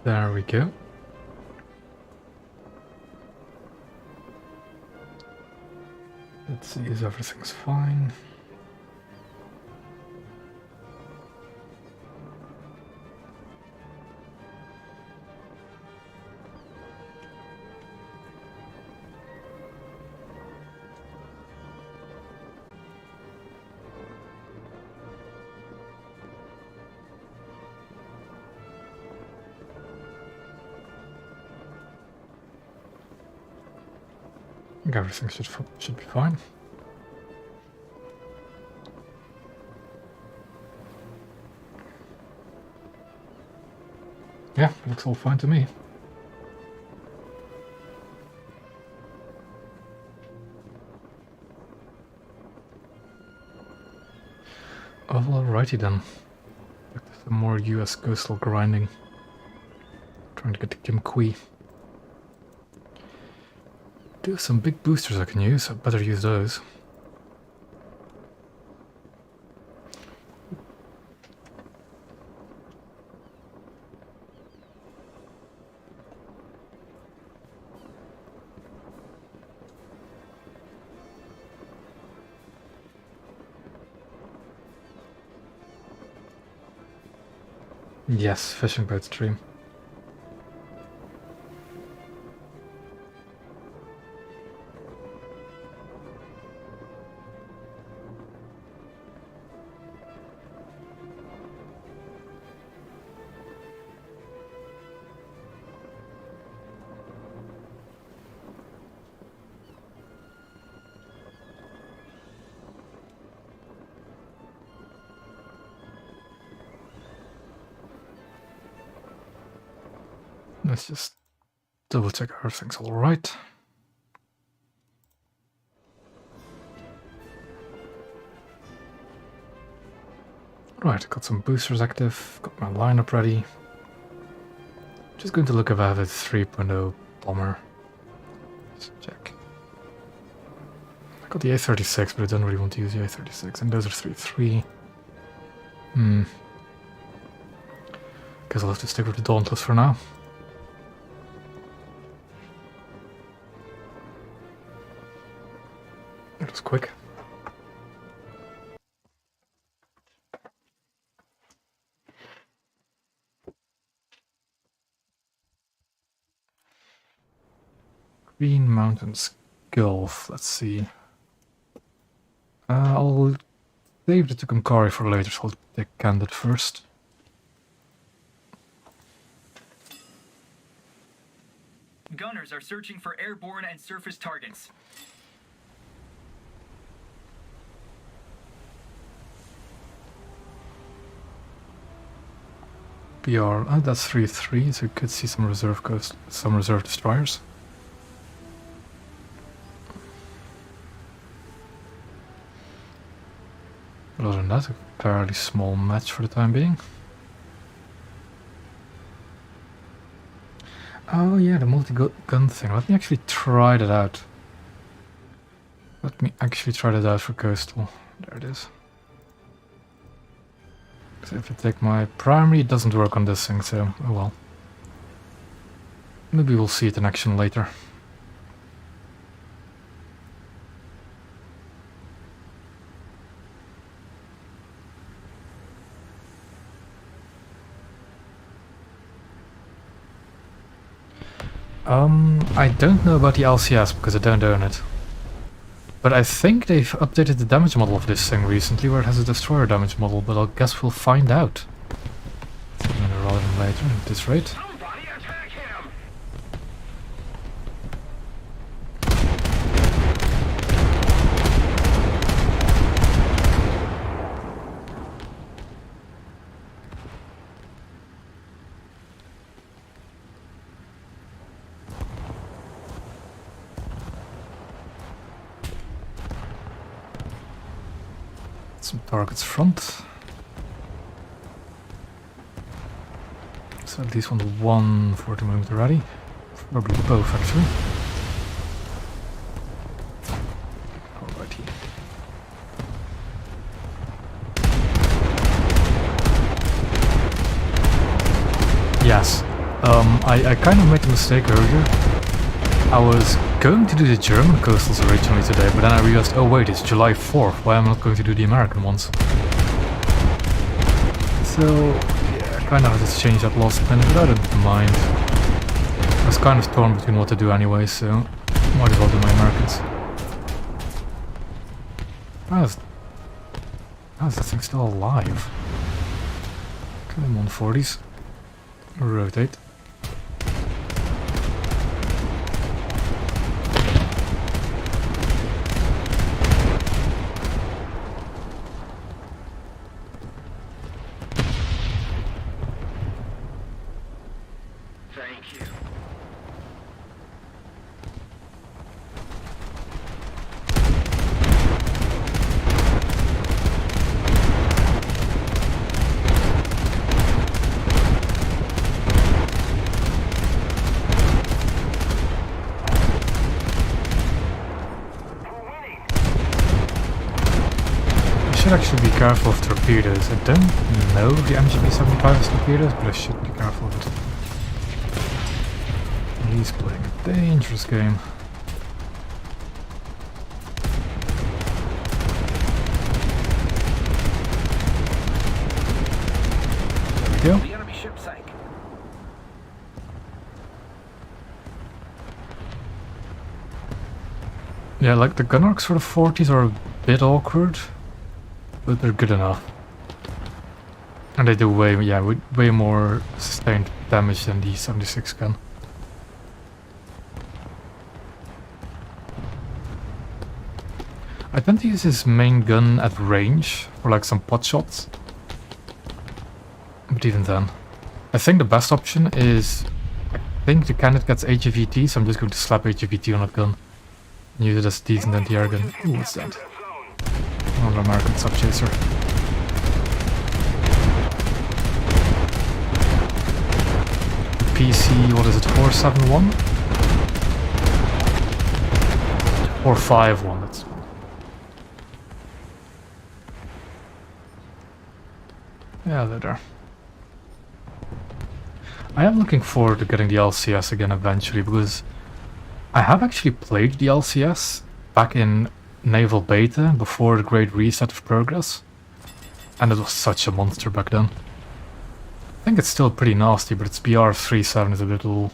There we go. Let's see if everything's fine. I think everything should be fine. Yeah, it looks all fine to me. Oh, alrighty then. Back to some more US coastal grinding. Trying to get the Kim Qui. Do have some big boosters I can use. I'd better use those. Yes, fishing boat stream. Let's just double check everything's alright. Right, got some boosters active, got my lineup ready. Just going to look if I have a 3.0 bomber. Let's check. I got the A36, but I don't really want to use the A36, and those are 3.3. Guess I'll have to stick with the Dauntless for now. That was quick. Green Mountains Gulf, let's see. I'll save the Tucumcari for later, so I'll take Candid first. Gunners are searching for airborne and surface targets. BR, that's 3-3, so you could see some reserve destroyers. But other than that, a fairly small match for the time being. Oh yeah, the multi-gun thing. Let me actually try that out. For coastal. There it is. So if I take my primary, it doesn't work on this thing, so oh well. Maybe we'll see it in action later. I don't know about the LCS because I don't own it. But I think they've updated the damage model of this thing recently where it has a destroyer damage model, but I guess we'll find out. Sooner rather than later at this rate. Some targets front. So at least want one 40mm ready. Probably both actually. Alrighty. Yes, I kind of made a mistake earlier. I was going to do the German coastals originally today, but then I realized, oh wait, it's July 4th, why am I not going to do the American ones? So, yeah, I kind of had to change that last minute, but I didn't mind. I was kind of torn between what to do anyway, so might as well do my Americans. How's this thing still alive? Come on, 40s. Rotate. Thank you. I should actually be careful of torpedoes. I don't know if the MGB-75 has torpedoes, but I should be careful of it. He's playing a dangerous game. There we go. The enemy ship sank. Yeah, like the gun arcs for the 40s are a bit awkward, but they're good enough. And they do way more sustained damage than the 76 gun. I tend to use his main gun at range for like some pot shots. But even then. I think the best option is, I think the cannon gets HVT, so I'm just going to slap HVT on that gun. And use it as a decent anti-air gun. Ooh, what's that? Another American sub-chaser. PC, what is it, 471? 451, that's... Yeah, they're there. I am looking forward to getting the LCS again eventually, because I have actually played the LCS back in Naval Beta before the Great Reset of Progress, and it was such a monster back then. I think it's still pretty nasty, but its BR-37 is a little...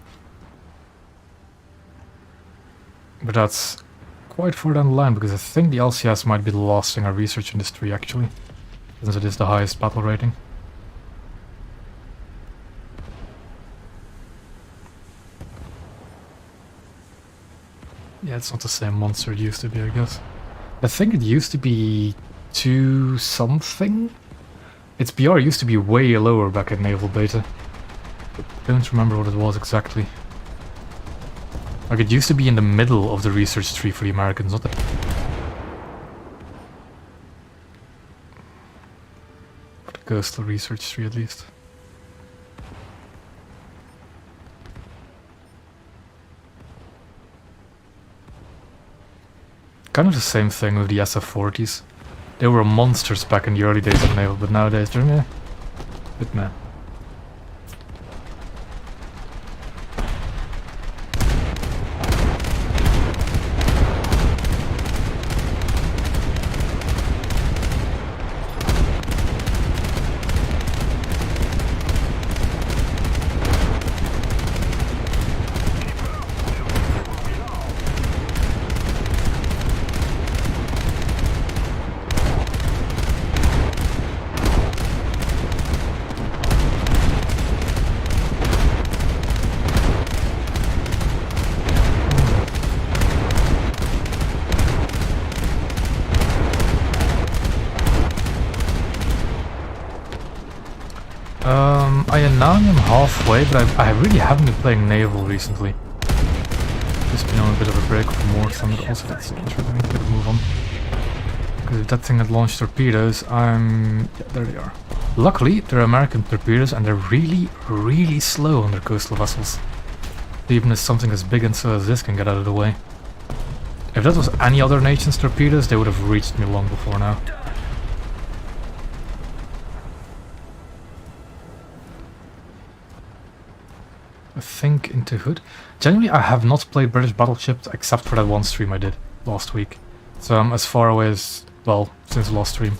But that's quite far down the line, because I think the LCS might be the last thing I research in this tree actually, since it is the highest battle rating. Yeah, it's not the same monster it used to be, I guess. I think it used to be 2 something? Its BR used to be way lower back in Naval Beta. I don't remember what it was exactly. Like, it used to be in the middle of the research tree for the Americans, not the... For the coastal research tree, at least. Kind of the same thing with the SF-40s. They were monsters back in the early days of Naval, but nowadays they're meh. Bit meh. Now I'm halfway, but I really haven't been playing Naval recently. Just been on a bit of a break from Wartime, but also that's interesting. I need to move on. Because if that thing had launched torpedoes, yeah, there they are. Luckily, they're American torpedoes and they're really, really slow on their coastal vessels. Even if something as big and slow as this can get out of the way. If that was any other nation's torpedoes, they would have reached me long before now. I think, into Hood. Generally, I have not played British battleships except for that one stream I did last week. So I'm as far away as, well, since the last stream.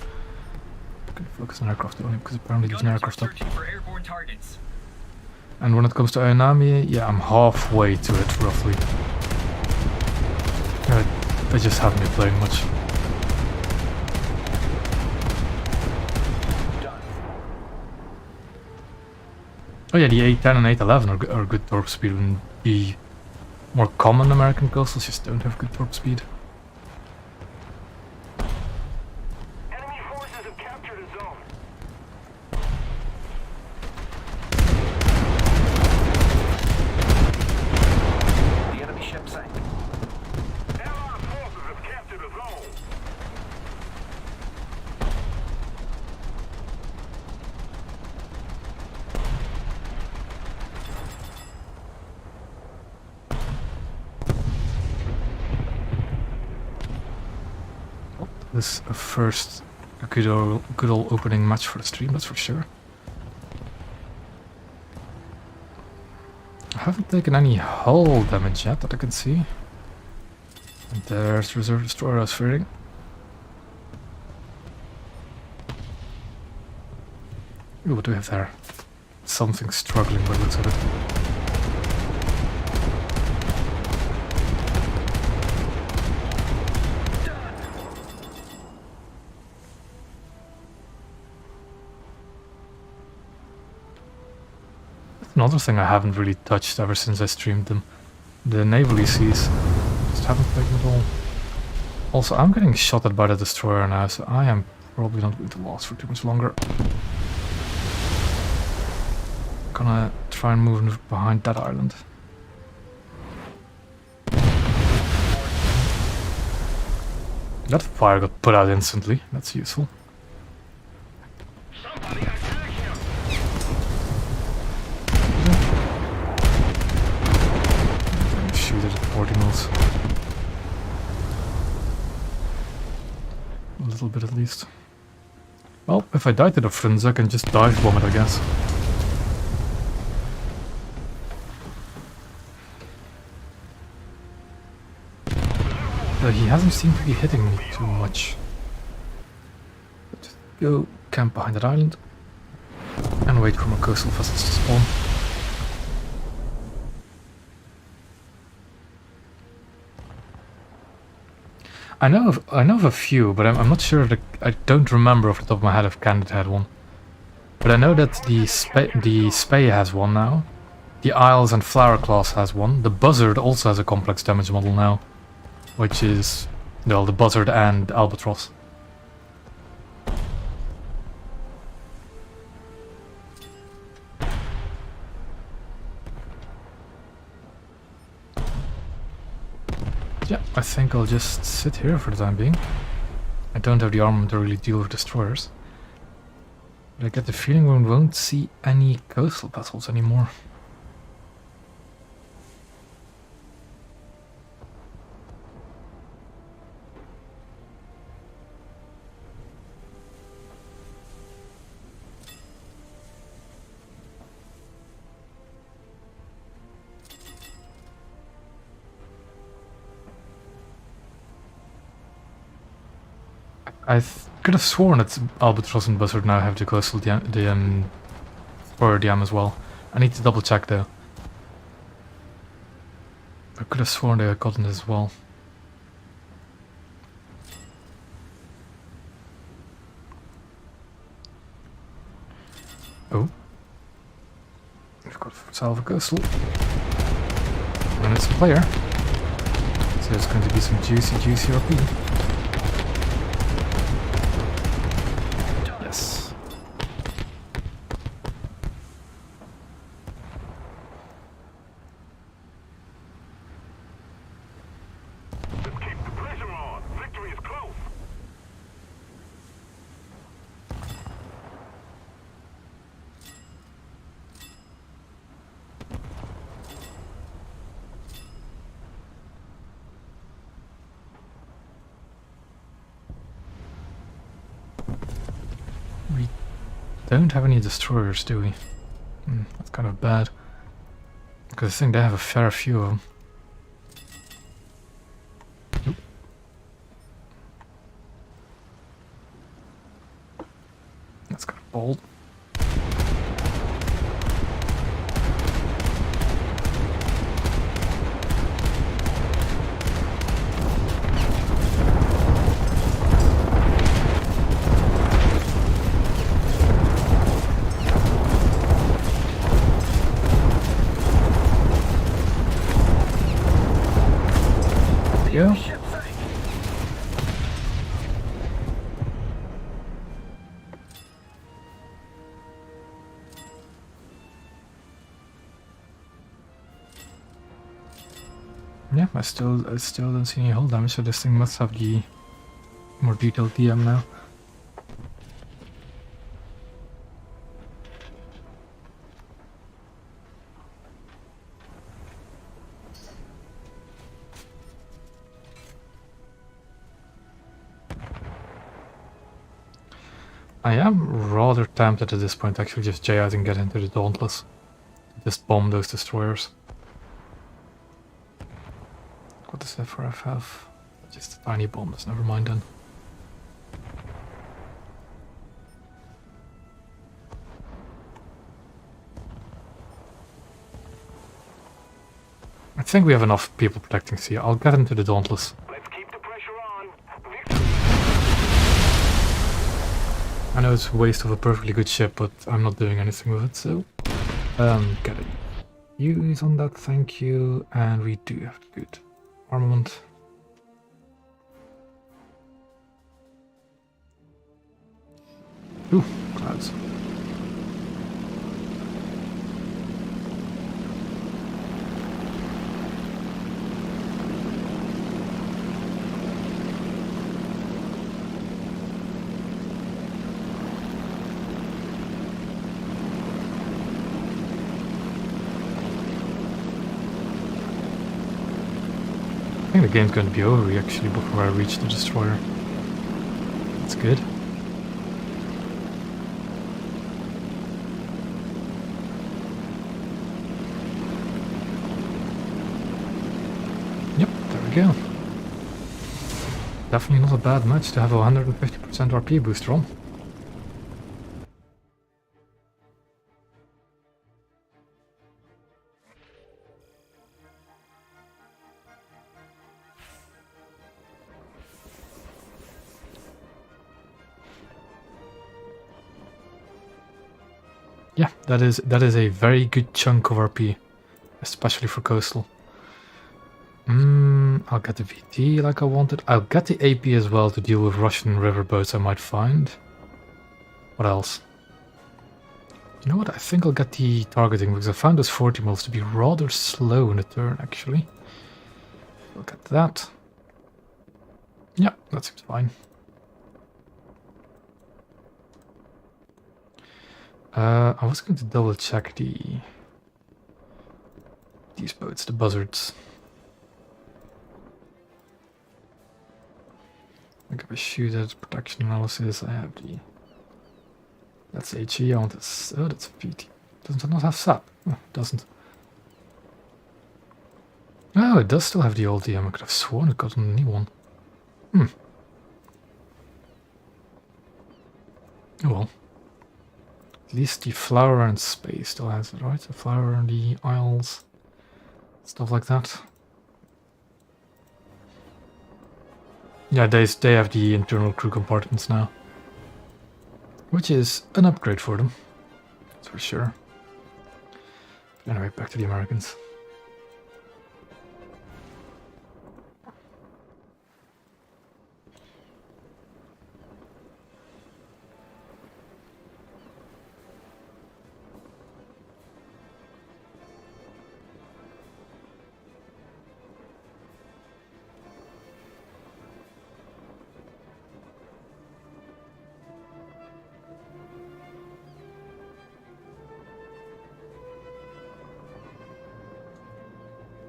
I'm gonna focus on aircraft only because apparently there's an aircraft up. Searching for airborne targets. And when it comes to Ayanami, yeah, I'm halfway to it, roughly. I just haven't been playing much. Oh yeah, the 810 and 811 are good torp speed, and the more common American coastals just don't have good torp speed. Enemy forces have captured a zone. The enemy ship sank. Allied forces have captured a zone. This is a first good old opening match for the stream, that's for sure. I haven't taken any hull damage yet that I can see. And there's the reserve destroyer I was fearing. Ooh, what do we have there? Something struggling by the looks of it. Another thing I haven't really touched ever since I streamed them. The Naval ECs. Just haven't played them at all. Also, I'm getting shot at by the destroyer now, so I am probably not going to last for too much longer. Gonna try and move behind that island. That fire got put out instantly, that's useful. Somebody attack him. Shoot it at 40 mils. A little bit at least. Well, if I die to the Frunze, I can just dive bomb it, I guess. He hasn't seemed to be hitting me too much. Just go camp behind that island and wait for my coastal vessels to spawn. I know of a few, but I'm not sure. I don't remember off the top of my head if Candid had one. But I know that the Spey has one now. The Isles and Flower class has one. The Buzzard also has a complex damage model now, which is, well, the Buzzard and Albatross. Yeah, I think I'll just sit here for the time being. I don't have the armament to really deal with destroyers. But I get the feeling we won't see any coastal vessels anymore. I could have sworn that Albatross and Buzzard now have the coastal DM as well. I need to double check though. I could have sworn they had gotten it as well. Oh. We've got Salva Coastal. And it's a player. So it's going to be some juicy RP. Yes. Let's keep the pressure on. Victory is close. We don't have any destroyers, do we? That's kind of bad. Because I think they have a fair few of them. Nope. That's got a bolt. Yeah. Ship sight. Yeah, I still don't see any hull damage, so this thing must have the more detailed DM now. I am rather tempted at this point to actually just J out and get into the Dauntless. Just bomb those destroyers. What is that for FF? Just tiny bombs, never mind then. I think we have enough people protecting sea. I'll get into the Dauntless. Let's keep the pressure on. Victory. I know it's a waste of a perfectly good ship, but I'm not doing anything with it, so... get it. Use on that, thank you. And we do have good armament. Ooh, clouds. I think the game's going to be over actually before I reach the destroyer. That's good. Yep, there we go. Definitely not a bad match to have a 150% RP booster on. Yeah, that is a very good chunk of RP, especially for coastal. I'll get the VT like I wanted. I'll get the AP as well to deal with Russian riverboats I might find. What else? You know what? I think I'll get the targeting because I found those 40 mils to be rather slow in the turn actually. I'll get that. Yeah, that seems fine. I was going to double check these boats, the buzzards. I give a shoot at protection analysis. I have the. That's HE. I want this. Oh, that's PT. Doesn't it not have SAP? Oh, it doesn't. Oh, it does still have the old DM. I could have sworn it got a new one. Oh well. At least the Flower and Space still has it, right? The Flower and the Isles. Stuff like that. Yeah, they have the internal crew compartments now. Which is an upgrade for them. That's for sure. Anyway, back to the Americans.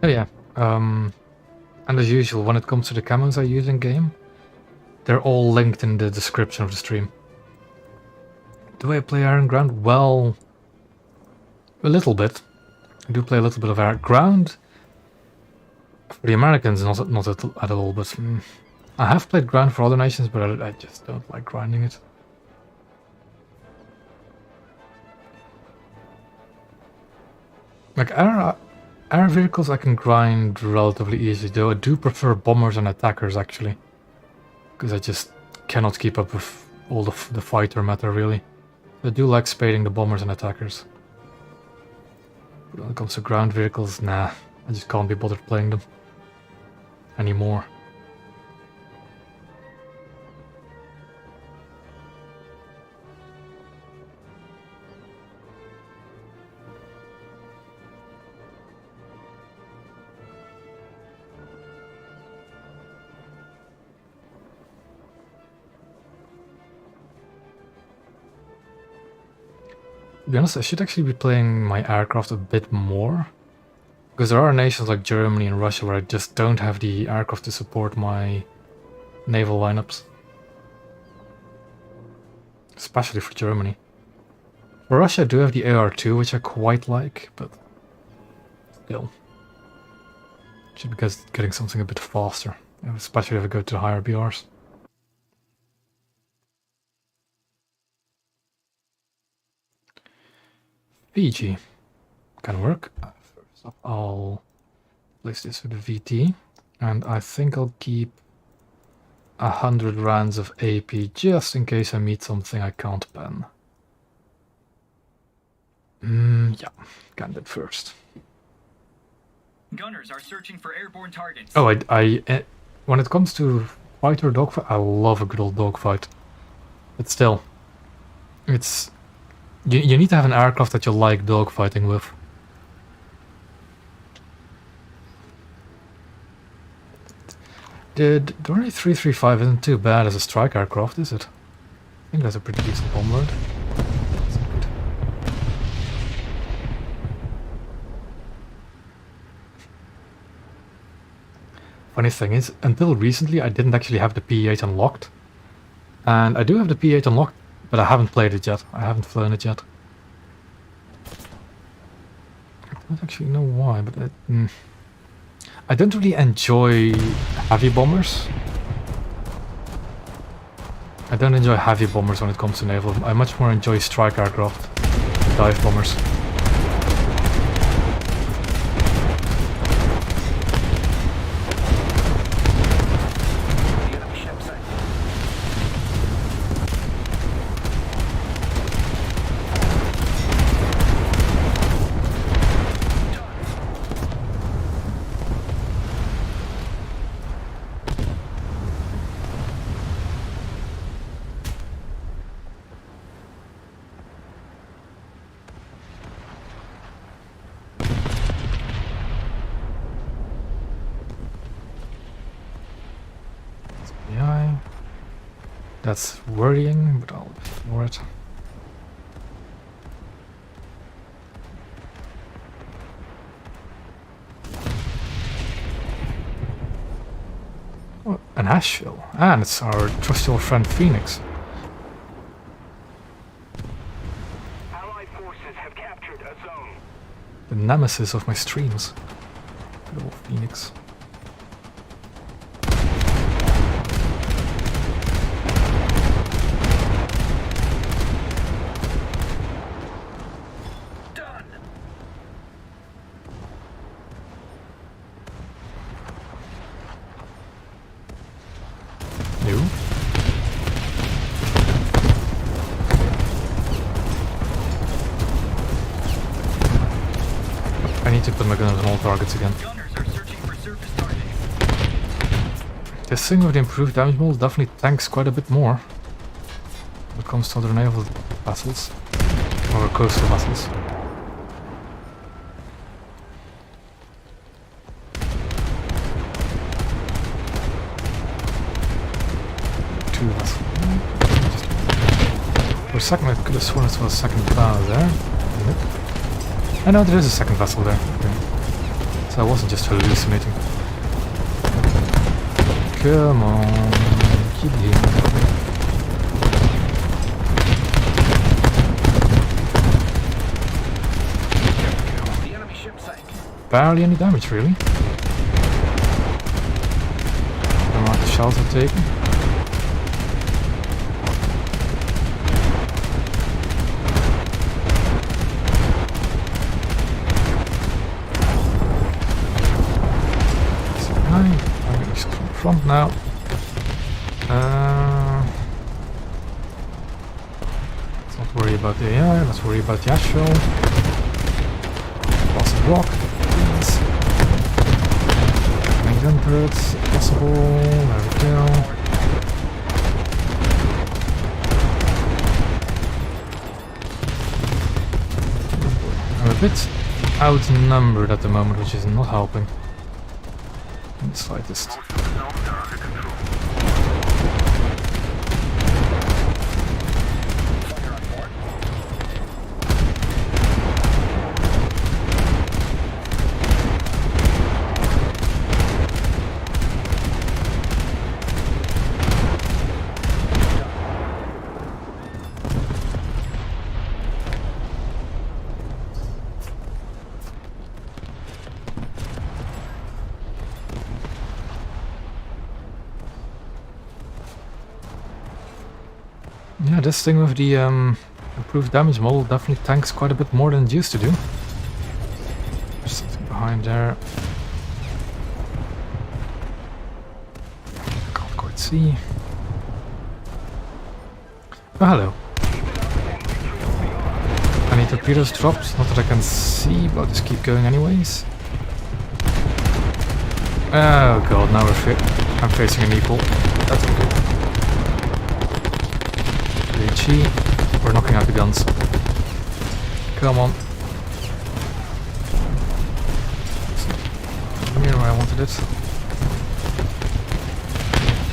Oh yeah, and as usual, when it comes to the camos I use in game, they're all linked in the description of the stream. Do I play Iron Ground? Well, a little bit. I do play a little bit of air. Ground for the Americans, not at all, but I have played ground for other nations, but I just don't like grinding it. Like air vehicles I can grind relatively easily, though I do prefer bombers and attackers actually. Because I just cannot keep up with all the fighter meta really. I do like spading the bombers and attackers. But when it comes to ground vehicles, nah, I just can't be bothered playing them anymore. To be honest, I should actually be playing my aircraft a bit more. Because there are nations like Germany and Russia where I just don't have the aircraft to support my naval lineups. Especially for Germany. For Russia I do have the AR-2, which I quite like, but still. Should be getting something a bit faster, especially if I go to the higher BRs. Fiji can work. First up, I'll place this with the VT, and I think I'll keep 100 rounds of AP just in case I meet something I can't ban. Yeah, can that first. Gunners are searching for airborne targets. Oh, when it comes to fighter dogfight, I love a good old dogfight. But still, it's you need to have an aircraft that you like dogfighting with. The Dornier 335 isn't too bad as a strike aircraft, is it? I think that's a pretty decent bomb load. That's good. Funny thing is, until recently I didn't actually have the P8 unlocked. And I do have the P8 unlocked, but I haven't played it yet. I haven't flown it yet. I don't actually know why, but I don't really enjoy heavy bombers. I don't enjoy heavy bombers when it comes to naval. I much more enjoy strike aircraft, dive bombers. That's worrying, but I'll ignore it. Oh, an Asheville. And it's our trusty old friend Phoenix. Allied forces have captured a zone. The nemesis of my streams. Good old Phoenix. I need to put my guns on all targets again. Gunners are searching for surface targets. This thing with the improved damage model definitely tanks quite a bit more when it comes to other naval vessels or coastal vessels. Two vessels. For a second I could have sworn it was a second battle there. Nope. I know there is a second vessel there. Okay. So I wasn't just hallucinating. Come on, keep hitting. The enemy ship barely any damage, really. The amount of shells I've taken. I'm getting shot from the front now. Let's not worry about the AI, let's worry about the Astral. Lost the rock, please. Main gun turrets, if possible. There we go. I'm a bit outnumbered at the moment, which is not helping. In the slightest. Yeah, this thing with the improved damage model definitely tanks quite a bit more than it used to do. There's something behind there. Can't quite see. Oh, hello. Any torpedoes dropped? Not that I can see, but I'll just keep going anyways. Oh god, now I'm facing an equal. That's okay. We're knocking out the guns. Come on. Near where I wanted it.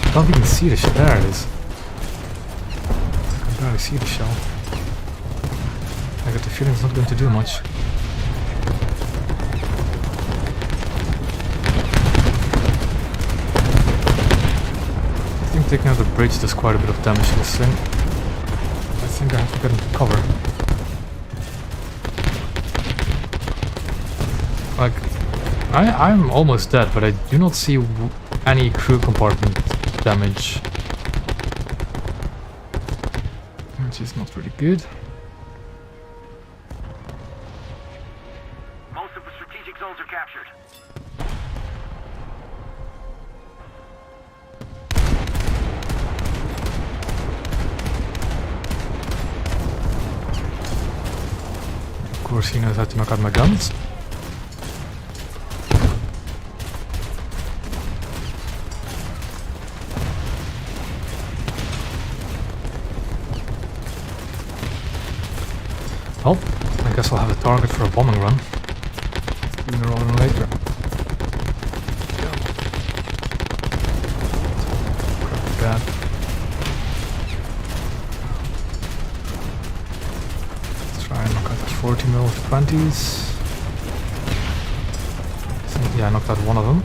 I don't even see the shell. There it is. I can barely see the shell. I got the feeling it's not going to do much. I think taking out the bridge does quite a bit of damage to this thing. I think I have to get into cover. Like, I'm almost dead, but I do not see any crew compartment damage. Which is not really good. Most of the strategic zones are captured. Of course he knows how to knock out my guns. Well, I guess I'll have a target for a bombing run. Sooner rather than later. Crap, bad. Let's try and knock out that 40 mil with 20s. Yeah, I knocked out one of them.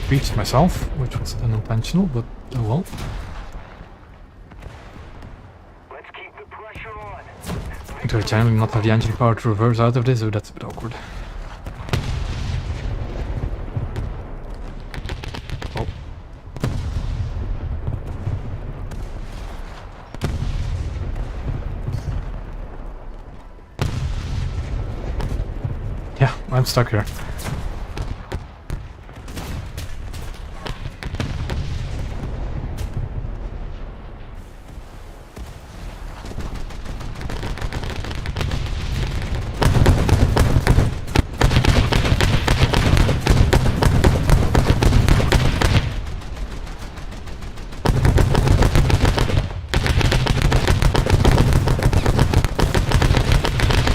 Beached myself, which was unintentional, but oh well. Do I generally not have the engine power to reverse out of this? Oh, that's a bit awkward. Oh. Yeah, I'm stuck here.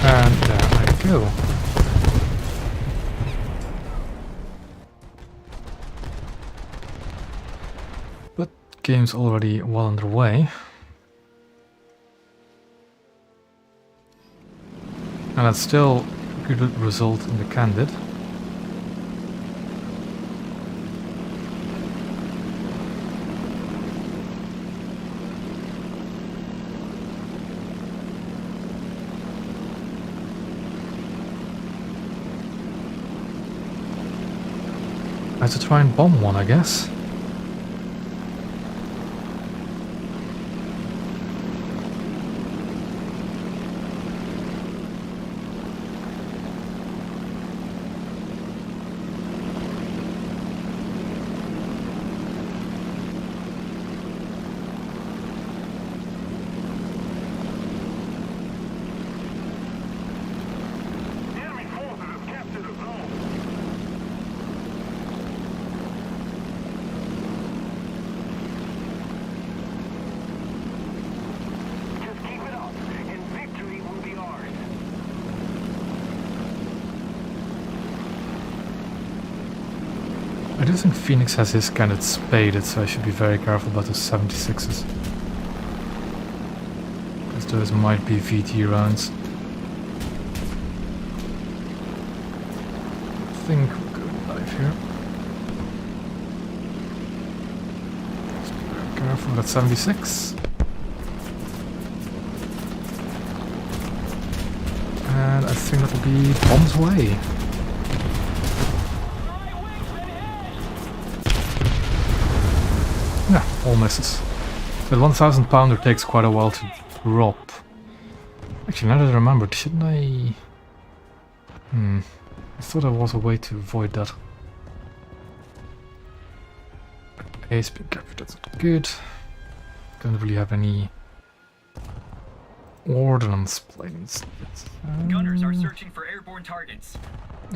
And there I go. But game's already well underway. And that's still a good result in the candid. I have to try and bomb one, I guess. The enemy forces have captured a zone. Just keep it up, and victory will be ours. I do think Phoenix has his cannon spaded, so I should be very careful about those 76s. Because those might be VT rounds. I think we're going live here. Just be very careful with that 76. And I think that'll be bombs away. Yeah, all misses. That 1,000 pounder takes quite a while to drop. Actually, now that I remembered, shouldn't I... I thought there was a way to avoid that. Okay, speed capture, that's not good. Don't really have any ordnance planes. Gunners are searching for airborne targets.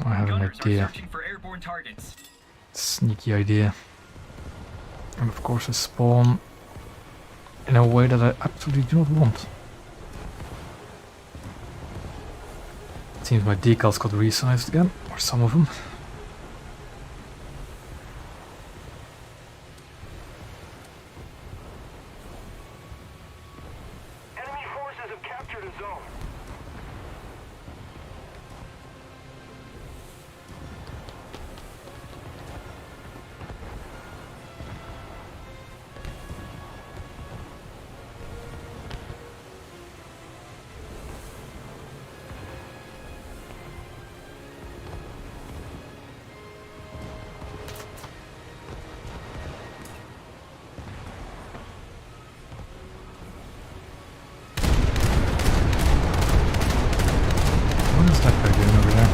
I have an Gunners are idea. searching for airborne targets. Sneaky idea. And of course I spawn in a way that I absolutely do not want. It seems my decals got resized again, or some of them. Enemy forces have captured a zone. What is that guy doing over there?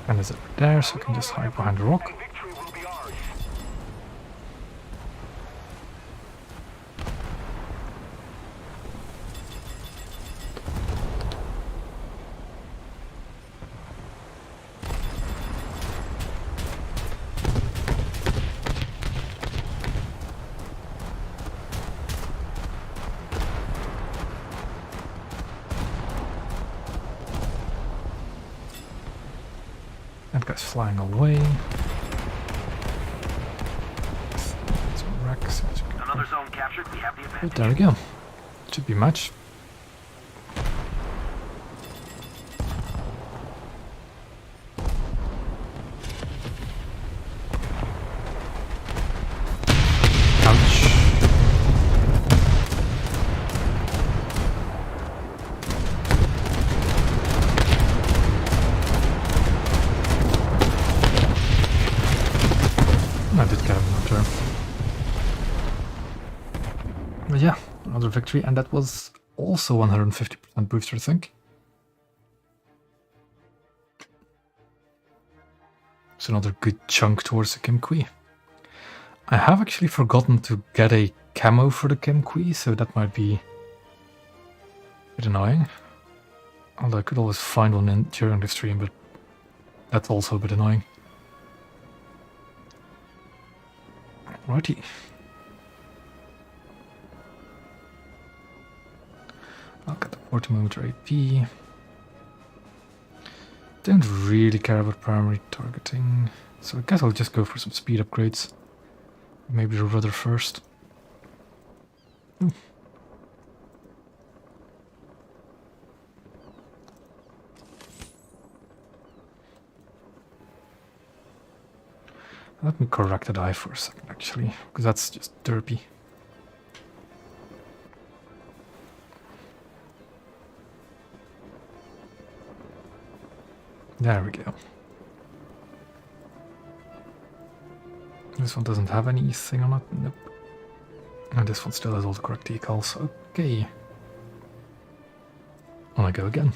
And is it there, so I can just hide behind the rock? And victory will be ours. That guy's flying away. Some wrecks. Another zone captured. We have the advantage. But there we go. Should be a match. Ouch. I did get him on turn. But yeah, another victory, and that was also 150% booster, I think. So another good chunk towards the Kim Qui. I have actually forgotten to get a camo for the Kim Qui, so that might be a bit annoying. Although I could always find one during the stream, but that's also a bit annoying. Righty. I'll get the 40mm AP. don't really care about primary targeting, so I guess I'll just go for some speed upgrades. Maybe the rudder first. Ooh. Let me correct that eye for a second, actually, because that's just derpy. There we go. This one doesn't have anything on it. Nope. And this one still has all the correct decals. Okay. On I go again.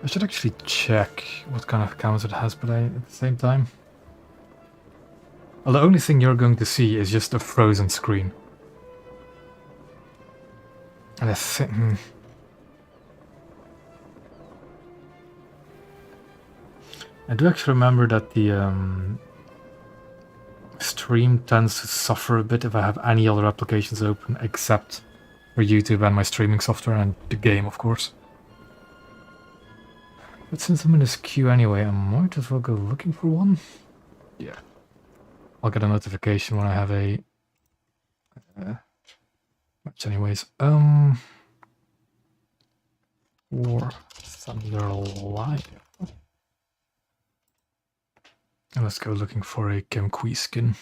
I should actually check what kind of camos it has, but at the same time... Well, the only thing you're going to see is just a frozen screen. And I think... I do actually remember that the stream tends to suffer a bit if I have any other applications open except for YouTube and my streaming software and the game, of course. But since I'm in this queue anyway, I might as well go looking for one. Yeah. I'll get a notification when I have a match anyways. War Thunder Live. And let's go looking for a Kim Qui skin.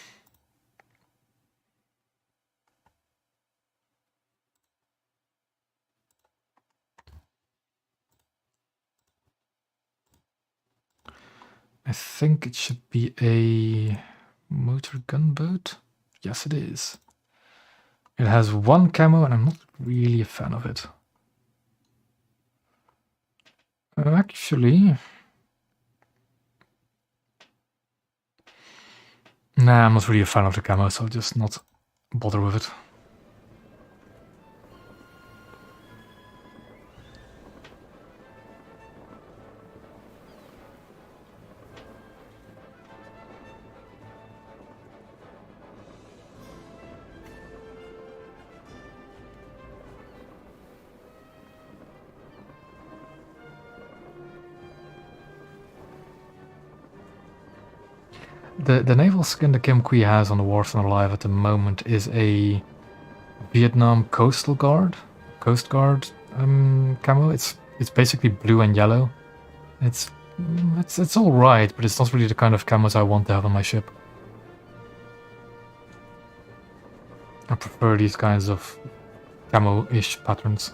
I think it should be a motor gunboat. Yes, it is. It has one camo, and I'm not really a fan of it. Actually... Nah, I'm not really a fan of the camo, so I'll just not bother with it. The naval skin the Kim Qui has on the War Thunder Live at the moment is a Vietnam Coast Guard camo. It's basically blue and yellow. It's all right, but it's not really the kind of camos I want to have on my ship. I prefer these kinds of camo-ish patterns.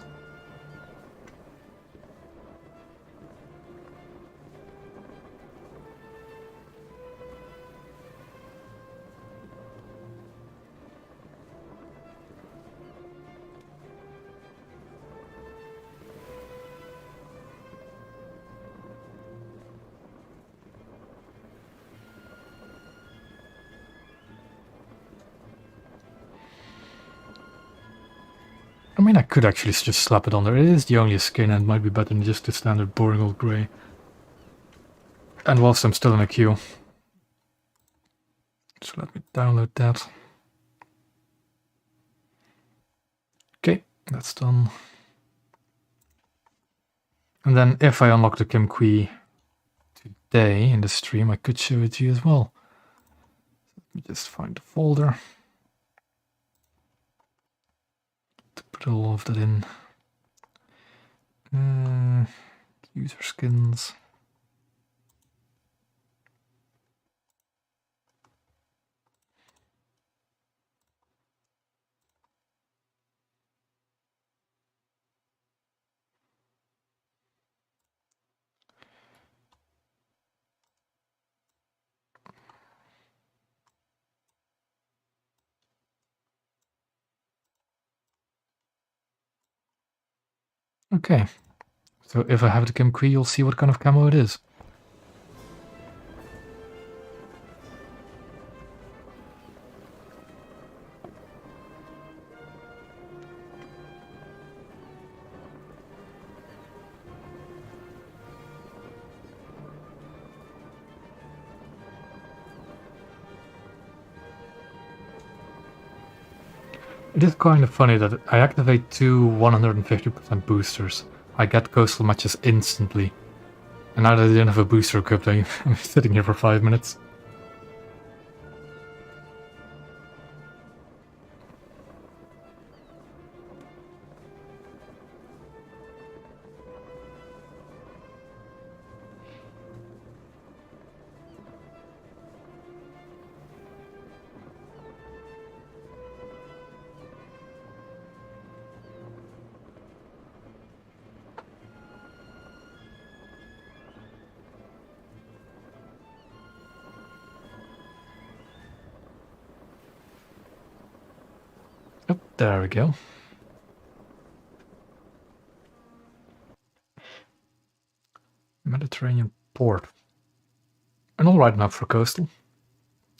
I mean, I could actually just slap it on there. It is the only skin and it might be better than just the standard boring old grey. And whilst I'm still in a queue. So let me download that. Okay, that's done. And then if I unlock the Kim Qui today in the stream, I could show it to you as well. Let me just find the folder. To put all of that in. User skins. Okay. So if I have the Kim Qui, you'll see what kind of camo it is. It is kind of funny that I activate two 150% boosters. I get coastal matches instantly. And now that I didn't have a booster equipped, I'm sitting here for 5 minutes. Oh, there we go. Mediterranean port. An alright map for coastal.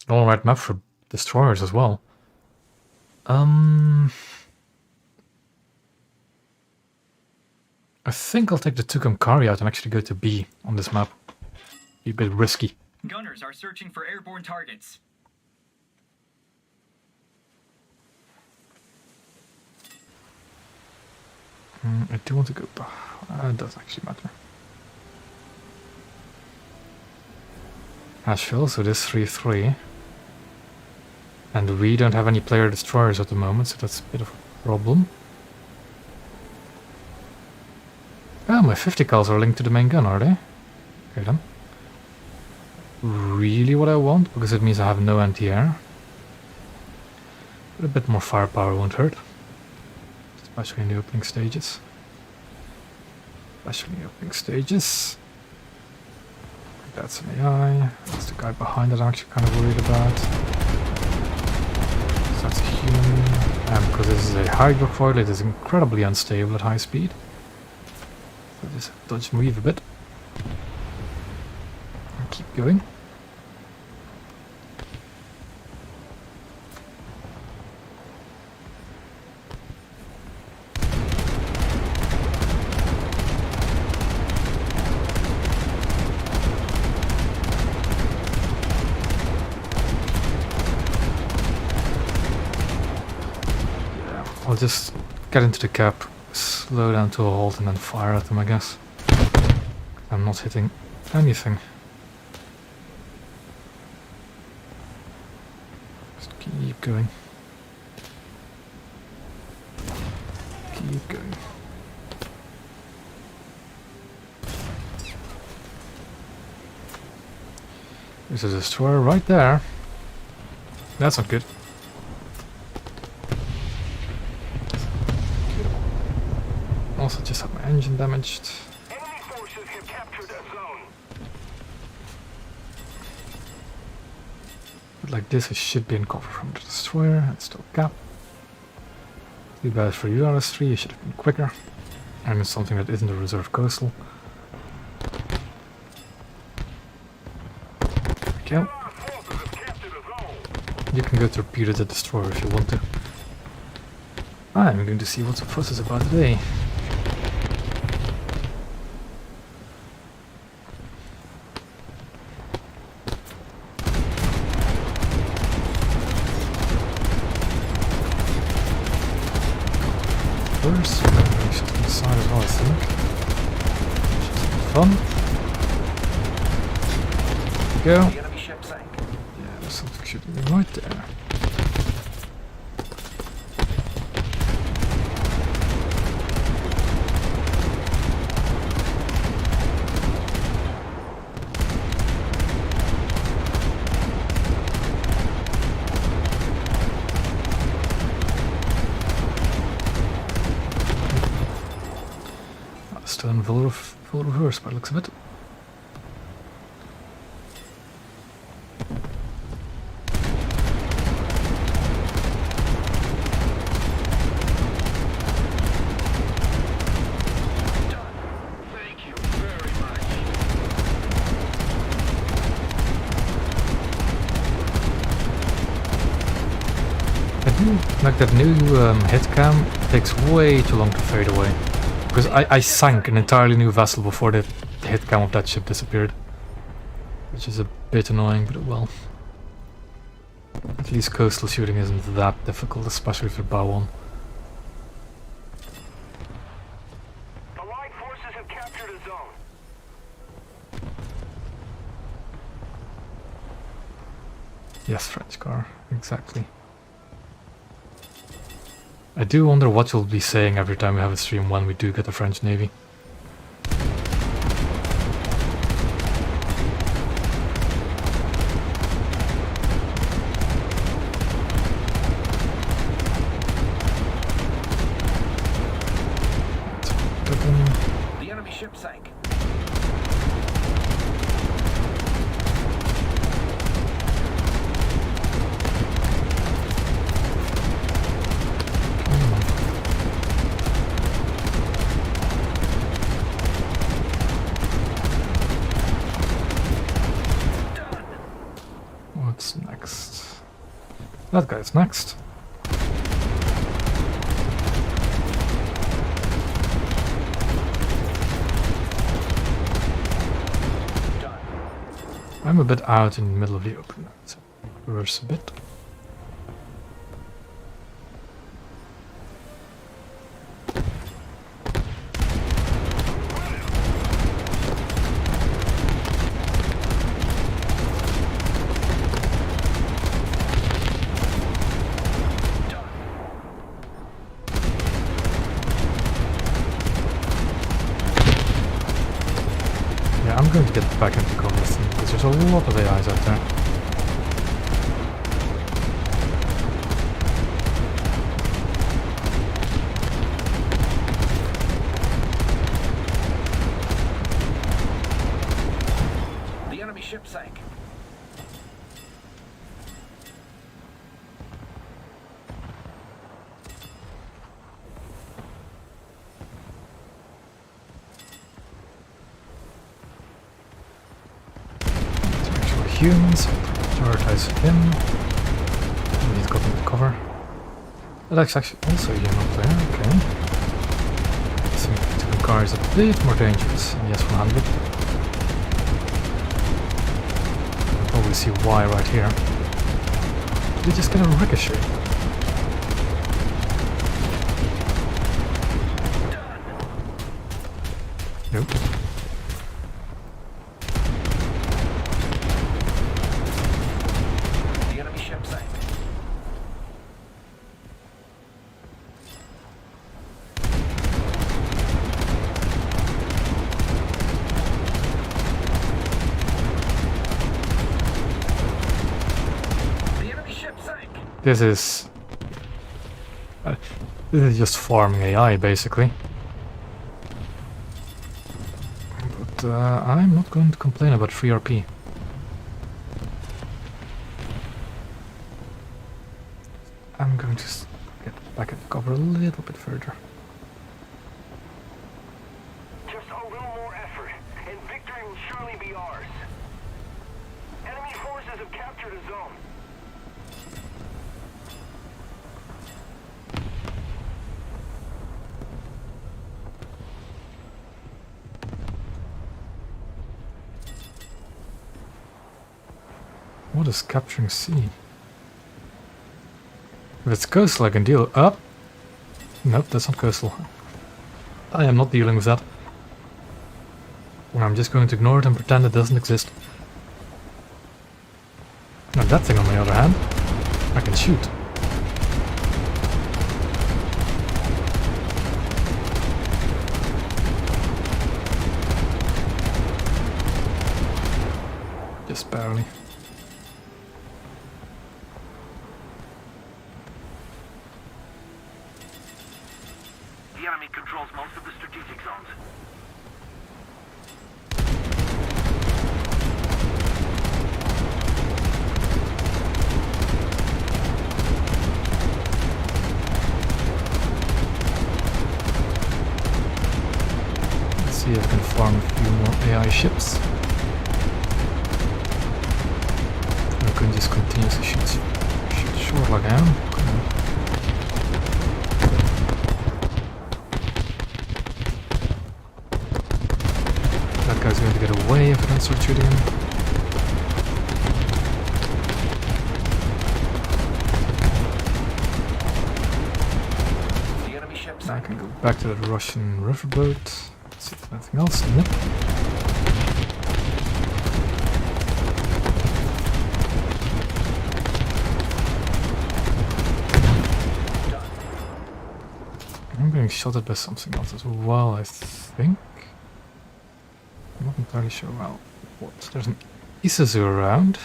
An alright map for destroyers as well. I think I'll take the Tucumcari out and actually go to B on this map. Be a bit risky. Gunners are searching for airborne targets. I do want to go. It doesn't actually matter. Asheville, so this 3-3. And we don't have any player destroyers at the moment, so that's a bit of a problem. Oh, my 50 cals are linked to the main gun, are they? Okay then. Really what I want, because it means I have no anti-air. But a bit more firepower won't hurt. Especially in the opening stages. That's an AI. That's the guy behind that I'm actually kind of worried about. So that's a human. And because this is a hydrofoil, it is incredibly unstable at high speed. So just dodge and weave a bit. And keep going. I'll just get into the cap, slow down to a halt and then fire at them, I guess. I'm not hitting anything. Just keep going. Keep going. There's a destroyer right there. That's not good. Also just had my engine damaged. Enemy forces have captured a zone. But like this, I should be in cover from the destroyer and still cap. Too bad for you, RS3, you should have been quicker. And it's something that isn't a reserve coastal. There we go. Forces have captured a zone. You can go torpedo the destroyer if you want to. I'm going to see what the fuss is about today. First, we should inside as well, I think. Should be fun. There we go. The enemy ship sank. Yeah, there's something shooting me right there. Still in full reverse by the looks of it. Like that new hit cam takes way too long to fade away. Because I sank an entirely new vessel before the hit cam of that ship disappeared. Which is a bit annoying, but well. At least coastal shooting isn't that difficult, especially if you're bow on. The Allied forces have captured a zone. Yes, French car, exactly. I do wonder what you'll be saying every time we have a stream when we do get the French Navy. The enemy ship sank. What's next? That guy's next. I'm a bit out in the middle of the open, so reverse a bit. Yeah, I'm going to get back into combat because there's a lot of AIs out there. The enemy ship sank. Humans, prioritize him. Oh, he's got into cover. That's actually also a human player, okay. I think the two car is a bit more dangerous in the S100. You can probably see why right here. Did he just get a ricochet? Nope. This is just farming AI, basically. But I'm not going to complain about free RP. I'm going to get back into cover a little bit further. Just a little more effort, and victory will surely be ours. Enemy forces have captured a zone. What is capturing sea? If it's coastal I can deal up. Nope, that's not coastal. I am not dealing with that. I'm just going to ignore it and pretend it doesn't exist. Now that thing on the other hand, I can shoot. Just barely. The enemy controls most of the strategic zones. Let's see if I can farm a few more AI ships. I can just continuously shoot short like I am. Come on. guy's going to get away if I don't start shooting him. The enemy ship's Now I can go back to the Russian riverboat. See if there's anything else. Nope. I'm being shot at by something else as well, I think. I'm not entirely sure. Well, what? There's an Isuzu around.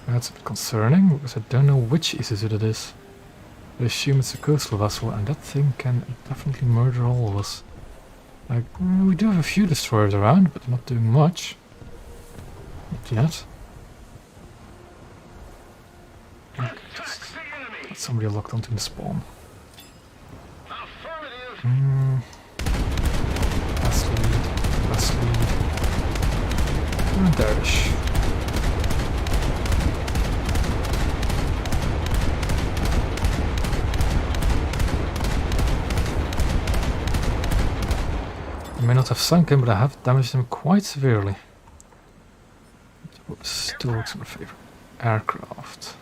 That's a bit concerning, because I don't know which Isuzu that is. I assume it's a coastal vessel, and that thing can definitely murder all of us. Like, we do have a few destroyers around, but they're not doing much. Not yet. Just got somebody locked onto the spawn. Last lead. And there-ish. I may not have sunk him, but I have damaged him quite severely. Still works in my favor. Aircraft.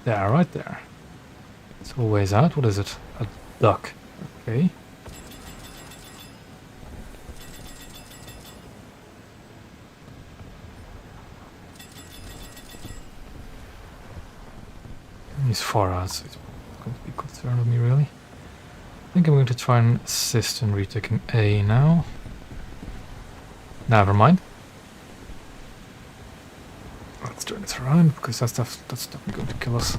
There, right there. It's always out. What is it? A duck. Okay. He's far out, so it's not going to be concerned with me really. I think I'm going to try and assist in retaking A now. Never mind. Let's turn this around because that's definitely going to kill us.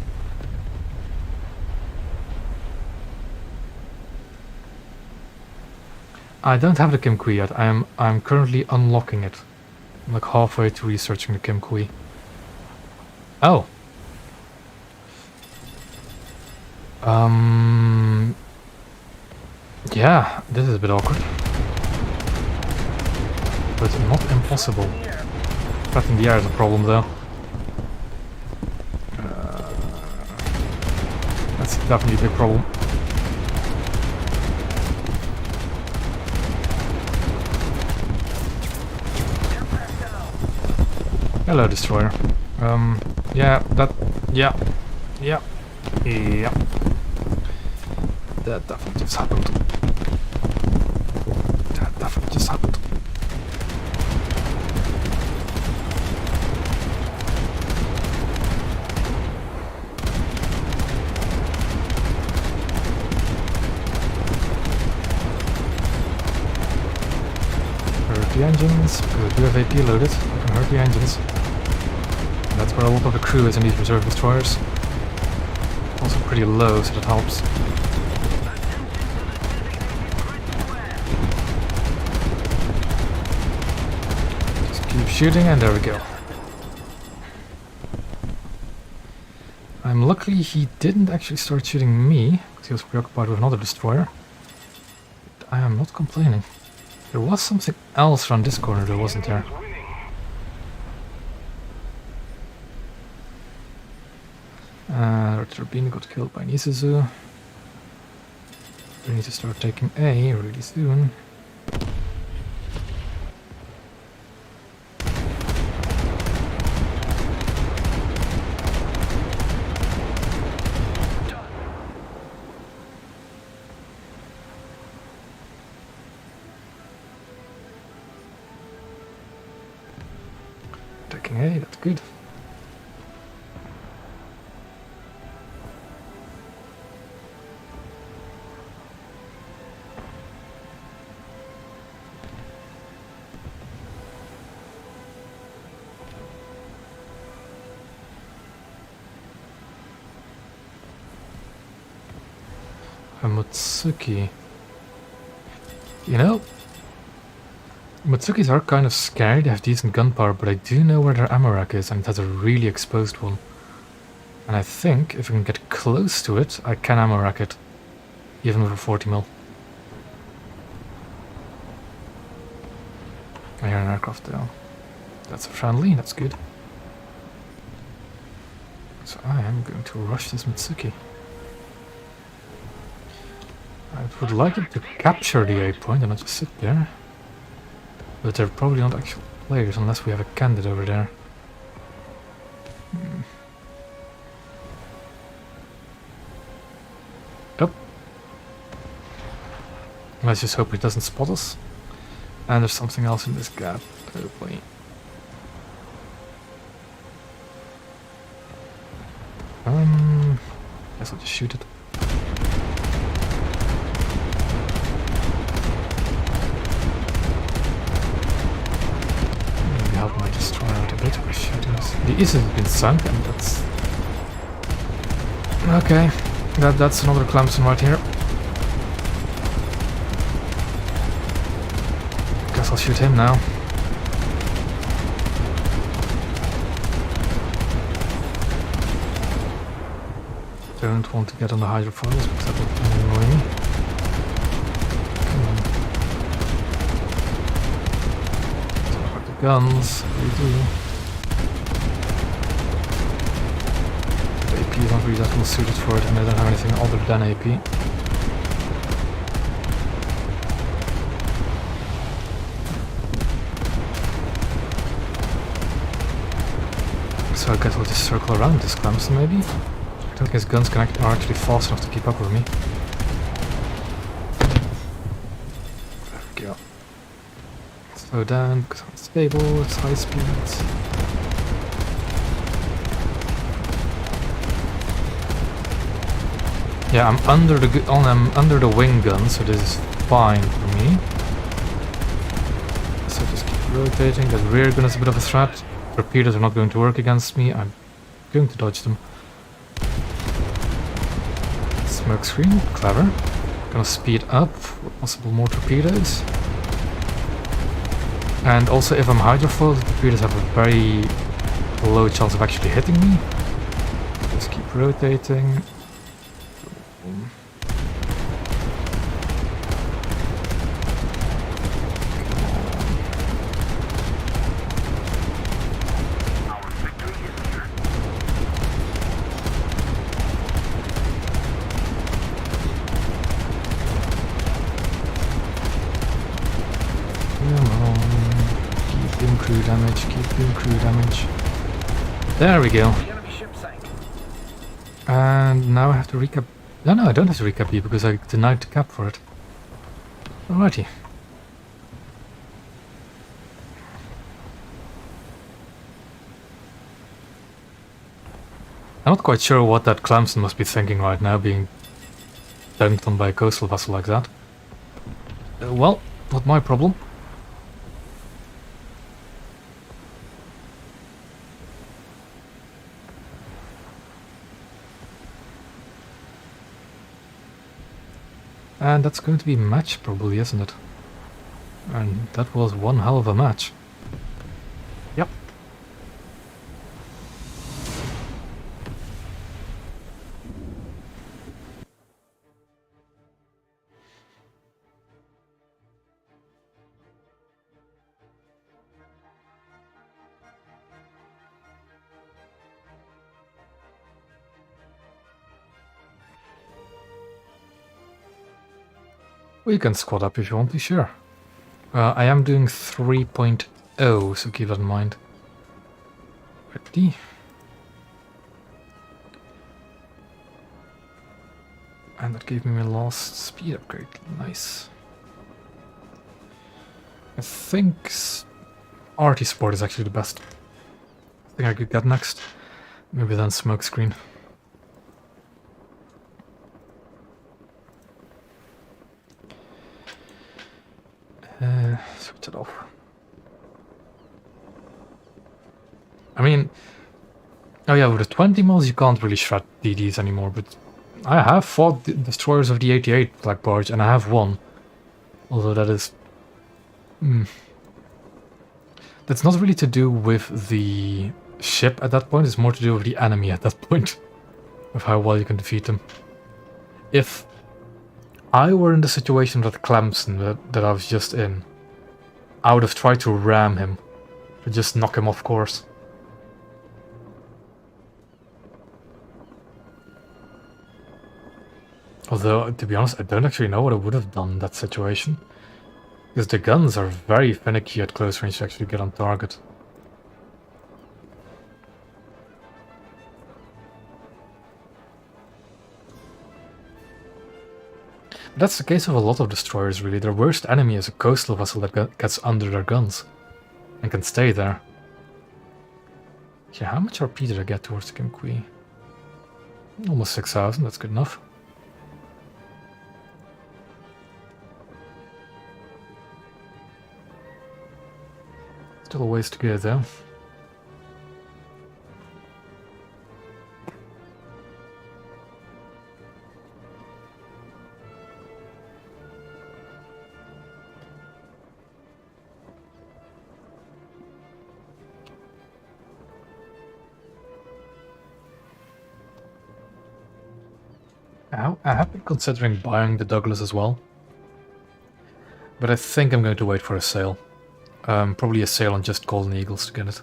I don't have the Kim Qui yet. I'm currently unlocking it. I'm like halfway to researching the Kim Qui. Oh. Yeah, this is a bit awkward. But not impossible. Threat in the air is a problem though. That's definitely a big problem. Hello, destroyer. Yeah, that definitely just happened. Hurt the engines, because I do have AP loaded. I can hurt the engines. And that's where a lot of the crew is in these reserve destroyers. Also pretty low, so that helps. Keep shooting, and there we go. I'm lucky he didn't actually start shooting me, because he was preoccupied with another destroyer. But I am not complaining. There was something else around this corner, though, wasn't there? Turbine got killed by an Isuzu. We need to start taking A really soon. Taking A, that's good. Mutsuki. You know, Mutsukis are kind of scary. They have decent gunpowder, but I do know where their ammo rack is, and it has a really exposed one. And I think if I can get close to it, I can ammo rack it, even with a 40mm. I hear an aircraft though. That's a friendly, that's good. So I am going to rush this Mutsuki. I would like it to capture the A point and not just sit there. But they're probably not actual players unless we have a candidate over there. Oh. Let's just hope he doesn't spot us. And there's something else in this gap, probably. Guess I'll just shoot it. Maybe help my destroyer out a bit by shooting this. The Isis has been sunk, and that's... Okay, that's another Clemson right here. Guess I'll shoot him now. Don't want to get on the hydrophones because that would annoy me. Come on. Talk about the guns. We do. The AP is not really that well suited for it, and I don't have anything other than AP. So I guess I'll just circle around this Clemson maybe. I don't think his guns are actually fast enough to keep up with me. There we go. Slow down because I'm stable, it's high speed. Yeah, I'm under the wing gun, so this is fine for me. So just keep rotating. That rear gun is a bit of a threat. Torpedoes are not going to work against me. I'm going to dodge them. Smoke screen, clever. Gonna speed up with possible more torpedoes. And also, if I'm hydrofoiled, the torpedoes have a very low chance of actually hitting me. Just keep rotating. Crew damage. There we go. And now I have to recap. No, I don't have to recap B because I denied the cap for it. Alrighty. I'm not quite sure what that Clemson must be thinking right now, being dunked on by a coastal vessel like that. Well, not my problem. And that's going to be a match, probably, isn't it? And that was one hell of a match. Yep. We can squad up if you want to, sure. I am doing 3.0, so keep that in mind. Ready? And that gave me my last speed upgrade. Nice. I think RT Sport is actually the best thing I could get next. Maybe then Smokescreen. Switch it off. I mean, oh yeah, with the 20 mils you can't really shred DDs anymore, but I have fought the destroyers of the 88 Black Barge, and I have won. Although that is... That's not really to do with the ship at that point, it's more to do with the enemy at that point. Of how well you can defeat them. If I were in the situation that Clemson that I was just in, I would have tried to ram him. To just knock him off course. Although, to be honest, I don't actually know what I would have done in that situation. Because the guns are very finicky at close range to actually get on target. But that's the case of a lot of destroyers, really. Their worst enemy is a coastal vessel that gets under their guns and can stay there. Yeah, how much RP did I get towards the Kim Qui? Almost 6,000, that's good enough. Still a ways to go though. I have been considering buying the Douglas as well, but I think I'm going to wait for a sale. Probably a sale on just Golden Eagles to get it.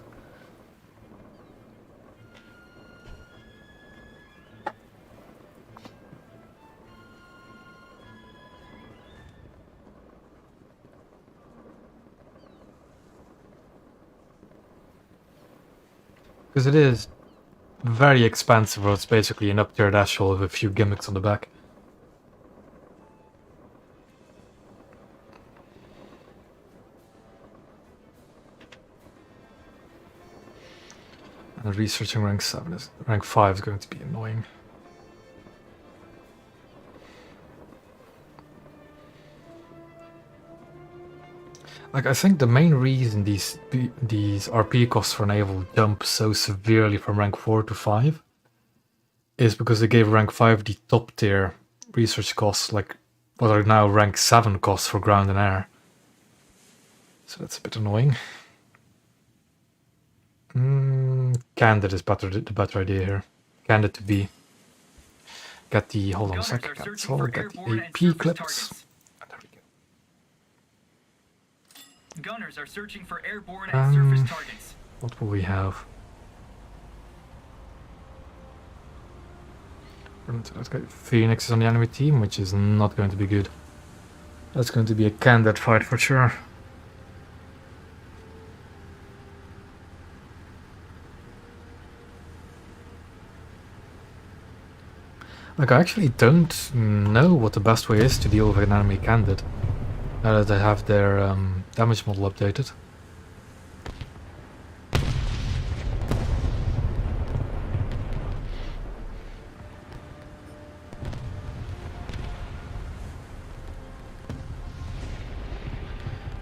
Because it is very expensive, or it's basically an up-tiered ashole with a few gimmicks on the back. And researching rank 7 is rank 5 is going to be annoying. Like, I think the main reason these RP costs for Naval jump so severely from rank 4 to 5 is because they gave rank 5 the top tier research costs, like what are now rank 7 costs for ground and air. So that's a bit annoying. Candid is the better idea here. Candid to be. Get the, hold on a sec, cancel, get the AP clips. Gunners are searching for airborne and surface targets. What will we have? Let's get Phoenix is on the enemy team, which is not going to be good. That's going to be a candid fight for sure. Like, I actually don't know what the best way is to deal with an enemy candid. Now that they have their damage model updated.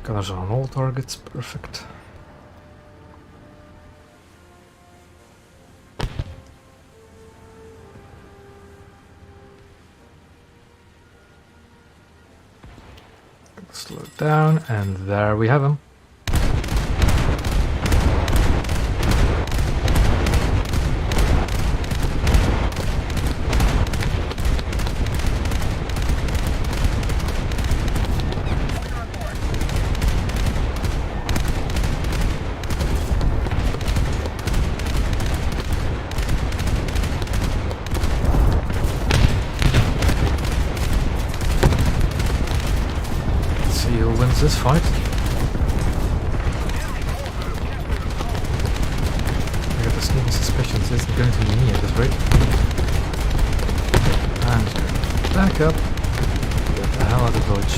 Gunners are on all targets, perfect. Slow it down, and there we have him. This fight. I got the sneaking suspicions this isn't going to be me at this rate. And back up. Get the hell out of dodge.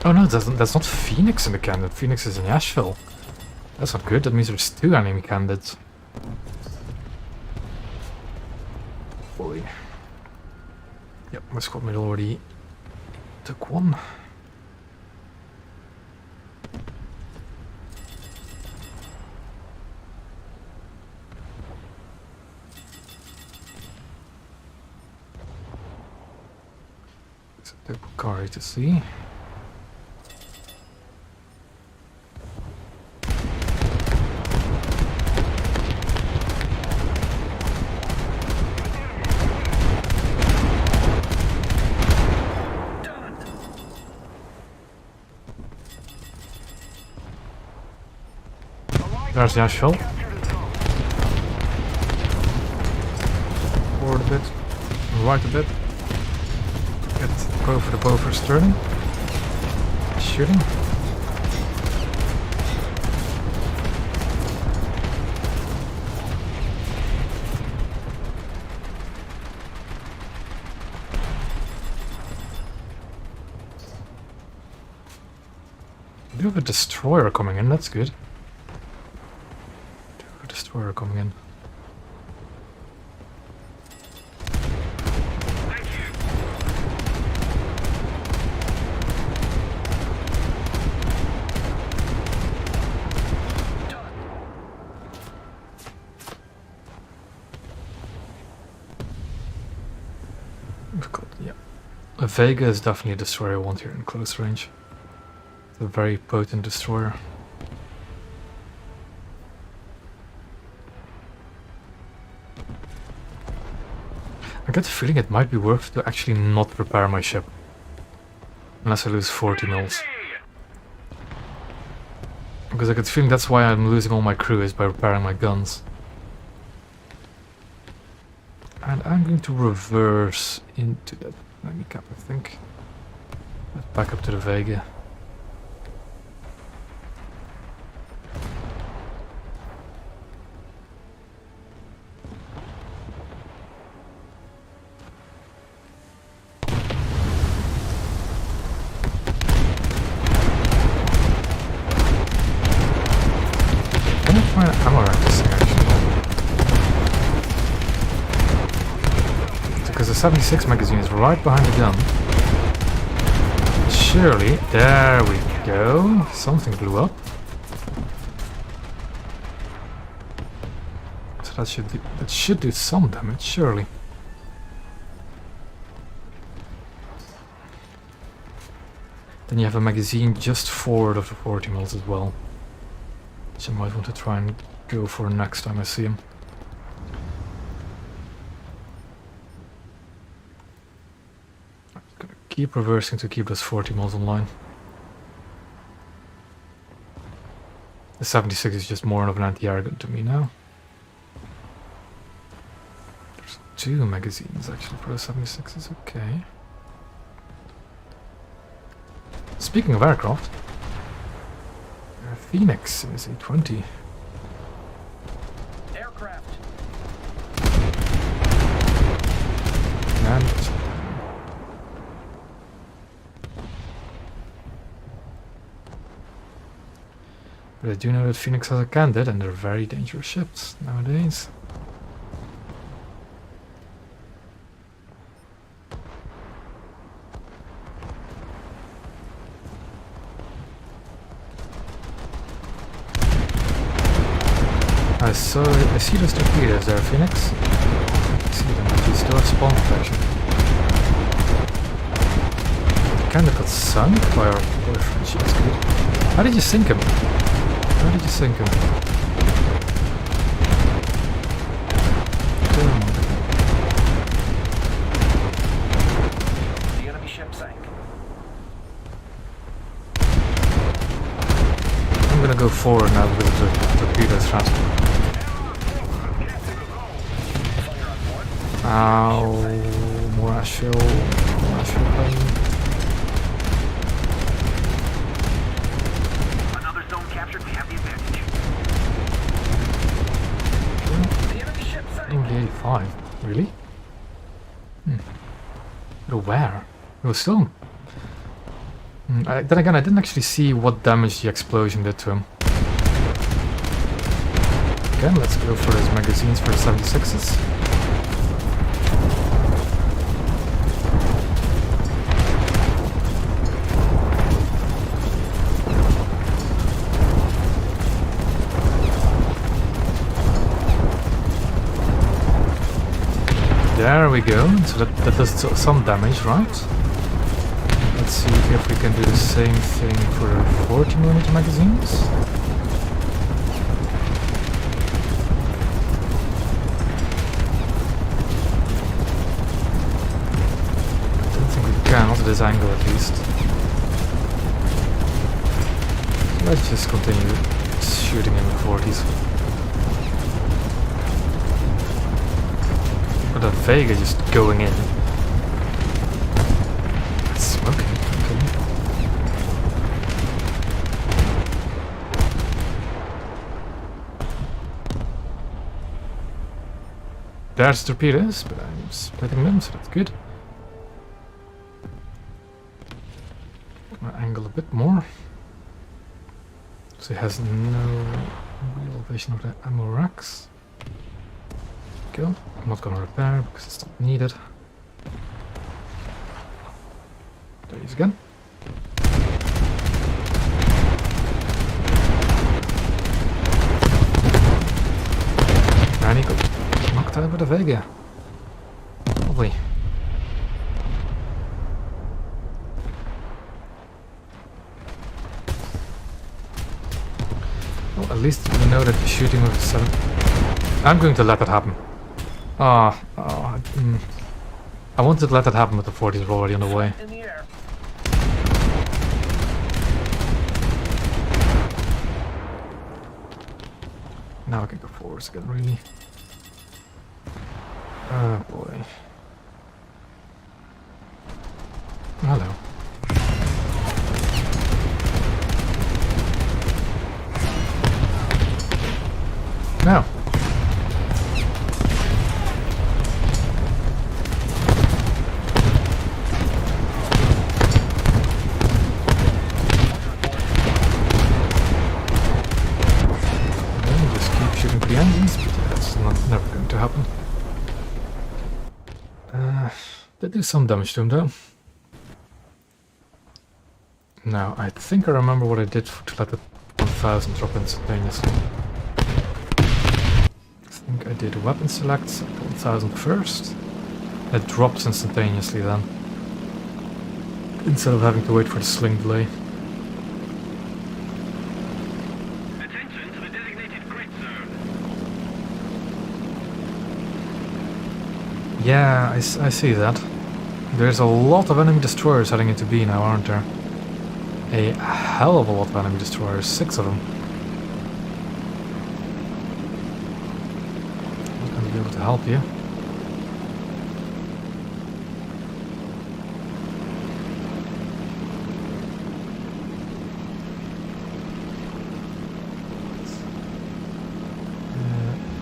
Oh no, that's not Phoenix in the candidate. Phoenix is in Asheville. That's not good. That means there's 2 enemy candidates. Yep, my squad mate already took one. It's a double car to see. There's the Asheville. a bit. Right a bit. Go for the bow for Sterling. Shooting. We do have a destroyer coming in, that's good. We do have a destroyer coming in. We've got, yeah. A Vega is definitely a destroyer I want here in close range. It's a very potent destroyer. I get the feeling it might be worth to actually not repair my ship. Unless I lose 40 mils. Because I get the feeling that's why I'm losing all my crew, is by repairing my guns. And I'm going to reverse into that handicap, I think. Back up to the Vega. I'm gonna try an ammo rack this thing actually. Because the 76 magazine is right behind the gun. Surely, there we go. Something blew up. So that should do some damage, surely. Then you have a magazine just forward of the 40 mils as well, which I might want to try and go for next time I see him. Keep reversing to keep those 40 mils online. The 76 is just more of an anti-air gun to me now. There's 2 magazines actually for the 76s, okay. Speaking of aircraft, Phoenix is a 20. Aircraft. And but I do know that Phoenix has a candidate, and they're very dangerous ships nowadays. I see those torpedoes there, Phoenix. I see them, but you still have spawn protection. The candidate got sunk by our boyfriend, she was good. How did you sink him? How did you sink him? The enemy ship sank. I'm gonna go forward now because the torpedoes faster. Ow, more ashfield plane. Another zone captured. We have the advantage. The enemy ship sank. Only 85, really? But where? It was still. Then again, I didn't actually see what damage the explosion did to him. Again, let's go for those magazines for the 76s. There we go, so that does some damage, right? Let's see if we can do the same thing for 40mm magazines. I don't think we can, not at this angle at least. Let's just continue shooting in the 40s. But a Vega just going in. It's smoking, okay. There's torpedoes, but I'm splitting them, so that's good. My angle a bit more. So it has no real vision of the ammo racks. Go. I'm not gonna repair because it's not needed. There he is again. And he got knocked out with a Vega. Lovely. Well, at least we know that the shooting with 7. I'm going to let that happen. I wanted to let that happen, but the 40s were already on the way. In the air. Now I can go forwards again, really. Oh boy. Hello. Now. Just keep shooting for the engines, but that's never going to happen. They do some damage to him though. Now, I think I remember what I did to let the 1000 drop instantaneously. I think I did weapon selects at 1000 first. It drops instantaneously then, instead of having to wait for the sling delay. Attention to the designated grid zone. Yeah, I see that. There's a lot of enemy destroyers heading into B now, aren't there? A hell of a lot of enemy destroyers, 6 of them. I'm gonna be able to help you.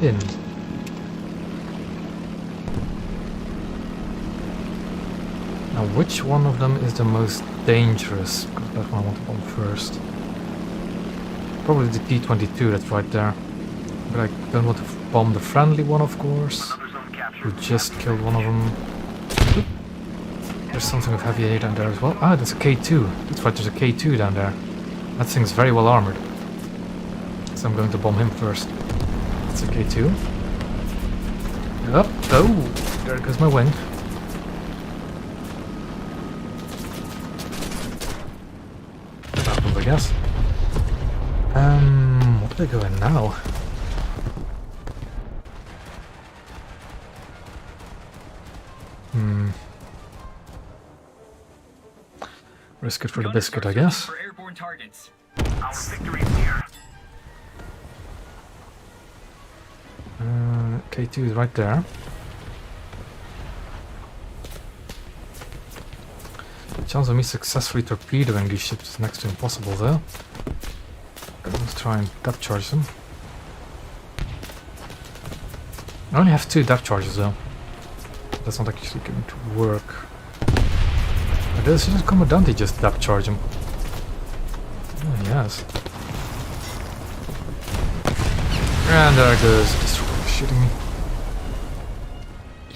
In. Now, which one of them is the most dangerous? Because that's one I want to bomb first. Probably the T-22 that's right there. But I don't want to bomb the friendly one, of course. Another zone captured. We just killed one of them. Oop. There's something of heavy A down there as well. Ah, that's a K2. That's right, there's a K2 down there. That thing's very well armored. So I'm going to bomb him first. That's a K2. Up. Oh, there goes my wing. That happens, I guess. What are they going now? Risk it for the biscuit, I guess. For airborne targets. Our victory is near. K2 is right there. The chance of me successfully torpedoing these ships is next to impossible, though. Let's try and depth charge them. I only have 2 depth charges, though. That's not actually going to work. But does the Commandante just depth charge him? Oh, yes. And there goes the destroyer shooting me.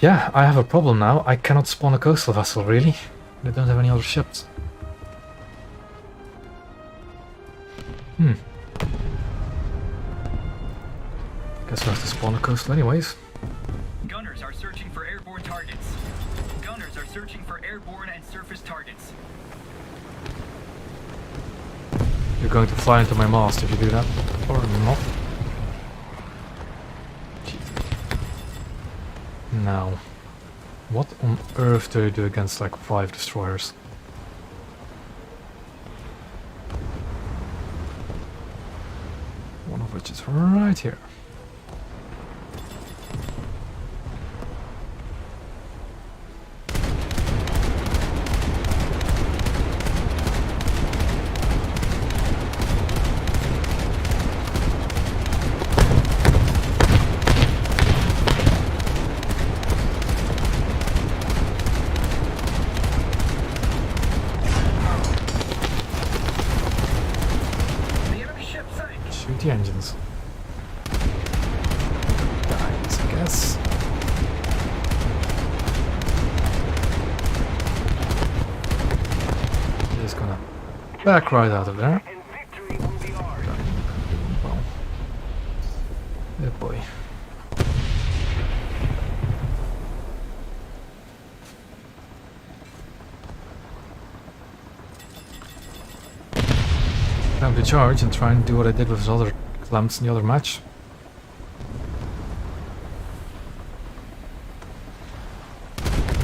Yeah, I have a problem now. I cannot spawn a coastal vessel, really. They don't have any other ships. Guess we'll have to spawn a coastal anyways. Gunners are searching for airborne targets. Gunners are searching for airborne and surface targets. You're going to fly into my mast if you do that. Or not. Now, what on earth do you do against like 5 destroyers? One of which is right here. the engines. Guys, I guess. Just gonna back right out of there. And victory will be ours. Well, yeah, boy. Time to charge and try and do what I did with his other clamps in the other match.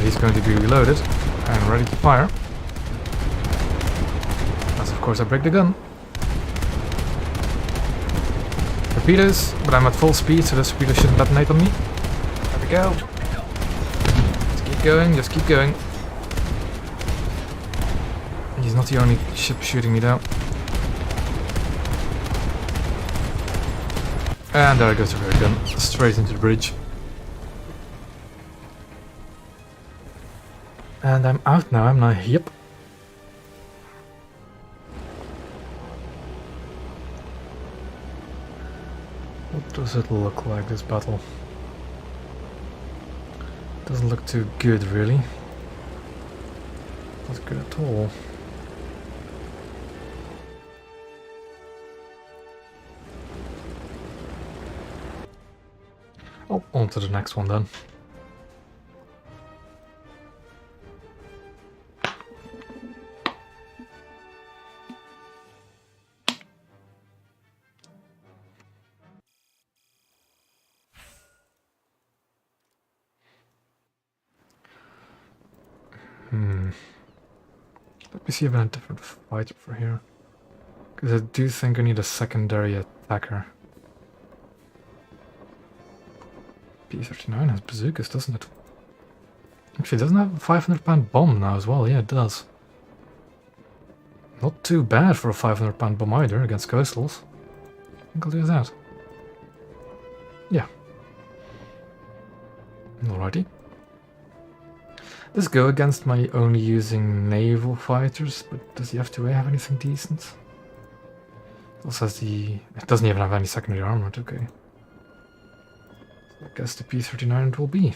He's going to be reloaded and ready to fire. As of course I break the gun. Torpedoes, but I'm at full speed, so the torpedo shouldn't detonate on me. There we go. Just keep going, just keep going. He's not the only ship shooting me down. And there goes the rear gun, straight into the bridge. And I'm out now, am I? Yep. What does it look like, this battle? Doesn't look too good, really. Not good at all. Oh, on to the next one then. Let me see if I have a different fighter for here. Because I do think I need a secondary attacker. P-39 has bazookas, doesn't it? Actually, doesn't it have a 500-pound bomb now as well? Yeah, it does. Not too bad for a 500-pound bomb either against coastals. I think I'll do that. Yeah. Alrighty. Let's go against my only using naval fighters, but does the F2A have anything decent? It also has the... It doesn't even have any secondary armor, okay. So I guess the P-39 it will be.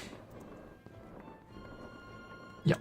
Yeah.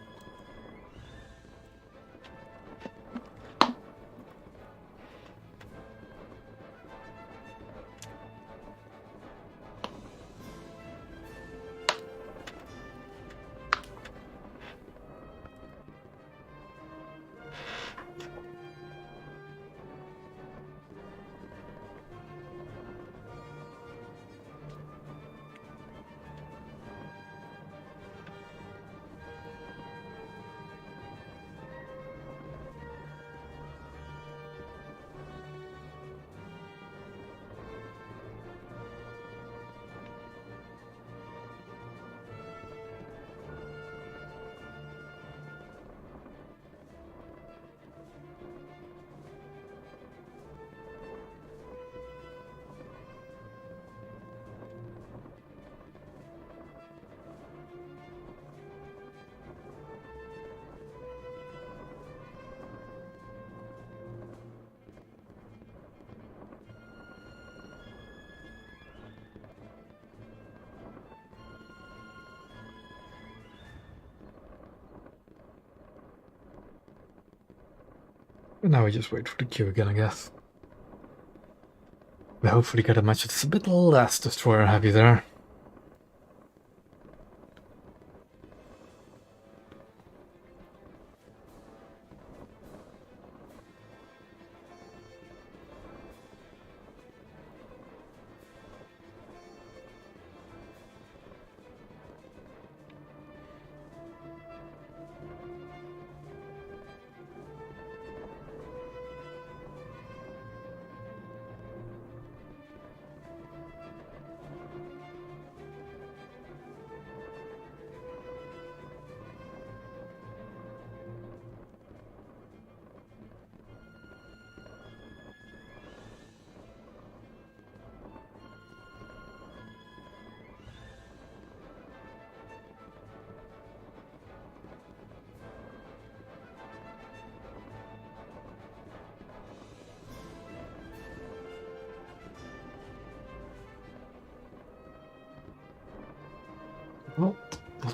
And now we just wait for the queue again, I guess. We hopefully get a match that's a bit less destroyer heavy there.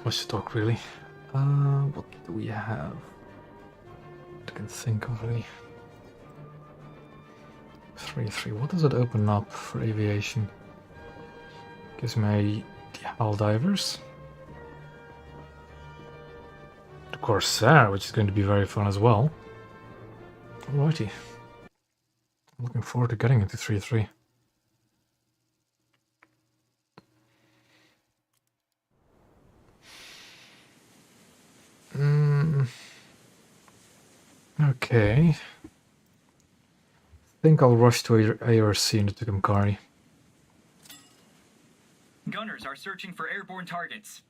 much to talk, really. What do we have? I can think of really. 3-3. What does it open up for aviation? Gives me the Hull Divers. The Corsair, which is going to be very fun as well. Alrighty. I'm looking forward to getting into 3-3. Okay. I think I'll rush to ARC in the Kim Qui. Gunners are searching for airborne targets.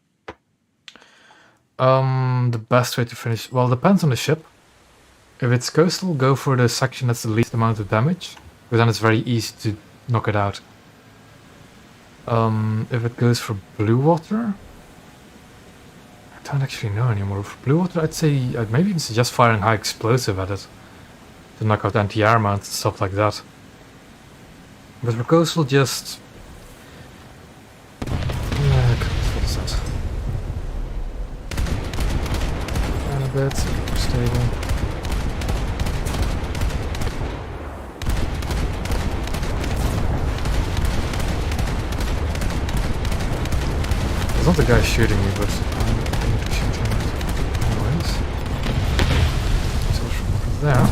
The best way to finish... Well, depends on the ship. If it's coastal, go for the section that's the least amount of damage, because then it's very easy to knock it out. If it goes for blue water... I don't actually know anymore. For blue water, I'd say... I'd maybe even suggest firing high explosive at it, to knock out anti-air mounts and stuff like that. But for coastal, just... what is that? And a bit, so more stable. There's not the guy shooting me, but I need to shoot him anyways. So from there.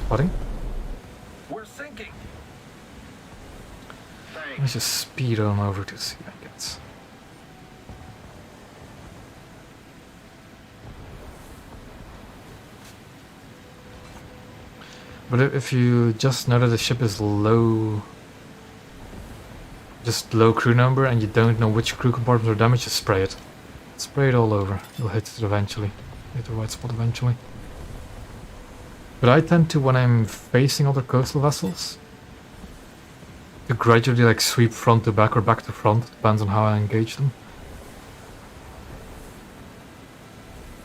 Spotting. We're sinking. Let's just speed on over to see what it gets. But if you just know that the ship is low, just low crew number, and you don't know which crew compartments are damaged, just spray it. Spray it all over. You'll hit it eventually. Hit the right spot eventually. But I tend to, when I'm facing other coastal vessels, to gradually like sweep front to back or back to front. Depends on how I engage them.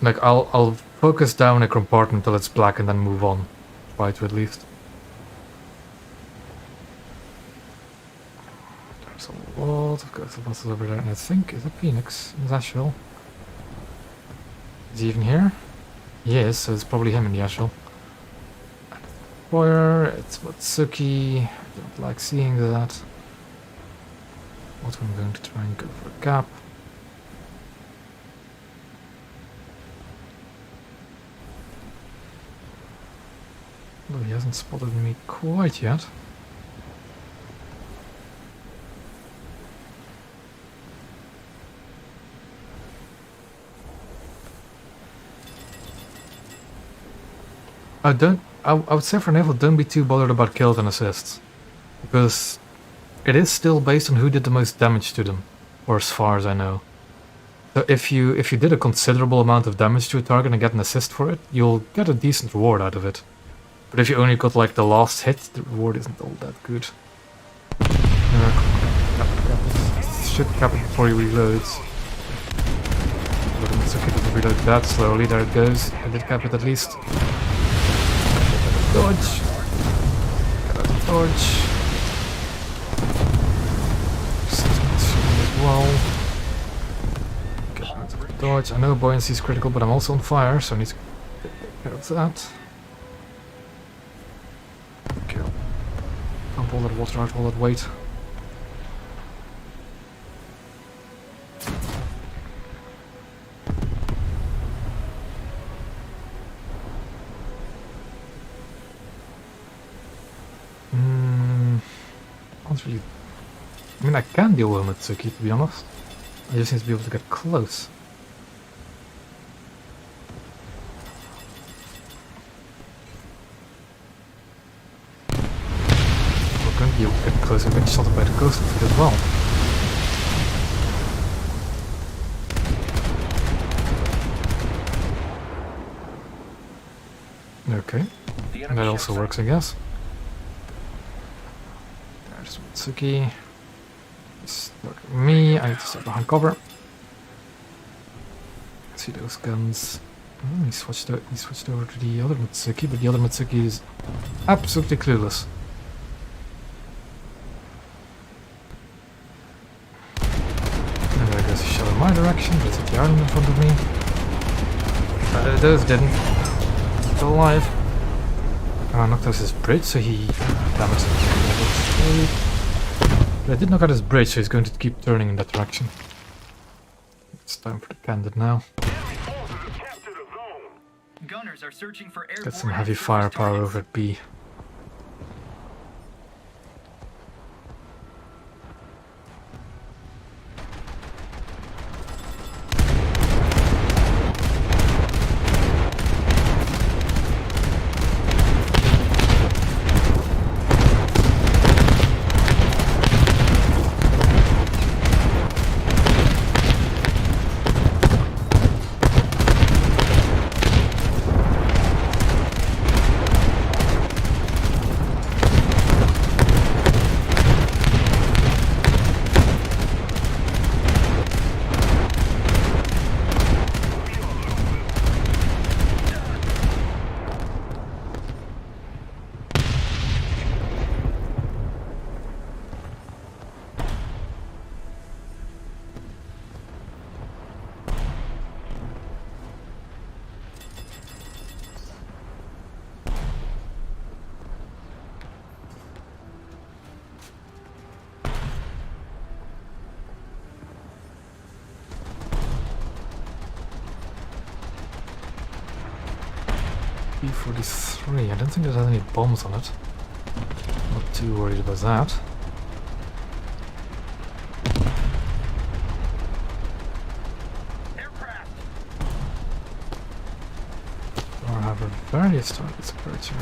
Like I'll focus down a compartment until it's black and then move on. Try to at least. There's a lot of coastal vessels over there, and I think is it Phoenix? Is Asheville? Is he even here? He is, so it's probably him in the Asheville. Fire, it's Watsuki. I don't like seeing that. What I'm going to try and go for a cap. Though he hasn't spotted me quite yet. I would say for Naval, don't be too bothered about kills and assists, because it is still based on who did the most damage to them, or as far as I know. So if you did a considerable amount of damage to a target and get an assist for it, you'll get a decent reward out of it. But if you only got like the last hit, the reward isn't all that good. Should cap it before he reloads. But it's okay to reload that slowly. There it goes. I did cap it at least. Dodge. Dodge. As well. Get out of the dodge. I know buoyancy is critical, but I'm also on fire, so I need to take care of that. Okay. Pump all that water out, all that weight. Really, I mean, I can deal with Mitsuki, to be honest. I just need to be able to get close. We're going to be able to get close and get shot by the coastal fleet as well. Okay, and that also works, I guess. Mitsuki. Look at me, I need to stay behind cover. See those guns. Oh, he switched over to the other Mitsuki, but the other Mitsuki is absolutely clueless. direction. There's the island in front of me. Those didn't. Still alive. I knocked out his bridge, so he damaged it. But I did knock out his bridge, so he's going to keep turning in that direction. It's time for the candid now. Gunners are searching for airborne Get some heavy and surface firepower targets. over at B. B-43, I don't think there's any bombs on it. Not too worried about that. Aircraft. Or have various targets approaching.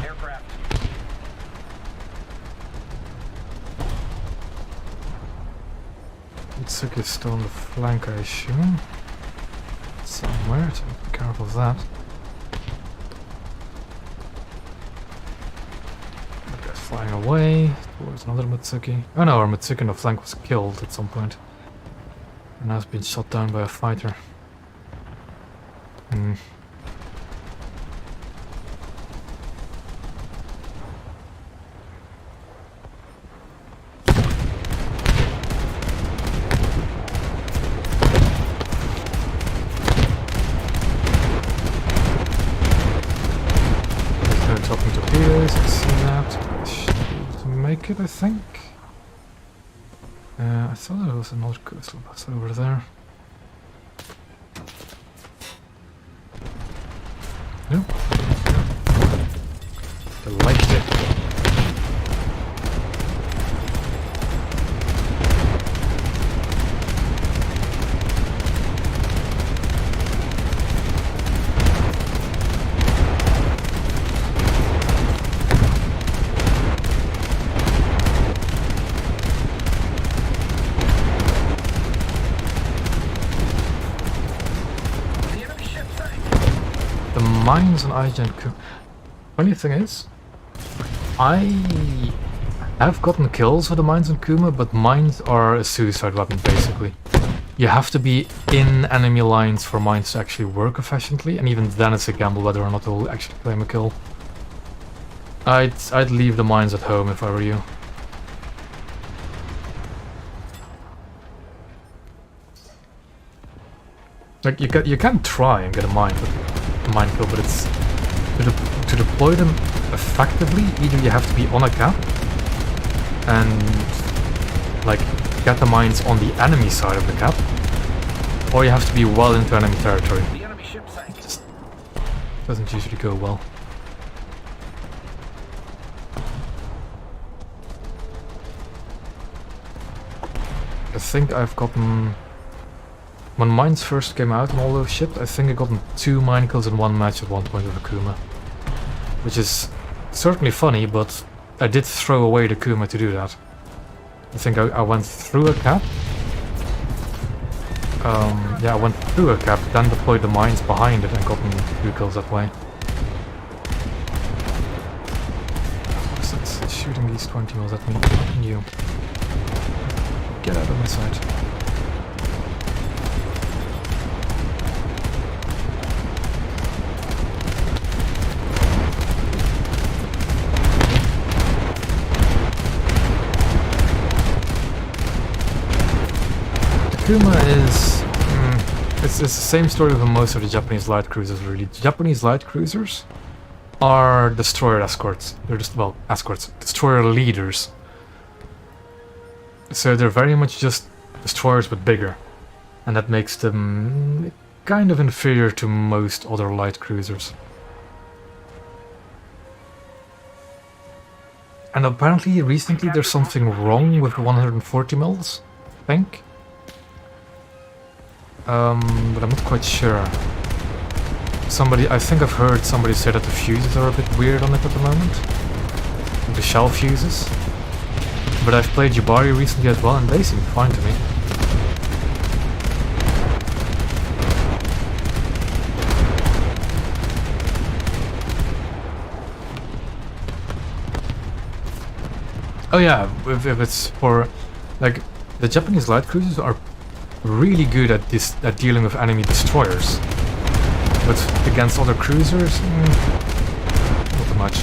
Aircraft. Mitsuki is still on the flank, I assume. Somewhere, so be careful of that. That guy's flying away towards another Mitsuki. Oh no, our Mitsuki on the flank was killed at some point. And now it's been shot down by a fighter. Hmm. Talking torpedoes, I see that. I should be able to make it, I think. I thought there was another coastal bus over there. Nope. I liked it. Mines on IGN. Funny thing is, I have gotten kills with the mines on Kuma, but mines are a suicide weapon basically. You have to be in enemy lines for mines to actually work efficiently, and even then it's a gamble whether or not they'll actually claim a kill. I'd leave the mines at home if I were you. Like you can try and get a mine kill, but it's to deploy them effectively. Either you have to be on a cap and like get the mines on the enemy side of the cap, or you have to be well into enemy territory. The enemy ship sank. It just doesn't usually go well. I think I've gotten... When mines first came out on all those ships, I think I gotten 2 mine kills in one match at one point with a Kuma. Which is certainly funny, but I did throw away the Kuma to do that. I think I went through a cap. Yeah, I went through a cap, then deployed the mines behind it and gotten 2 kills that way. shooting these 20 mils at me? Fucking you. Get out of my sight. Kuma is... it's the same story with most of the Japanese light cruisers, really. The Japanese light cruisers are destroyer escorts. They're just, well, escorts. Destroyer leaders. So they're very much just destroyers but bigger. And that makes them kind of inferior to most other light cruisers. And apparently recently there's something wrong with the 140 mils, I think. But I'm not quite sure. I think I've heard somebody say that the fuses are a bit weird on it at the moment. The shell fuses. But I've played Jabari recently as well and they seem fine to me. Oh yeah, if it's for... like, the Japanese light cruisers are really good at dealing with enemy destroyers, but against other cruisers, not too much.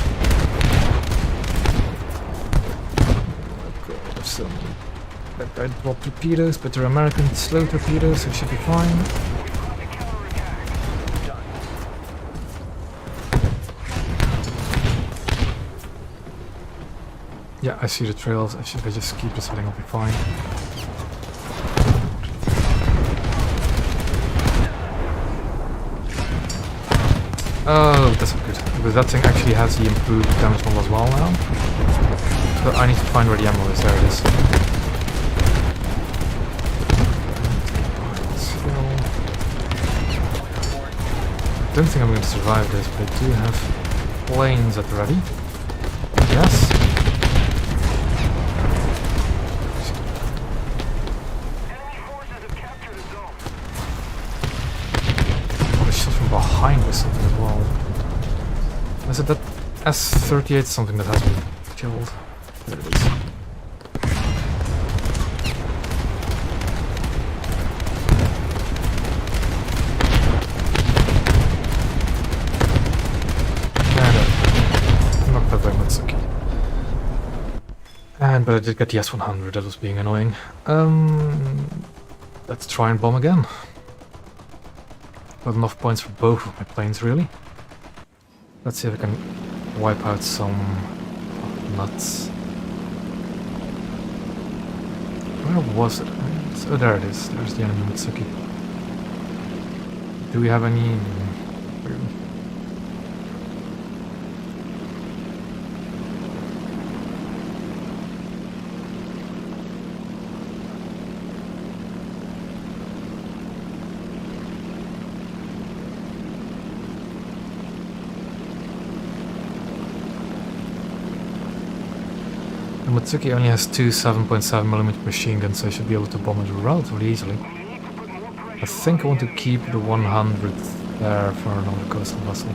Okay, some I dropped torpedoes, but they're American slow torpedoes, so it should be fine. Yeah, I see the trails. If I just keep this heading, I'll be fine. Oh, that's not good. Because that thing actually has the improved damage model as well now. So I need to find where the ammo is. There it is. I don't think I'm going to survive this, but I do have planes at the ready. Yes. Behind with something as well. Is it that S-38 something that has been killed? There it is. And not that very much okay. But I did get the S-100, that was being annoying. Let's try and bomb again. Got enough points for both of my planes, really. Let's see if I can wipe out some nuts. Where was it? Oh, there it is. There's the enemy Mitsuki. Do we have any... Matsuki only has two 7.7mm machine guns, so I should be able to bomb it relatively easily. I think I want to keep the 100th there for another coastal vessel.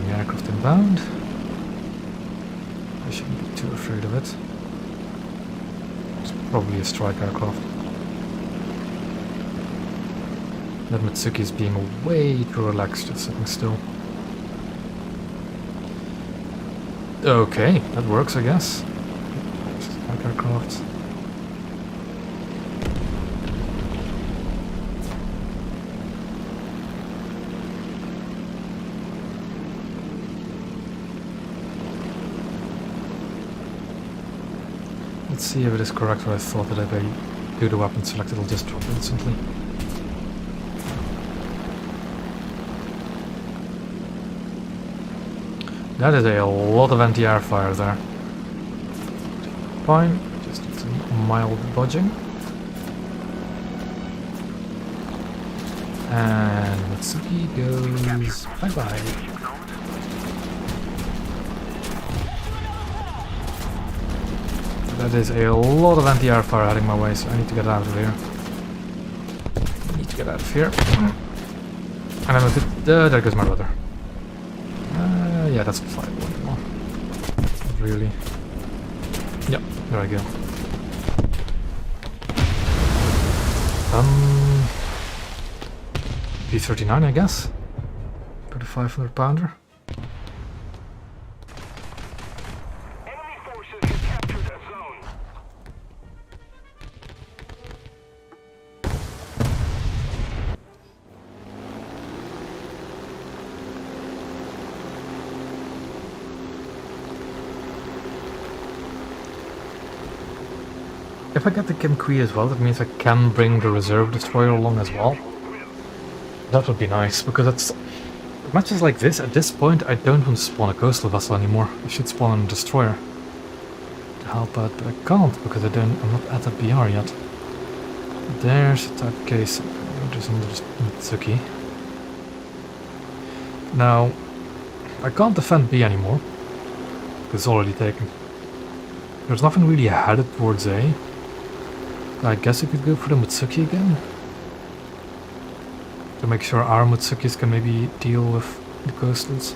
The aircraft inbound. I shouldn't be too afraid of it. It's probably a strike aircraft. That Matsuki is being way too relaxed, just sitting still. Okay, that works, I guess. Strike aircraft. Let's see if it is correct what I thought, that if I do the weapon select it'll just drop instantly. That is a lot of anti-air fire there. Fine, just need some mild dodging. And Matsuki goes bye-bye. That is a lot of anti-air fire heading my way, so I need to get out of here. And I'm a bit... there goes my rudder. Yeah, that's flyable anymore. Not really. Yep, there I go. P-39, I guess. Put a 500-pounder. Enemy forces have captured a zone. If I get the Kim Qui as well, that means I can bring the reserve destroyer along as well. That would be nice, because it's matches like this. At this point, I don't want to spawn a coastal vessel anymore. I should spawn a destroyer to help out, but I can't because I'm not at a BR yet. There's a type case. There's another Mitsuki. Now, I can't defend B anymore because it's already taken. There's nothing really headed towards A. I guess we could go for the Mitsuki again. To make sure our Mitsukis can maybe deal with the coastals.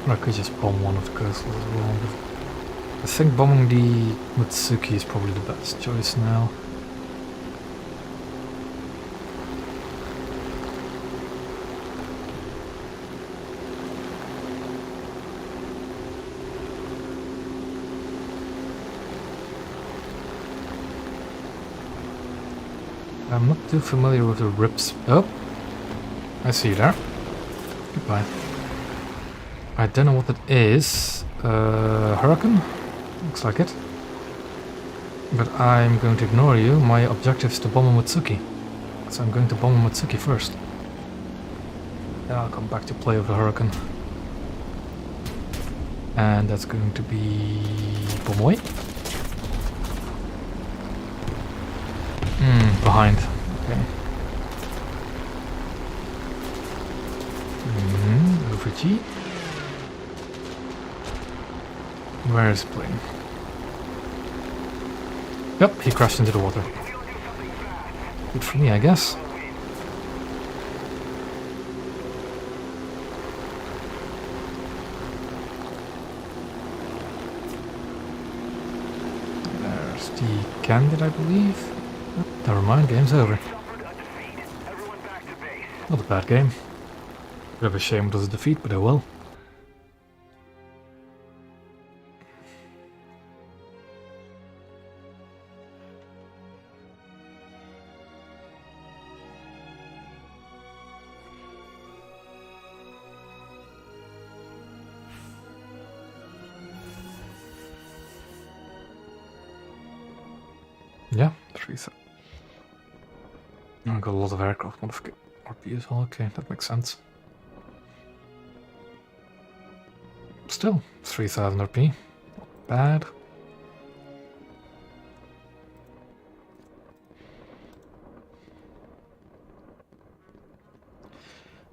Or I could just bomb one of the coastals as well. I think bombing the Mitsuki is probably the best choice now. I'm not too familiar with the rips. Oh, I see you there. Goodbye. I don't know what it is. Hurricane? Looks like it. But I'm going to ignore you. My objective is to bomb a Mitsuki. So I'm going to bomb a Mitsuki first. Then I'll come back to play with the Hurricane. And that's going to be... bomb away. Behind. Okay. Over G. Where is the plane? Yep, he crashed into the water. Good for me, I guess. There's the candidate, I believe. Oh, never mind, game's over. Not a bad game. Bit of a shame it was a defeat, but oh well. Yeah, 3,000. I got a lot of aircraft modification RP as well. Okay, that makes sense. Still, 3,000 RP. Not bad.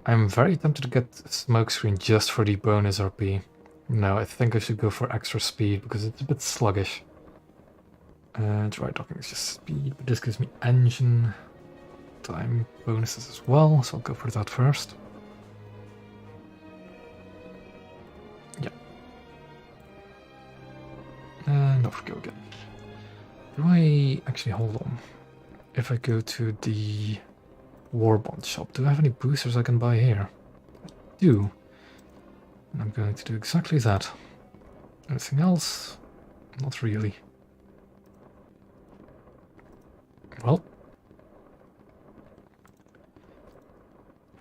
I'm very tempted to get smokescreen just for the bonus RP. No, I think I should go for extra speed because it's a bit sluggish. Dry docking is just speed, but this gives me engine time bonuses as well, so I'll go for that first. Yeah. And off we go again. Do I actually hold on? If I go to the Warbond shop, do I have any boosters I can buy here? I do. And I'm going to do exactly that. Anything else? Not really. Well,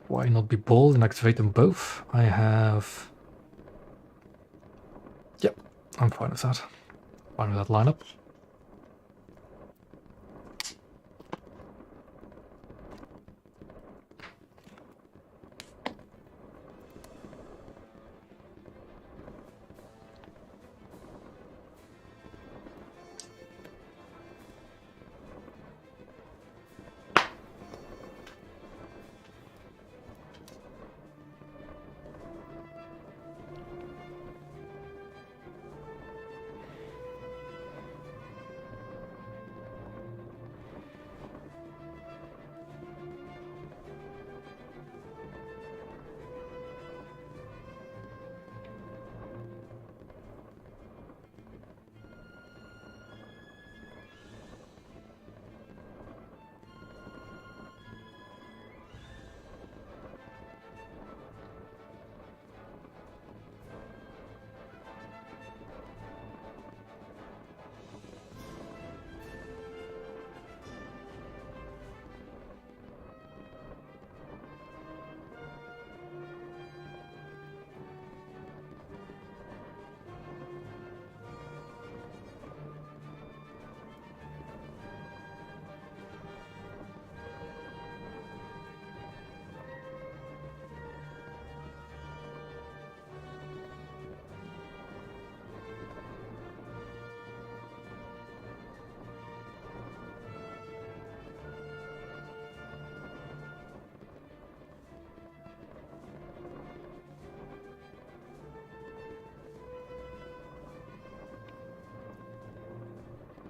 why not be bold and activate them both? I have... Yep, I'm fine with that. Fine with that lineup.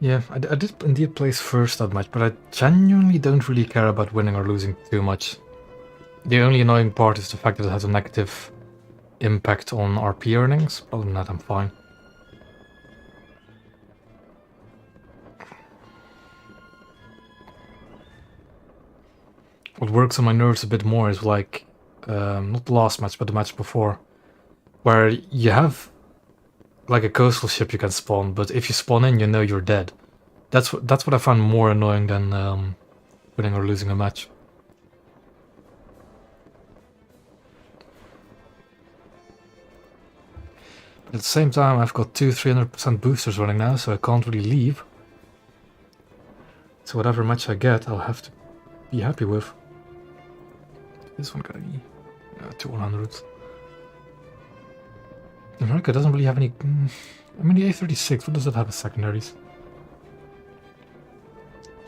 Yeah, I did indeed place first that much, but I genuinely don't really care about winning or losing too much. The only annoying part is the fact that it has a negative impact on RP earnings. Other than that, I'm fine. What works on my nerves a bit more is like, not the last match, but the match before, where you have like a coastal ship you can spawn, but if you spawn in, you know you're dead. That's what I find more annoying than winning or losing a match. But at the same time, I've got 300% boosters running now, so I can't really leave. So whatever match I get, I'll have to be happy with. This one gonna be 200. America doesn't really have any. I mean, the A36. What does it have as secondaries?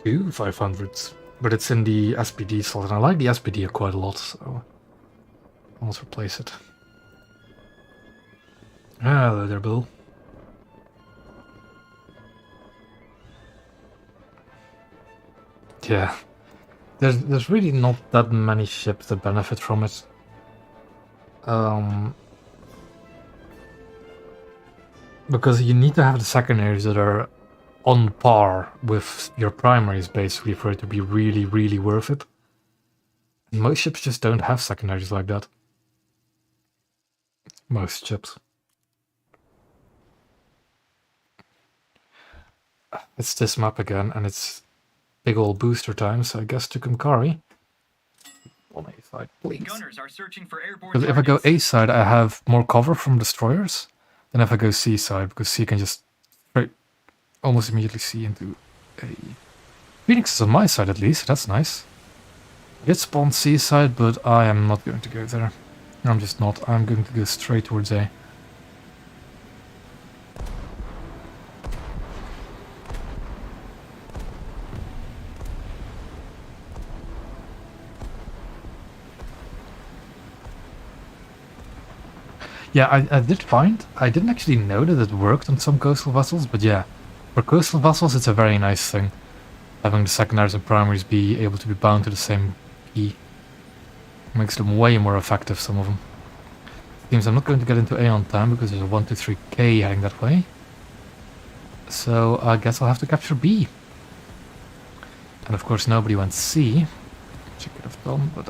2 500s, but it's in the SPD slot, and I like the SPD quite a lot, so I'll almost replace it. Hello there, Bill. Yeah, there's really not that many ships that benefit from it. Because you need to have the secondaries that are on par with your primaries, basically, for it to be really, really worth it. And most ships just don't have secondaries like that. Most ships. It's this map again, and it's big old booster time, so I guess to Kim Qui. On A side, please. Gunners are searching for airborne Because if I go targets. A side, I have more cover from destroyers than if I go C side, because C can just almost immediately see into a... Phoenix is on my side at least, that's nice. I did spawn C side, but I am not going to go there. I'm just not. I'm going to go straight towards A. Yeah, I did find, I didn't actually know that it worked on some coastal vessels, but yeah, for coastal vessels it's a very nice thing. Having the secondaries and primaries be able to be bound to the same key. Makes them way more effective, some of them. Seems I'm not going to get into A on time because there's a 123K heading that way. So I guess I'll have to capture B. And of course nobody went C, which I could have done, but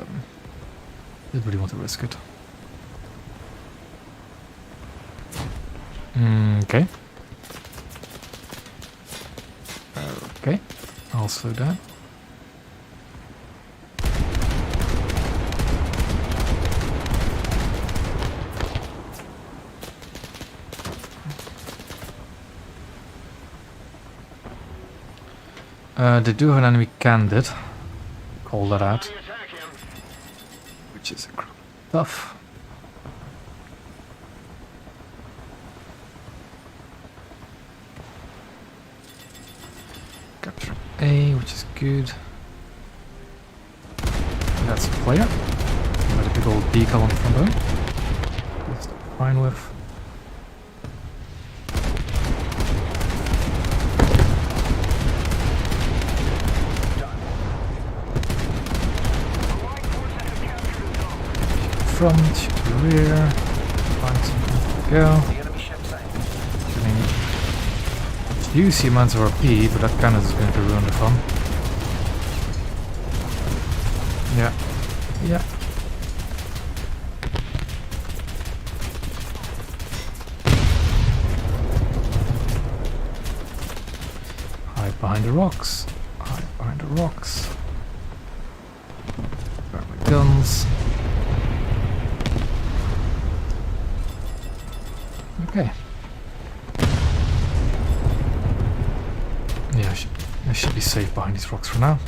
didn't really want to risk it. Okay. Okay, I'll slow down. They do have an enemy candid. Call that out. Which is tough. Capture A, which is good. That's a player. Got a big old decal on the front of him. That's fine with. Front, rear, find something to go. Juicy amounts of RP, but that kind of is going to ruin the fun. Yeah. Yeah. Hide behind the rocks. Hide behind the rocks. Grab my guns. Okay. Yeah, I should be safe behind these rocks for now.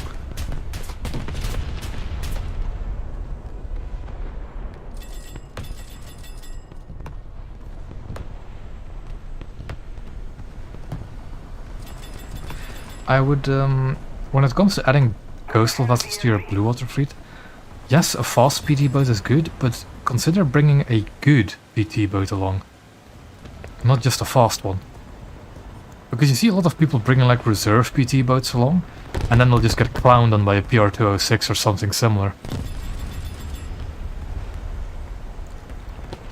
I would, when it comes to adding coastal vessels to your blue water fleet, yes, a fast PT boat is good, but consider bringing a good PT boat along. Not just a fast one. Because you see a lot of people bringing like reserve PT boats along, and then they'll just get clowned on by a PR-206 or something similar.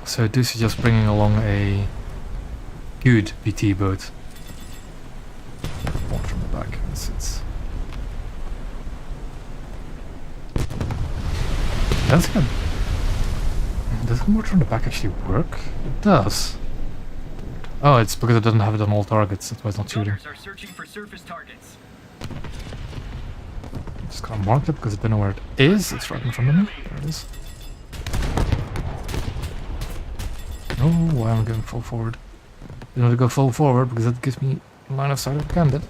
So I do suggest bringing along a good PT boat. Water from the back. Does the mortar on the back actually work? It does. Oh, it's because it doesn't have it on all targets. That's why it's not shooting. Gunners are searching for surface targets. Just gotta mark it because I don't know where it is. It's right in front of me. There it is. Oh, why am I going full forward? I want to go full forward because that gives me line of sight of the candidate.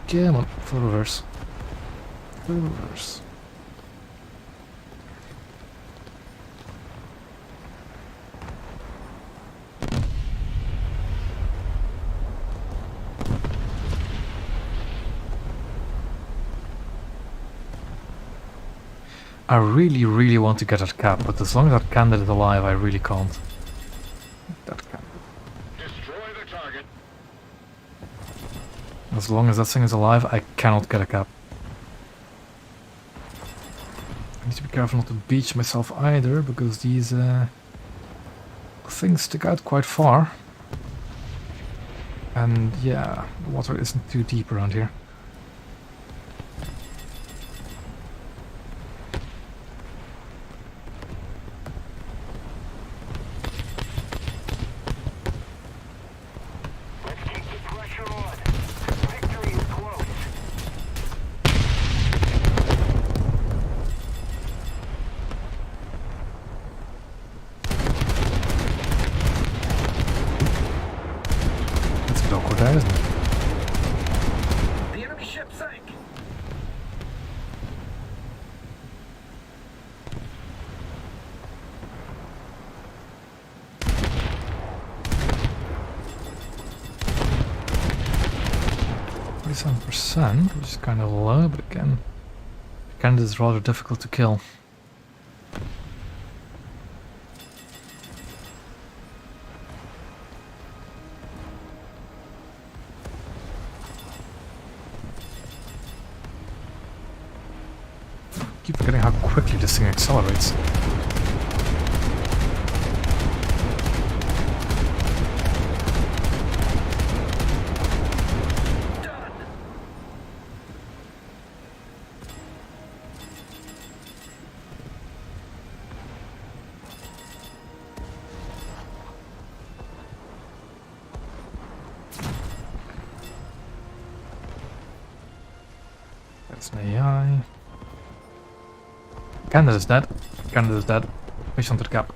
Come on, full reverse. Full reverse. I really, really want to get that cap, but as long as that candidate is alive, I really can't. That candidate. Destroy the target. As long as that thing is alive, I cannot get a cap. I need to be careful not to beach myself either, because these things stick out quite far. And yeah, the water isn't too deep around here. Let's keep the pressure on. Victory is close. It's a bit awkward there, isn't it? The enemy ship sank. %, which is kind of low, but again, candidate is rather difficult to kill. Keep forgetting how quickly this thing accelerates. Done. That's an AI. Canada's dead. Canada's dead. Mission to the cap.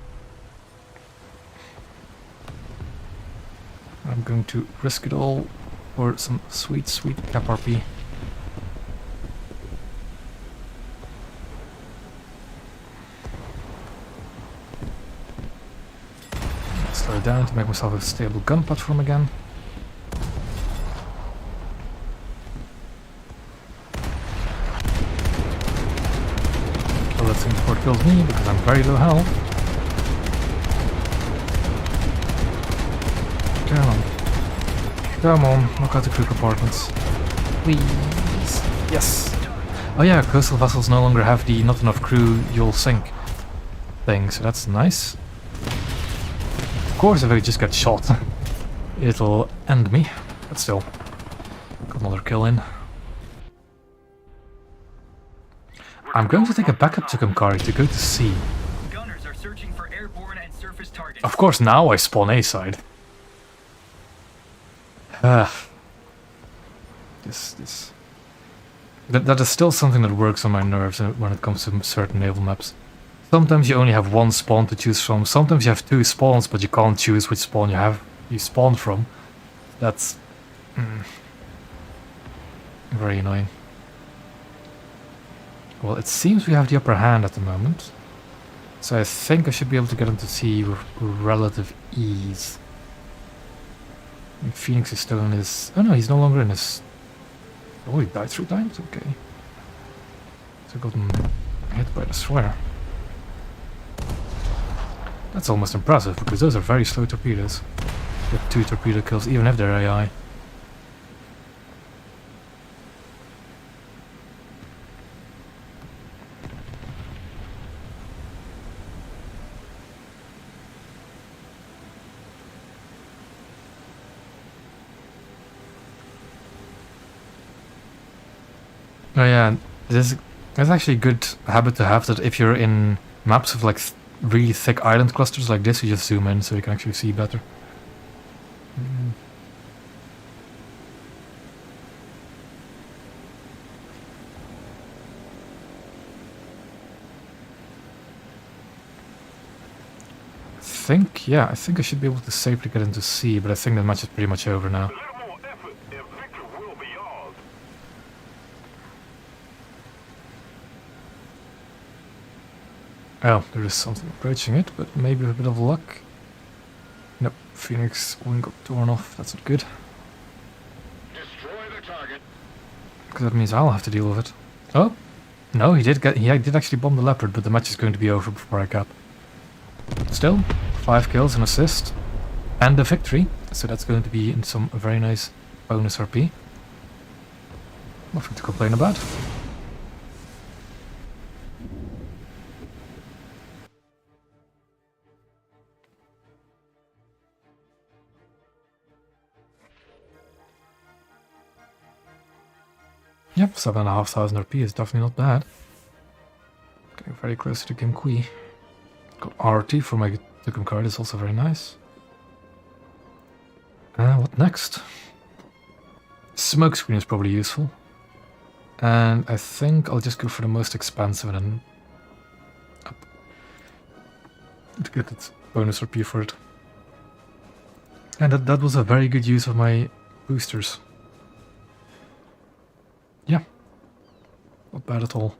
I'm going to risk it all for some sweet, sweet cap RP. Slow down to make myself a stable gun platform again. Kill that thing before it kills me because I'm very low health. Come on. Come on, knock out the crew compartments. Please. Yes! Oh yeah, coastal vessels no longer have the not enough crew, you'll sink thing, so that's nice. Of course, if I just get shot, it'll end me, but still. Got another kill in. I'm going to take a backup to Kim Qui to go to sea. Gunners are searching for airborne and surface targets. Of course, now I spawn A side. That is still something that works on my nerves when it comes to certain naval maps. Sometimes you only have one spawn to choose from. Sometimes you have two spawns, but you can't choose which spawn you spawned from. That's very annoying. Well, it seems we have the upper hand at the moment, so I think I should be able to get into sea with relative ease. And Phoenix is still in his... Oh no, he's no longer in his... Oh, he died 3 times? Okay. So I got hit by the swear. That's almost impressive, because those are very slow torpedoes. Get 2 torpedo kills, even if they're AI. Oh yeah, this is actually a good habit to have, that if you're in maps with like really thick island clusters like this, you just zoom in so you can actually see better. I think I should be able to safely get into sea, but I think that match is pretty much over now. A little more effort and victory will be ours. Oh, there is something approaching it, but maybe with a bit of luck. Nope, Phoenix wing got torn off, that's not good. Destroy the target. Because that means I'll have to deal with it. Oh, no, he did actually bomb the Leopard, but the match is going to be over before I cap. Still, 5 kills, an assist, and a victory, so that's going to be in some very nice bonus RP. Nothing to complain about. Yep, 7,500 RP is definitely not bad. Getting very close to the Kim Qui. Got RT for my Tukum card, is also very nice. What next? Smokescreen is probably useful. And I think I'll just go for the most expensive and then up to get its bonus RP for it. And that was a very good use of my boosters. Yeah, not bad at all.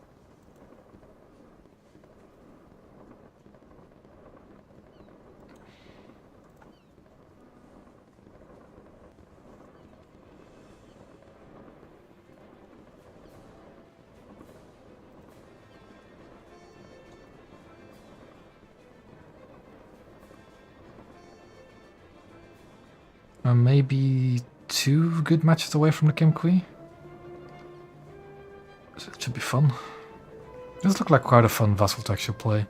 Maybe 2 good matches away from the Kim Qui. So it should be fun. This looks like quite a fun vessel to actually play.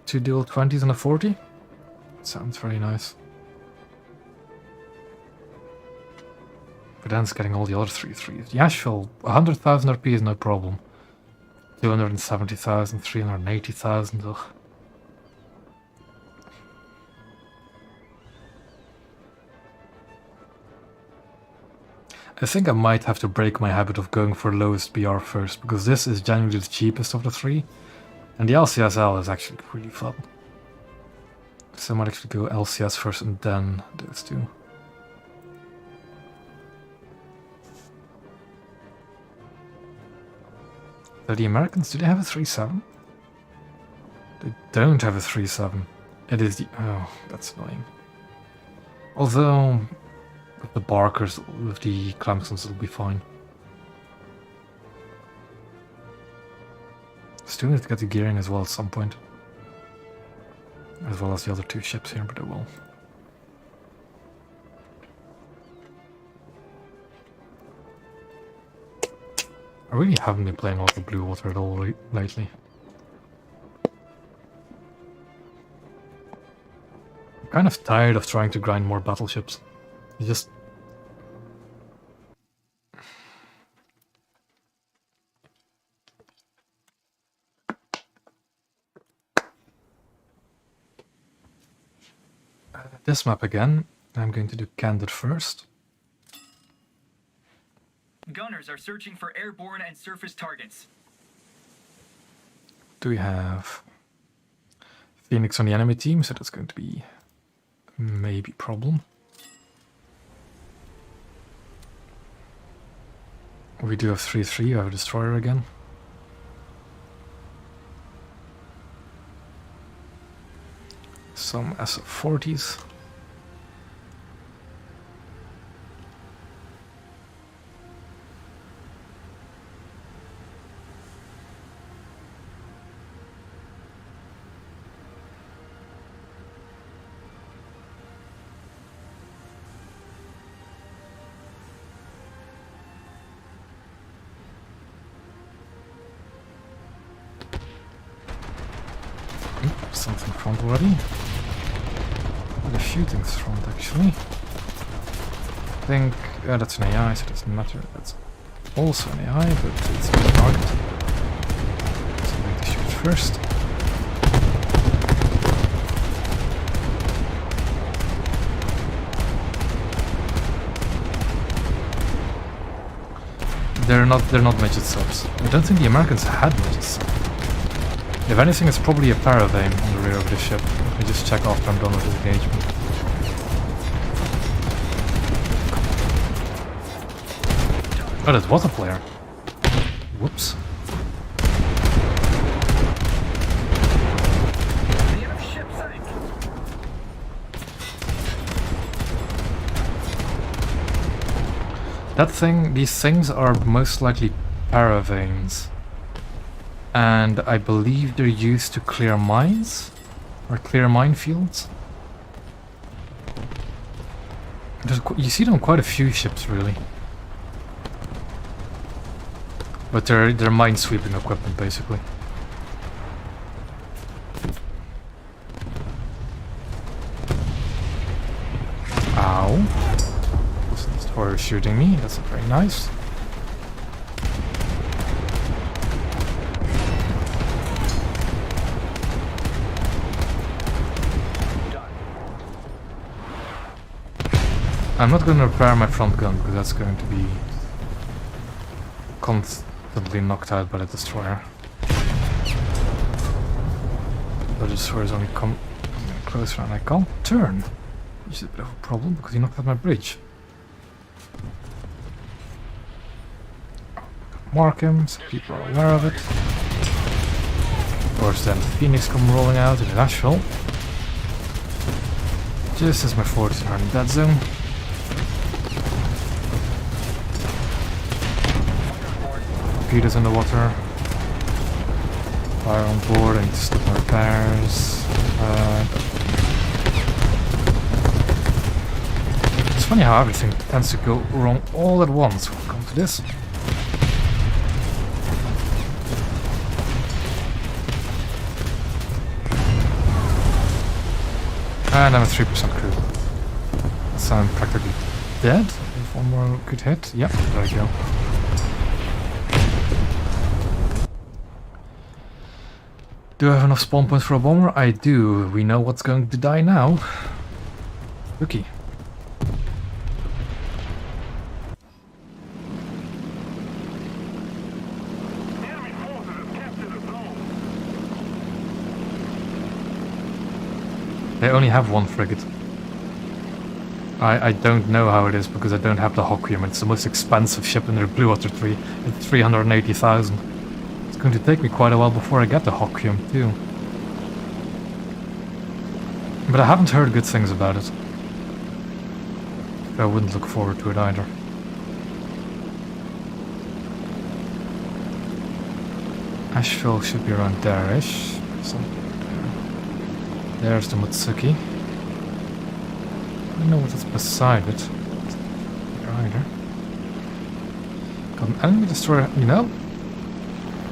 2 dual 20s and a 40? Sounds very nice. But then it's getting all the other 3-3s. The Asheville, 100,000 RP is no problem. 270,000, 380,000, ugh. I think I might have to break my habit of going for lowest BR first, because this is genuinely the cheapest of the 3, and the LCSL is actually really fun. So I might actually go LCS first and then those 2. So the Americans, do they have a 3-7? They don't have a 3-7. It is the... oh, that's annoying. Although... with the Barkers, with the Clemsons, it'll be fine. Still need to get the gearing as well at some point. As well as the other 2 ships here, but I will. I really haven't been playing a lot of Blue Water at all lately. I'm kind of tired of trying to grind more battleships. You just... this map again. I'm going to do Candid first. Gunners are searching for airborne and surface targets. Do we have Phoenix on the enemy team? So that's going to be maybe a problem. We do have 3-3, I have a destroyer again. Some SF-40s. something front already. Quite a few things front actually. I think that's an AI, so it doesn't matter. That's also an AI, but it's a target. So I like to shoot it first. They're not midget subs. I don't think the Americans had midget subs. If anything, it's probably a paravane on the rear of the ship. Let me just check after I'm done with this engagement. Oh, that was a player. Whoops. The enemy ship sank. That thing, these things are most likely paravanes. And I believe they're used to clear mines? Or clear minefields? You see them on quite a few ships, really. But they're minesweeping equipment, basically. Ow. This destroyer is shooting me, that's not very nice. I'm not going to repair my front gun because that's going to be constantly knocked out by the destroyer. The destroyer's only come closer and I can't turn. Which is a bit of a problem because he knocked out my bridge. Mark him so people are aware of it. Of course then Phoenix come rolling out in Nashville. Just as my forces are in that zone. Torpedoes in the water. Fire on board, I need to stop my repairs. It's funny how everything tends to go wrong all at once when it comes to this. And I'm a 3% crew. So I'm practically dead. If one more good hit. Yep, there we go. Do I have enough spawn points for a bomber? I do. We know what's going to die now. Rookie. Enemy forces have captured the zone. They only have one frigate. I don't know how it is because I don't have the Hoquium. It's the most expensive ship in their Blue Water 3. It's 380,000. It's going to take me quite a while before I get the Hoquium too. But I haven't heard good things about it. I wouldn't look forward to it either. Asheville should be around there-ish. There's the Mutsuki. I don't know what is beside it. Either. Got an enemy destroyer, you know?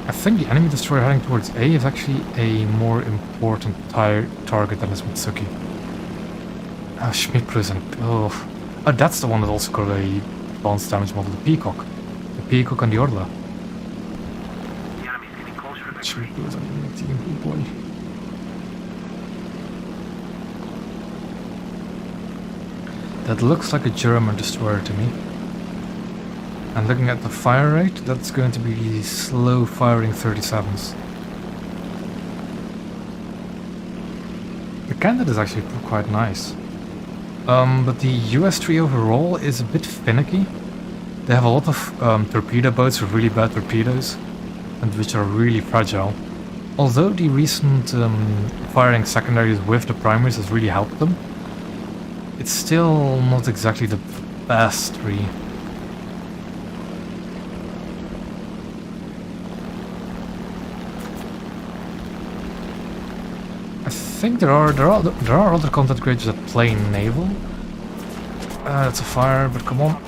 I think the enemy destroyer heading towards A is actually a more important target than this Mitsuki. Ah, Schmidt-Prison. Oh, that's the one that also got a advanced damage model, the Peacock. The Peacock and the Orla. The enemy's getting closer to Schmidt-Prison, team, oh boy. That looks like a German destroyer to me. And looking at the fire rate, that's going to be slow firing 37s. The Candid is actually quite nice. But the US-3 overall is a bit finicky. They have a lot of torpedo boats with really bad torpedoes, and which are really fragile. Although the recent firing secondaries with the primaries has really helped them, it's still not exactly the best 3. I think there are other content creators that play Naval. That's a fire, but come on.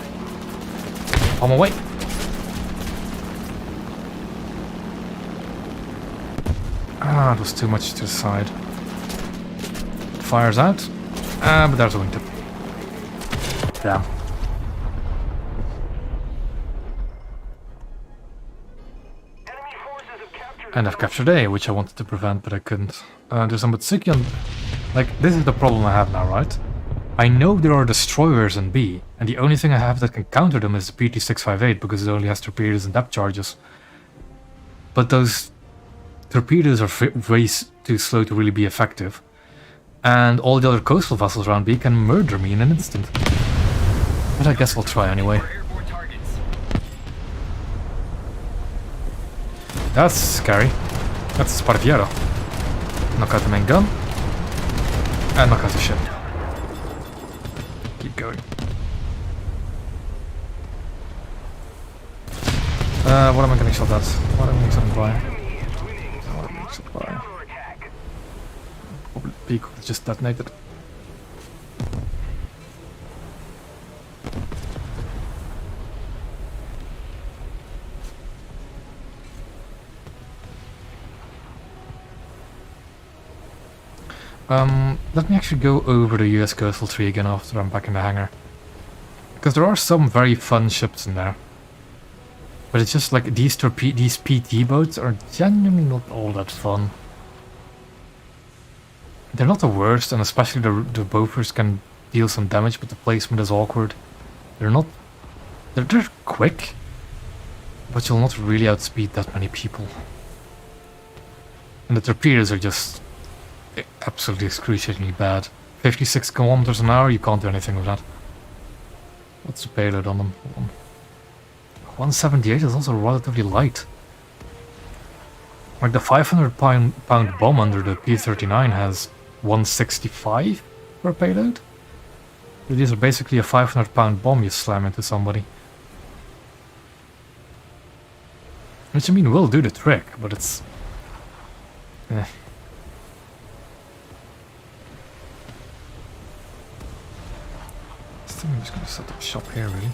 On my way. Ah, it was too much to the side. fires out. But there's a wingtip. Damn. Enemy forces have captured And I've captured A, which I wanted to prevent, but I couldn't. There's some Butsuki on... Like, this is the problem I have now, right? I know there are destroyers in B, and the only thing I have that can counter them is the PT-658, because it only has torpedoes and depth charges. But those torpedoes are way too slow to really be effective. And all the other coastal vessels around B can murder me in an instant. But I guess I'll try anyway. For airborne targets. That's scary. That's Sparviero. Knock out the main gun. And knock out the ship. Keep going. What am I getting shot at? What am I getting shot by? What am I getting shot by? counterattack. Probably Peacock just detonated. Let me actually go over the US Coastal 3 again after I'm back in the hangar. Because there are some very fun ships in there. But it's just like these PT boats are genuinely not all that fun. They're not the worst, and especially the Bofors can deal some damage, but the placement is awkward. They're not... They're quick, but you'll not really outspeed that many people. And the torpedoes are just absolutely excruciatingly bad. 56 kilometers an hour, you can't do anything with that. What's the payload on them? 178 is also relatively light. Like the 500-pound bomb under the P-39 has 165 per payload. These are basically a 500-pound bomb you slam into somebody. Which I mean will do the trick, but it's... eh. I think I'm just gonna set up shop here really.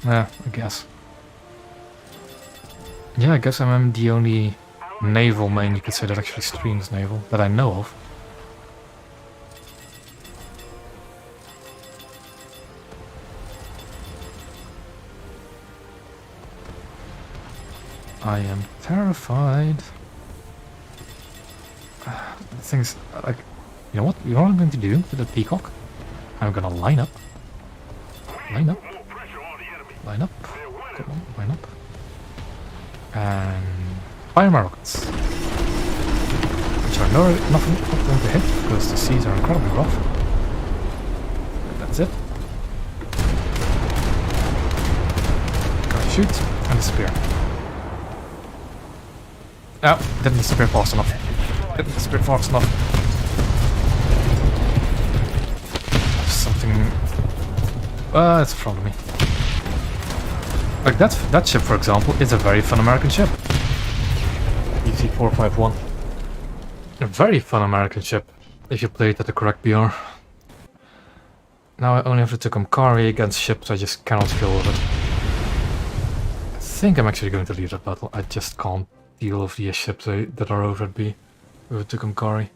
Yeah, I guess. Yeah, I guess I'm the only naval main you could say that actually streams naval, that I know of. I am terrified. The thing's like, you know what? You know what I'm going to do with the Peacock? I'm gonna line up. Line up. Line up. Come on, line up. And fire my rockets. Which are not going to hit because the seas are incredibly rough. That's it. Gotta shoot and disappear. Oh, didn't disappear fast enough. Didn't disappear fast enough. Something... it's in front of me. Like that ship, for example, is a very fun American ship. EC-451. A very fun American ship, if you play it at the correct BR. Now I only have to Kamkari against ships I just cannot kill with it. I think I'm actually going to leave that battle. I just can't deal with the ships that are over at B with Kamkari.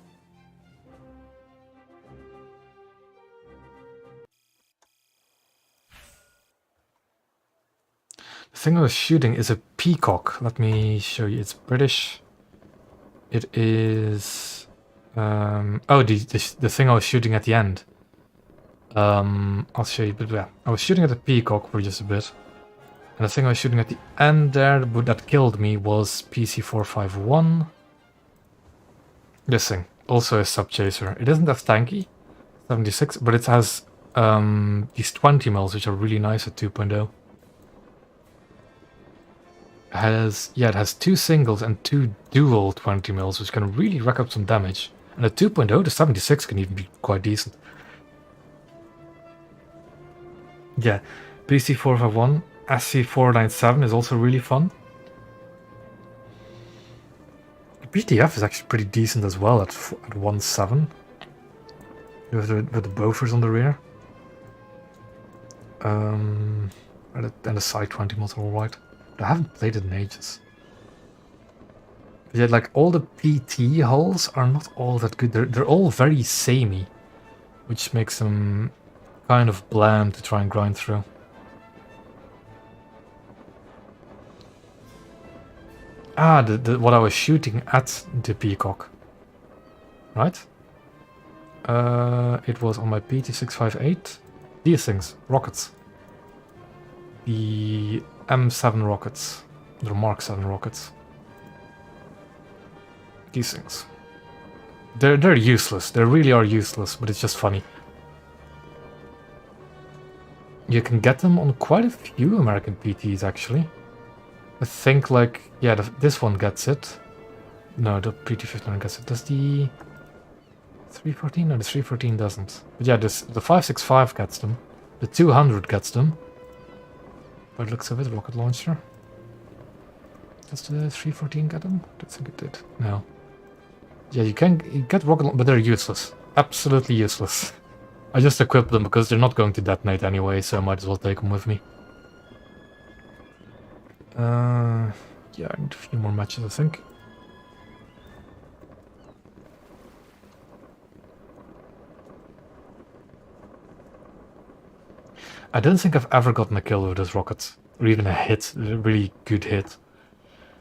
The thing I was shooting is a Peacock. Let me show you. It's British. It is... oh, the thing I was shooting at the end. I'll show you, but yeah. I was shooting at the Peacock for just a bit. And the thing I was shooting at the end there that killed me was PC-451. This thing. Also a sub-chaser. It isn't as tanky. 76, but it has these 20 mils, which are really nice at 2.0. It has two singles and two dual 20 mils, which can really rack up some damage. And at 2.0, the 76 can even be quite decent. Yeah, PC-451, SC-497 is also really fun. The BTF is actually pretty decent as well at 1.7. With the Bofors on the rear. And the side 20 mils are alright. I haven't played it in ages. Yeah, like all the PT hulls are not all that good. They're all very samey, which makes them kind of bland to try and grind through. Ah, what I was shooting at the Peacock, right? It was on my PT-658. These things, rockets. The M7 rockets, the Mark 7 rockets. These things. They're useless. They really are useless, but it's just funny. You can get them on quite a few American PTs, actually. I think, like, yeah, this one gets it. No, the PT-59 gets it. Does the 314? No, the 314 doesn't. But yeah, the 565 gets them. The 200 gets them. By the looks of it, rocket launcher. Does the 314 get them? I don't think it did. No. Yeah, you get rocket, but they're useless. Absolutely useless. I just equipped them because they're not going to detonate anyway, so I might as well take them with me. Yeah, I need a few more matches, I think. I don't think I've ever gotten a kill with this rocket, or even a hit, a really good hit.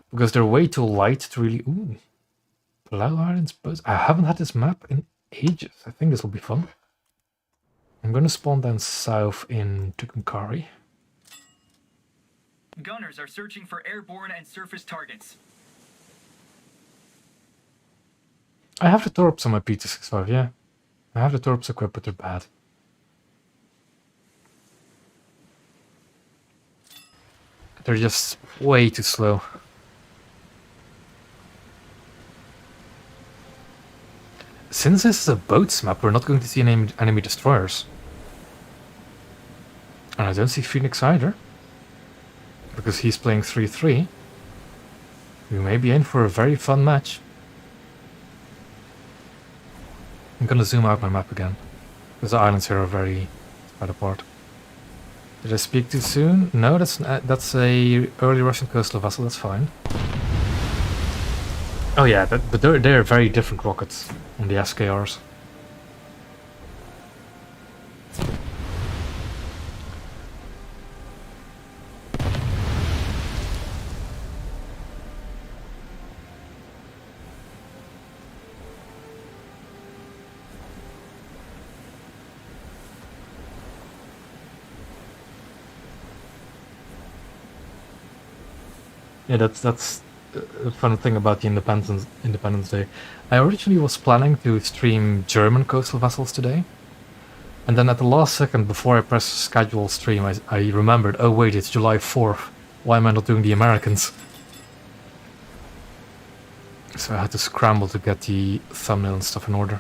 Because they're way too light to really... Ooh. Plow Islands, but I haven't had this map in ages. I think this will be fun. I'm going to spawn down south in Tucumcari. Gunners are searching for airborne and surface targets. I have the torps on my PT-65, yeah. I have the torps equipped, but they're bad. They're just way too slow. Since this is a boats map, we're not going to see any enemy destroyers. And I don't see Phoenix either. Because he's playing 3-3. We may be in for a very fun match. I'm gonna zoom out my map again. Because the islands here are very spread apart. Did I speak too soon? No, that's a early Russian coastal vessel, that's fine. Oh yeah, but they're very different rockets on the SKRs. Yeah, that's a fun thing about the Independence Day. I originally was planning to stream German coastal vessels today. And then at the last second, before I pressed schedule stream, I remembered, oh wait, it's July 4th. Why am I not doing the Americans? So I had to scramble to get the thumbnail and stuff in order.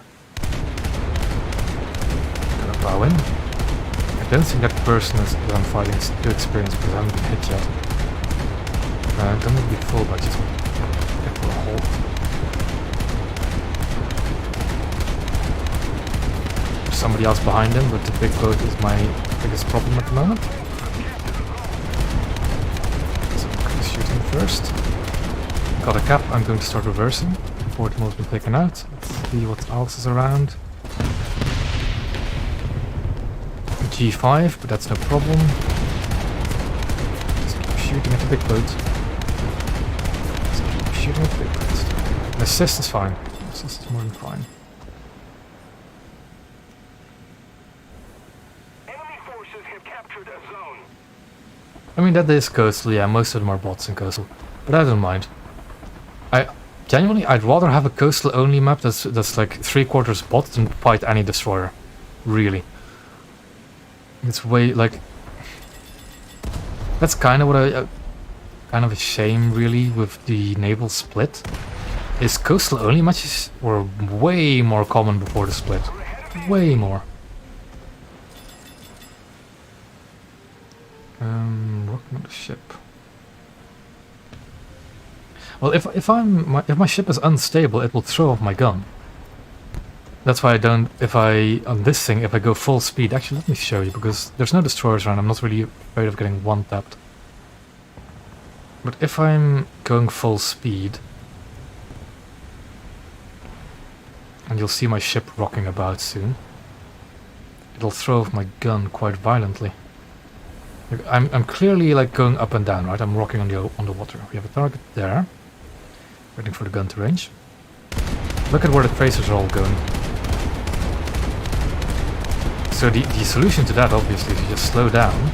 Gonna plow in. I don't think that person that I'm fighting is too experienced because I haven't been hit yet. I'm gonna be full, but just get to a halt. There's somebody else behind him, but the big boat is my biggest problem at the moment. So I'm gonna shoot him first. Got a cap, I'm going to start reversing. Port mode's been taken out. Let's see what else is around. G5, but that's no problem. Just keep shooting at the big boat. Shooting at the big boat. An assist is fine. Assist is more than fine. Enemy forces have captured a zone. I mean, that is coastal, yeah, most of them are bots in coastal. But I don't mind. I'd rather have a coastal only map that's like 3/4 bot than fight any destroyer. Really. It's way, like... That's kind of what kind of a shame, really, with the naval split. Is coastal only matches were way more common before the split. Way more. Working on the ship. Well, if my ship is unstable, it will throw off my gun. That's why I don't. On this thing, if I go full speed, actually, let me show you because there's no destroyers around. I'm not really afraid of getting one tapped. But if I'm going full speed, and you'll see my ship rocking about soon, it'll throw off my gun quite violently. Like, I'm clearly like going up and down, right? I'm rocking on the water. We have a target there, waiting for the gun to range. Look at where the tracers are all going. So the solution to that obviously is to just slow down,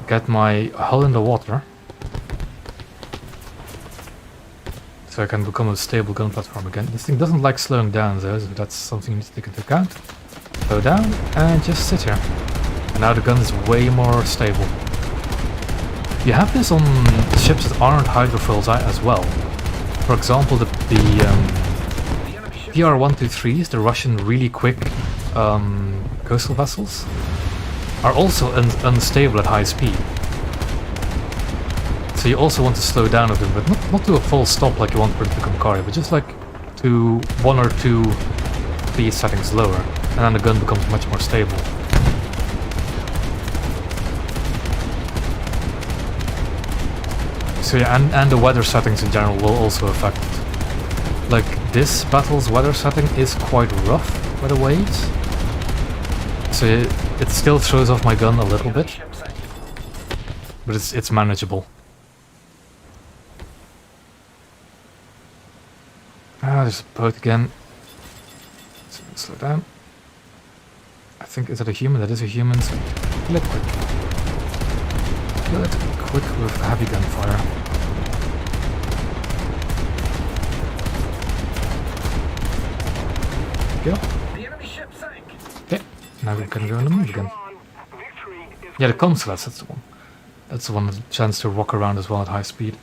get my hull in the water, so I can become a stable gun platform again. This thing doesn't like slowing down though, so that's something you need to take into account. Slow down and just sit here. And now the gun is way more stable. You have this on ships that aren't hydrophiles as well. For example, the PR-123s, the Russian really quick coastal vessels, are also unstable at high speed. So you also want to slow down a bit, but not to a full stop like you want for it to become carry, but just like to 1 or 2 speed settings lower, and then the gun becomes much more stable. So yeah, and the weather settings in general will also affect it. Like this battle's weather setting is quite rough by the waves, so it still throws off my gun a little bit, but it's manageable. Ah, there's a boat again. So slow down. I think, is that a human? That is a human, so kill it quick. Kill it quick with heavy gunfire. Go. Okay, now we can go on the move again. Yeah, the Consulats, that's the one. That's the one with a chance to walk around as well at high speed.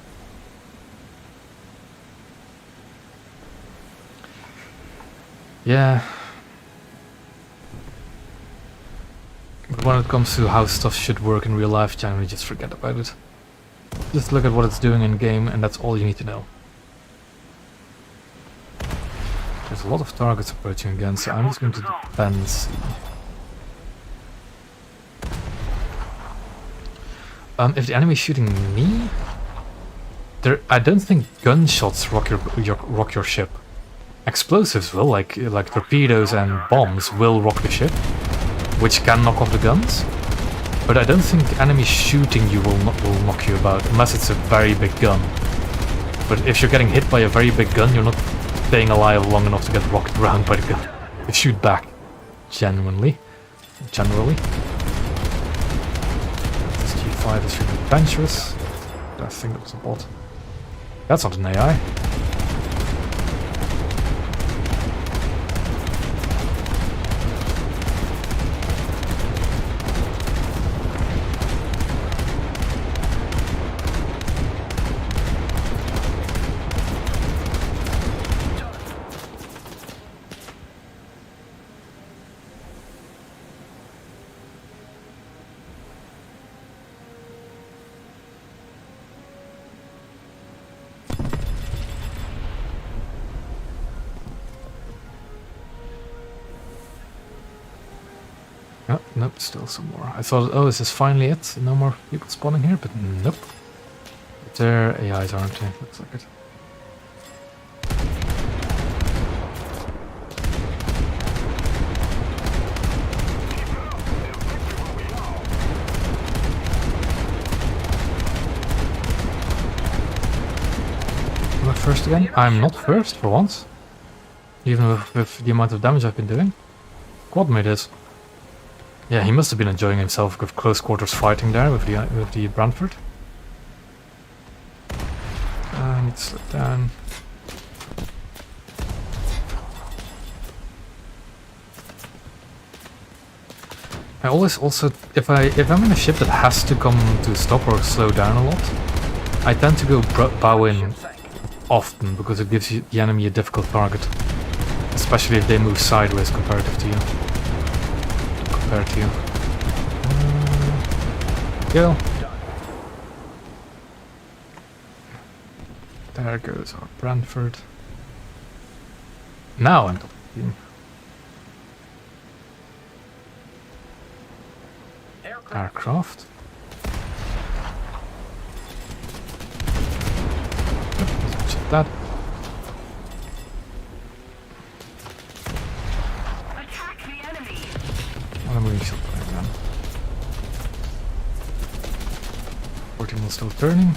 Yeah. But when it comes to how stuff should work in real life, generally just forget about it. Just look at what it's doing in game, and that's all you need to know. There's a lot of targets approaching again, so I'm just going to defend C. If the enemy's shooting me, I don't think gunshots rock your ship. Explosives will, like torpedoes and bombs will rock the ship, which can knock off the guns. But I don't think enemies shooting you will knock you about, unless it's a very big gun. But if you're getting hit by a very big gun, you're not staying alive long enough to get rocked around by the gun. They shoot back, generally. This G5 is really adventurous. I think that was a bot. That's not an AI. Oh, nope, still some more. I thought, oh, is this finally it? No more people spawning here, but nope. They're AIs, aren't they? Looks like it. Am I first again? I'm not first for once. Even with the amount of damage I've been doing. Quadmate is. Yeah, he must have been enjoying himself with close quarters fighting there with the Brantford. I need to slow down. I always also, if I'm in a ship that has to come to a stop or slow down a lot, I tend to go bow in often because it gives the enemy a difficult target, especially if they move sideways comparative to you. Go. There goes our Brantford. Now I'm top of the team. Aircraft. Yep, check that. 14 is still turning.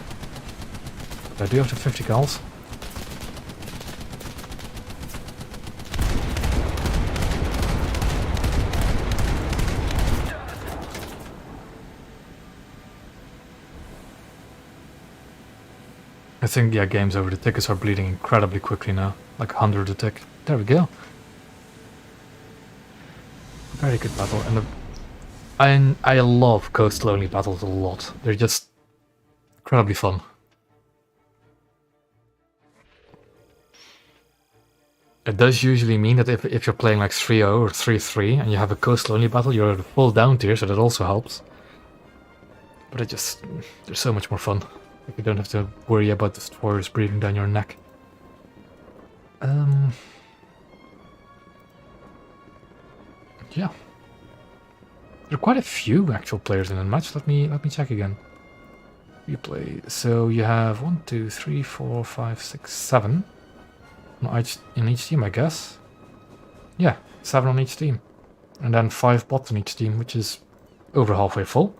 But I do have the 50 cals. I think, yeah, game's over. The tickets are bleeding incredibly quickly now. Like 100 a tick. There we go. Very good battle. And I love coastal only battles a lot. They're just incredibly fun. It does usually mean that if you're playing like 3-0 or 3-3 and you have a coastal only battle, you're at a full down tier, so that also helps. But they're so much more fun. Like you don't have to worry about the destroyers breathing down your neck. Yeah. There are quite a few actual players in the match. Let me check again. You play. So you have 1, 2, 3, 4, 5, 6, 7 in each team, I guess. Yeah, 7 on each team, and then 5 bots on each team, which is over halfway full.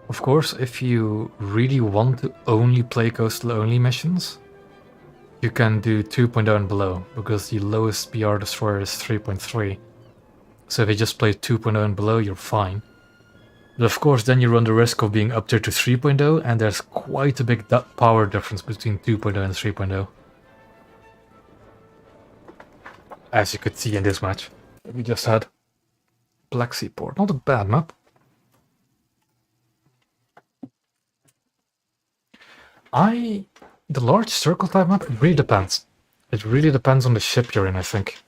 Of course, if you really want to only play coastal only missions, you can do 2.0 and below, because the lowest BR destroyer is 3.3. So if you just play 2.0 and below, you're fine. But of course, then you run the risk of being up there to 3.0, and there's quite a big power difference between 2.0 and 3.0. As you could see in this match that we just had. Black Sea Port, not a bad map. The large circle type map, it really depends. It really depends on the ship you're in, I think.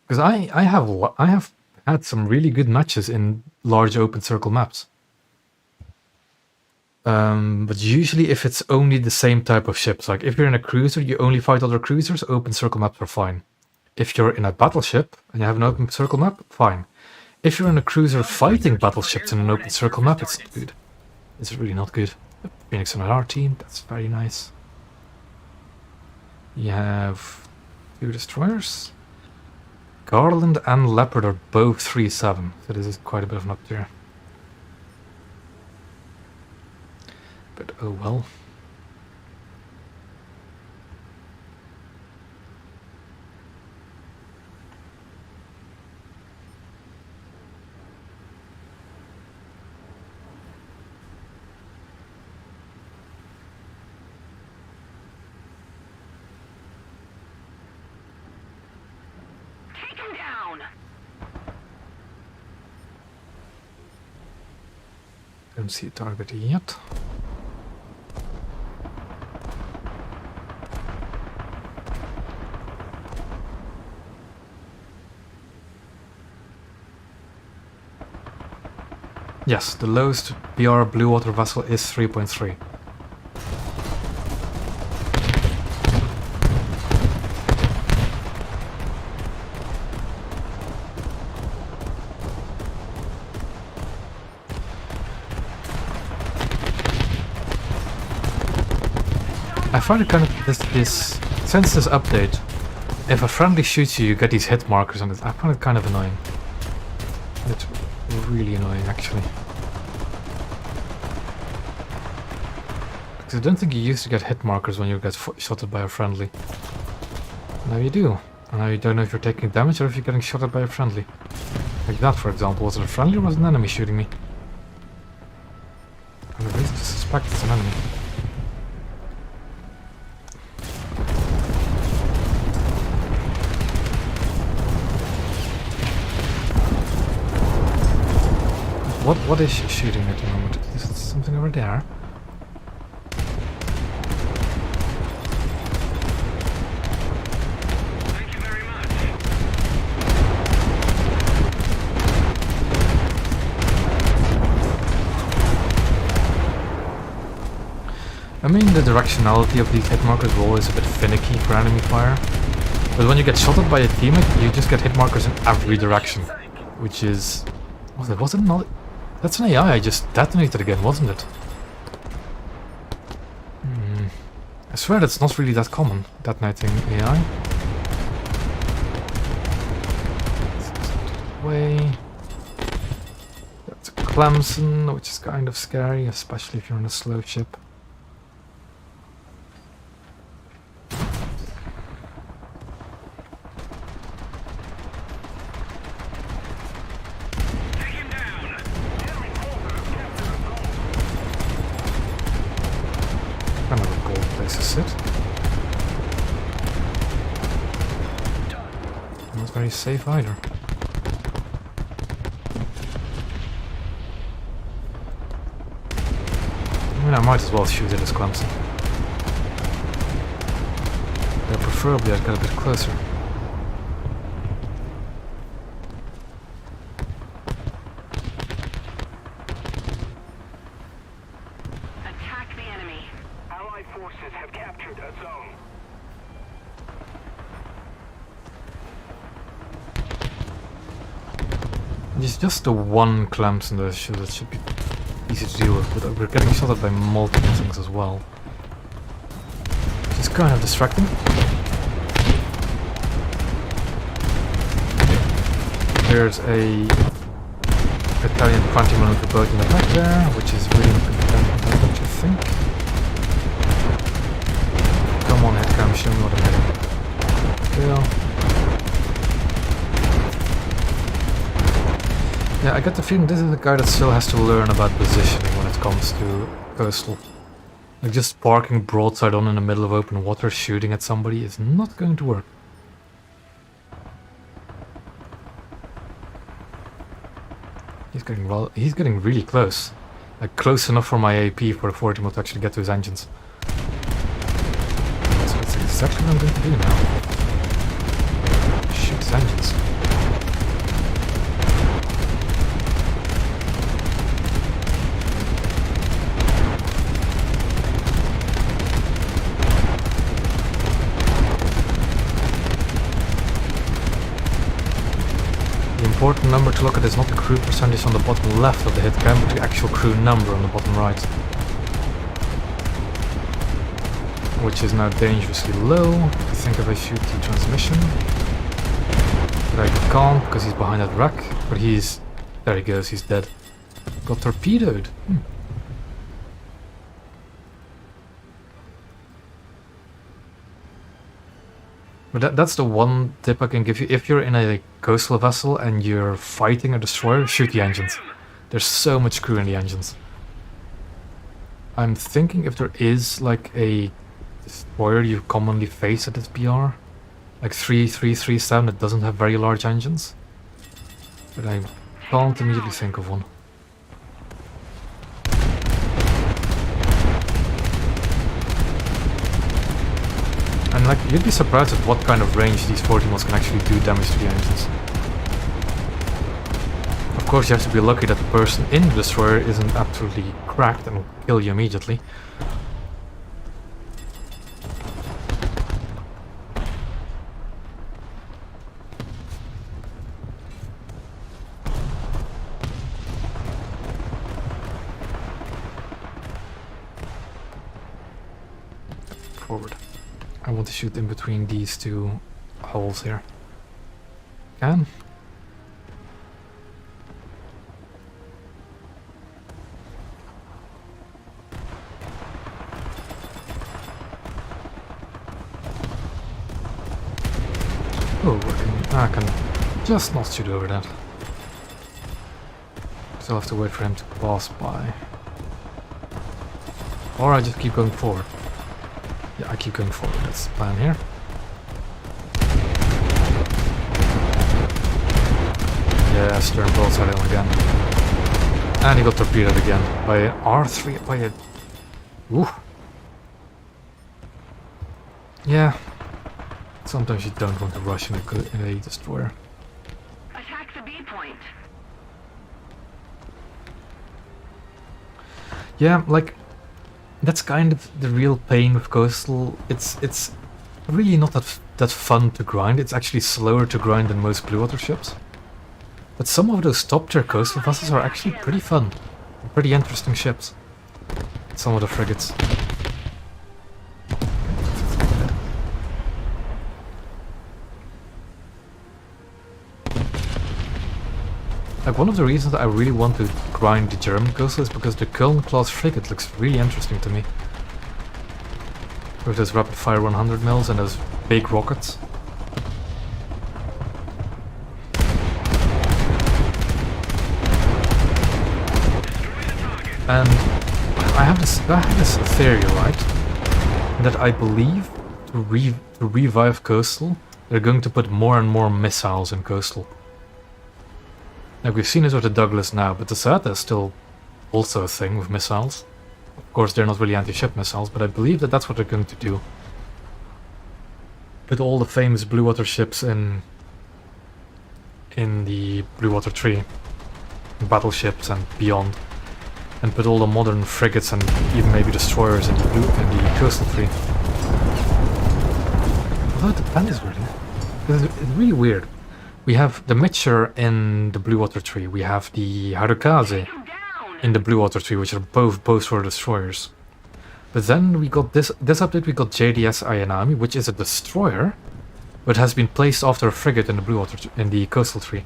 Because I have had some really good matches in large open circle maps. But usually if it's only the same type of ships, like if you're in a cruiser, you only fight other cruisers, open circle maps are fine. If you're in a battleship and you have an open circle map, fine. If you're in a cruiser fighting battleships in an open circle map, it's not good. It's really not good. Phoenix on our team, that's very nice. You have 2 destroyers. Garland and Leopard are both 3-7, so this is quite a bit of an up tier. But oh well. Don't see a target yet. Yes, the lowest BR blue water vessel is 3.3. I find it kind of since this update, if a friendly shoots you, you get these hit markers on it. I find it kind of annoying. It's really annoying, actually. Because I don't think you used to get hit markers when you get shotted by a friendly. Now you do. And now you don't know if you're taking damage or if you're getting shotted by a friendly. Like that, for example. Was it a friendly or was it an enemy shooting me? I have a reason to suspect it's an enemy. What is she shooting at the moment? Is it something over there? Thank you very much. I mean, the directionality of these hit markers is always a bit finicky for enemy fire. But when you get shot at by a teammate, you just get hit markers in every direction. Which is... Was it not... That's an AI I just detonated again, wasn't it? I swear that's not really that common, detonating AI. Way. That's a Clemson, which is kind of scary, especially if you're on a slow ship. Kind of a cold place to sit. Not very safe either. I mean, I might as well shoot it as Clemson. Though preferably I'd get a bit closer. Attack the enemy. Allied forces have captured a zone. It's just the one Clemson that should be easy to deal with, but we're getting shot at by multiple things as well. Which is kind of distracting. There's a Italian anti-monitor boat in the back there, which is really not going to depend, don't you think? Come on, headcam, show me what I'm hitting. Yeah. Yeah, I get the feeling this is a guy that still has to learn about positioning when it comes to coastal. Like just parking broadside on in the middle of open water shooting at somebody is not going to work. He's getting really close. Like close enough for my AP for the 40 mil to actually get to his engines. So that's exactly what I'm going to do now. Shoot his engines. The important number to look at is not the crew percentage on the bottom left of the hit cam, but the actual crew number on the bottom right. Which is now dangerously low. I think if I shoot the transmission. But I can't because he's behind that wreck. But he's... There he goes, he's dead. Got torpedoed. But that's the one tip I can give you. If you're in a coastal vessel and you're fighting a destroyer, shoot the engines. There's so much crew in the engines. I'm thinking if there is like a destroyer you commonly face at this BR, like 3337 that doesn't have very large engines. But I can't immediately think of one. And like, you'd be surprised at what kind of range these 40 mils can actually do damage to the engines. Of course, you have to be lucky that the person in the destroyer isn't absolutely cracked and will kill you immediately. Forward. I want to shoot in between these two holes here. Can? Oh, I can just not shoot over that. Still have to wait for him to pass by. Or I just keep going forward. Yeah, I keep going forward, that's the plan here. Yeah, stern broadside on again. And he got torpedoed again by an R3, by a... Ooh. Yeah. Sometimes you don't want to rush in a destroyer. Attack the B point. Yeah, like... That's kind of the real pain with Coastal. It's really not that fun to grind. It's actually slower to grind than most blue water ships. But some of those top tier coastal vessels are actually pretty fun. Pretty interesting ships. Some of the frigates. Like, one of the reasons I really want to grind the German coastal is because the Köln class frigate looks really interesting to me. With those rapid fire 100 mils and those big rockets. And I have this theory, right? That I believe to revive Coastal, they're going to put more and more missiles in Coastal. Like, we've seen this with the Douglas now, but the Zeta is still also a thing with missiles. Of course, they're not really anti-ship missiles, but I believe that that's what they're going to do. Put all the famous blue water ships in the blue water tree, battleships and beyond, and put all the modern frigates and even maybe destroyers in the coastal tree. Although it depends really. It's really weird. We have the Mitcher in the blue water tree. We have the Harukaze in the blue water tree, which are both for destroyers. But then we got this update. We got JDS Ayanami, which is a destroyer, but has been placed after a frigate in the blue water in the coastal tree.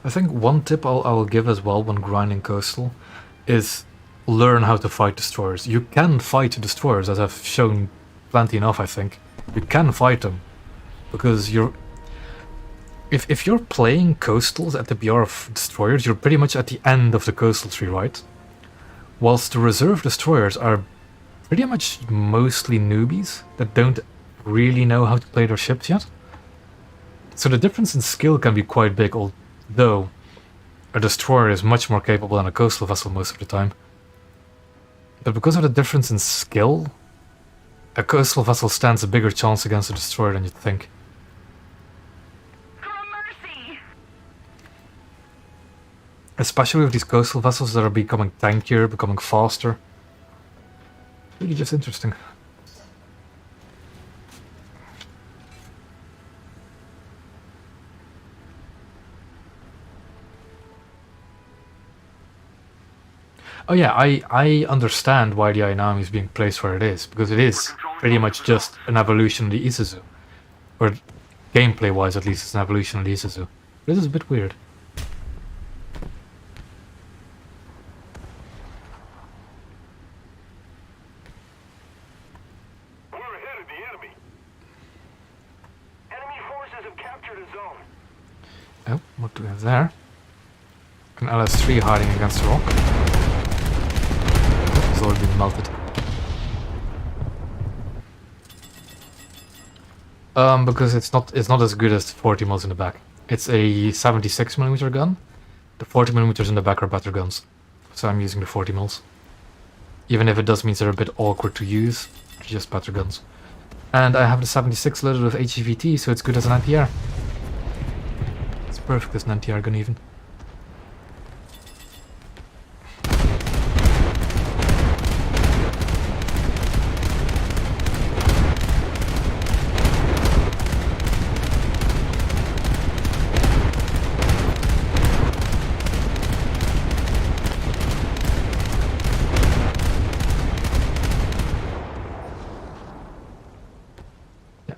I think one tip I'll give as well when grinding coastal is learn how to fight destroyers. You can fight destroyers, as I've shown plenty enough, I think. You can fight them. Because if you're playing coastals at the BR of destroyers, you're pretty much at the end of the coastal tree, right? Whilst the reserve destroyers are pretty much mostly newbies that don't really know how to play their ships yet. So the difference in skill can be quite big, though a destroyer is much more capable than a coastal vessel most of the time. But because of the difference in skill, a coastal vessel stands a bigger chance against a destroyer than you'd think. Especially with these coastal vessels that are becoming tankier, becoming faster. Really just interesting. Oh yeah, I understand why the Ayanami is being placed where it is, because it is pretty much just an evolution of the Isuzu. Or gameplay-wise at least, it's an evolution of the Isuzu. This is a bit weird. We're ahead of the enemy. Enemy forces have captured a zone. Oh, what do we have there? An LS3 hiding against a rock. It's already been melted. Because it's not as good as the 40 mils in the back. It's a 76mm gun. The 40mm in the back are better guns. So I'm using the 40 mils. Even if it does mean they're a bit awkward to use, they're just better guns. And I have the 76 loaded with HEVT, so it's good as an anti-air. It's perfect as an anti-air gun even.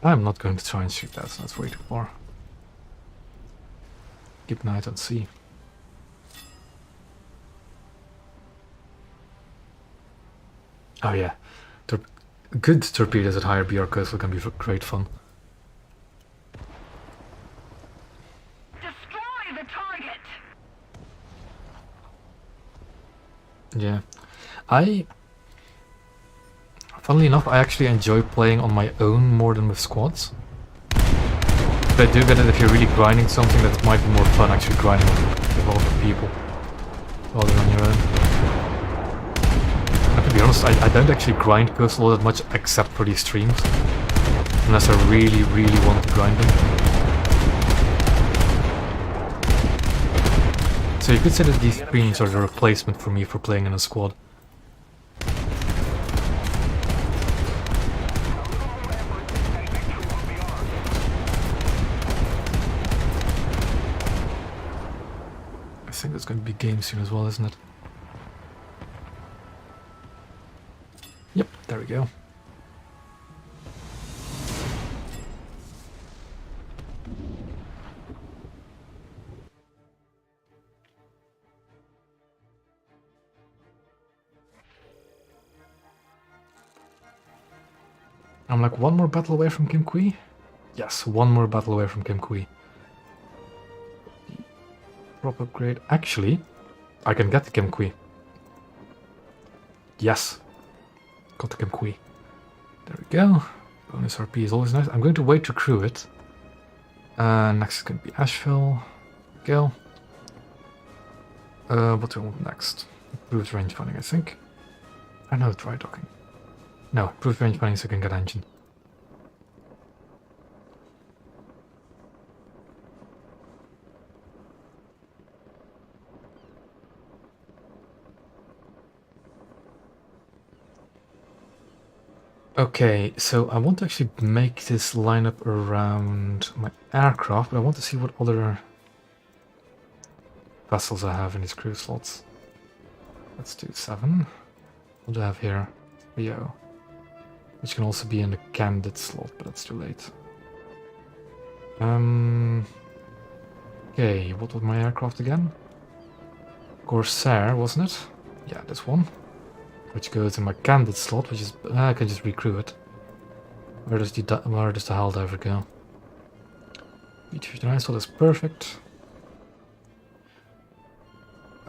I'm not going to try and shoot that, that's way too far. Keep an eye out and see. Oh yeah, good torpedoes at higher BR coastal can be great fun. Destroy the target. Yeah, funnily enough, I actually enjoy playing on my own more than with squads. But I do get it if you're really grinding something, that might be more fun actually grinding with other people rather than on your own. be honest, I don't actually grind coastal that much except for these streams. Unless I really, really want to grind them. So you could say that these streams are the replacement for me for playing in a squad. I think there's going to be games soon as well, isn't it? Yep, there we go. I'm like one more battle away from Kim Qui? Yes, one more battle away from Kim Qui. Drop upgrade. Actually, I can get the Kim Qui. Yes. Got the Kim Qui. There we go. Bonus RP is always nice. I'm going to wait to crew it. Next is going to be Asheville. Go. What do I want next? Improved range finding, I think. I know, dry docking. No, improved range finding so I can get engine. Okay, so I want to actually make this lineup around my aircraft, but I want to see what other vessels I have in these crew slots. Let's do 7. What do I have here? Rio. Which can also be in the candidate slot, but that's too late. Okay, what was my aircraft again? Corsair, wasn't it? Yeah, this one. Which goes in my candidate slot, which is... I can just recrew it. Where does the Helldiver go? B-59 slot is perfect.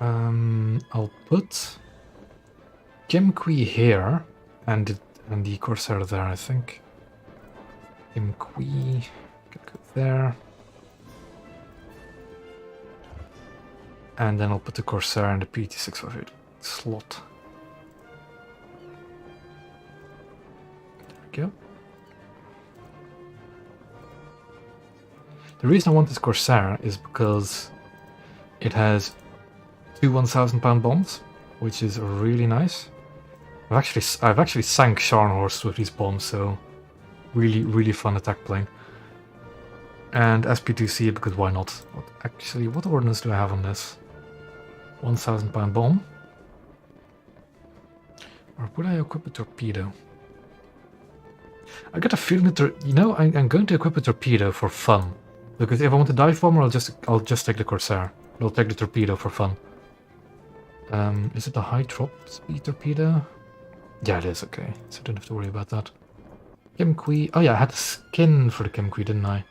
I'll put Kim Qui here and the Corsair there, I think. Kim Qui can go there. And then I'll put the Corsair in the PT-658 slot. There we go. The reason I want this Corsair is because it has 2 1,000-pound bombs, which is really nice. I've actually sank Scharnhorst with these bombs, so really fun attack plane. And SP2C because why not? What ordnance do I have on this? 1,000-pound bomb. Or would I equip a torpedo? I get a feeling that I'm going to equip a torpedo for fun, because if I want a dive bomber, I'll just take the Corsair. I'll take the torpedo for fun. Is it a high drop speed torpedo? Yeah, it is, okay. So I don't have to worry about that. Kim Qui. Oh yeah, I had the skin for the Kim Qui, didn't I?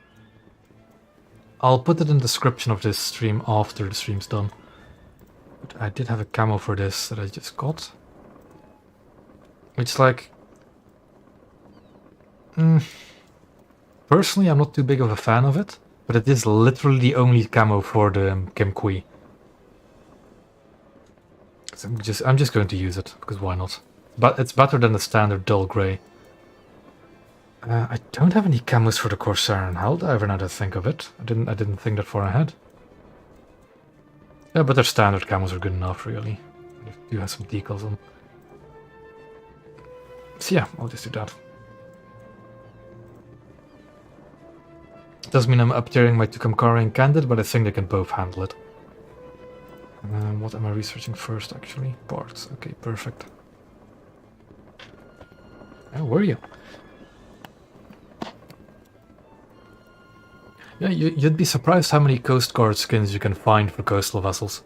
I'll put it in the description of this stream after the stream's done. But I did have a camo for this that I just got. Which, like... personally, I'm not too big of a fan of it. But it is literally the only camo for the Kim Qui. So I'm just going to use it, because why not? But it's better than the standard dull grey. I don't have any camos for the Corsair and Helldiver now that I think of it. I didn't think that far ahead. Yeah, but their standard camos are good enough, really. They do have some decals on. So yeah, I'll just do that. Doesn't mean I'm up-tiering my Tucumcari and Candid, but I think they can both handle it. What am I researching first, actually? Parts. Okay, perfect. Where were you? Yeah, you'd be surprised how many Coast Guard skins you can find for coastal vessels.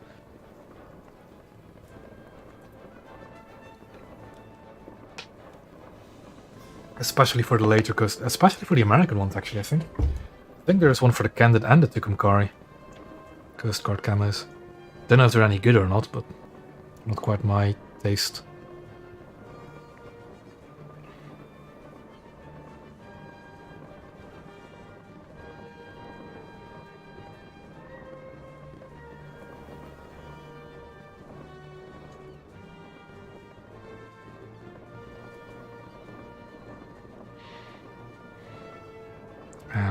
Especially for the later coast, especially for the American ones, actually, I think. I think there's one for the Candid and the Tucumcari. Coast Guard camos. Don't know if they're any good or not, but not quite my taste.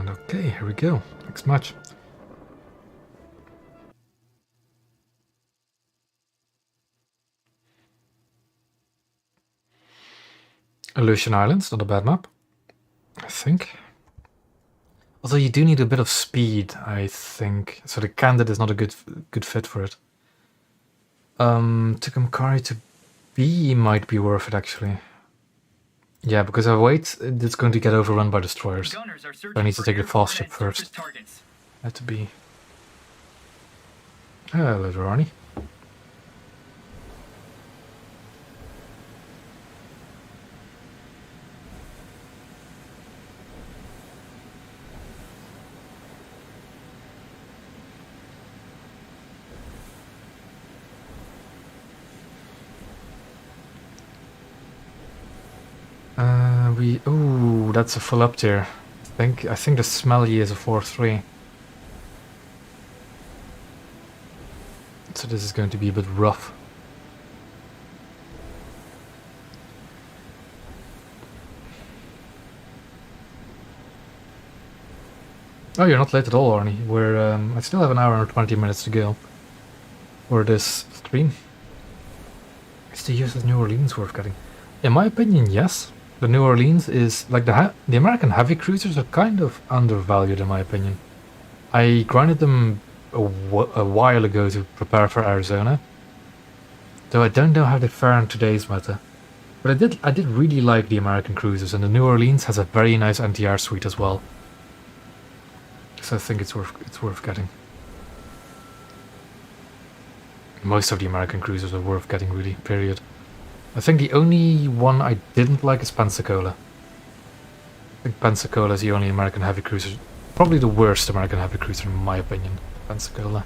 And okay, here we go. Next match. Aleutian Islands, not a bad map, I think. Although you do need a bit of speed, I think. So the Candid is not a good fit for it. Tucumcari to B might be worth it, actually. Yeah, because I wait, it's going to get overrun by destroyers. Gunners are So I need to take the airborne fast ship and surface first. targets. Had to be. Hello, Arnie. Oh, that's a full up tier. I think the Smelly is a 4-3. So this is going to be a bit rough. Oh, you're not late at all, Arnie. I still have an hour and 20 minutes to go for this stream. Is the use of New Orleans worth getting? In my opinion, yes. The New Orleans is like the American heavy cruisers are kind of undervalued in my opinion. I grinded them a while ago to prepare for Arizona, though I don't know how they fare in today's meta. But I did really like the American cruisers, and the New Orleans has a very nice anti-air suite as well. So I think it's worth getting. Most of the American cruisers are worth getting, really. Period. I think the only one I didn't like is Pensacola. I think Pensacola is the only American heavy cruiser. Probably the worst American heavy cruiser in my opinion. Pensacola.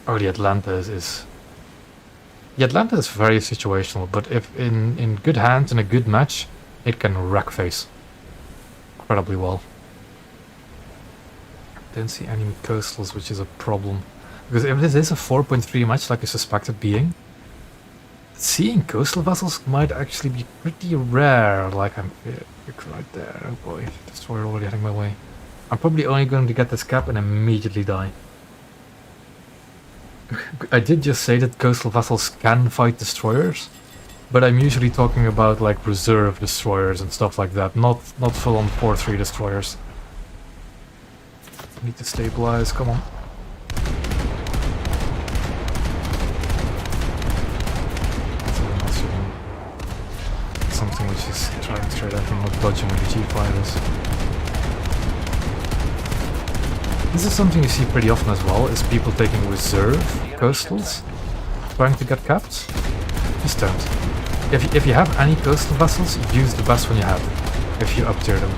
Oh, the Atlanta is... The Atlanta is very situational, but if in good hands in a good match, it can wreck face incredibly well. Don't see any coastals, which is a problem. Because if this is a 4.3 match like I suspect it being, seeing coastal vessels might actually be pretty rare. Like I'm right there. Oh boy, destroyer already heading my way. I'm probably only going to get this cap and immediately die. I did just say that coastal vessels can fight destroyers, but I'm usually talking about like reserve destroyers and stuff like that, not full-on 4-3 destroyers. Need to stabilize, come on. Something which is trying straight at me, not dodging with the G5s. This is something you see pretty often as well, is people taking reserve coastals, trying to get capped. Just don't. If you have any coastal vessels, use the best one you have, if you up tier them.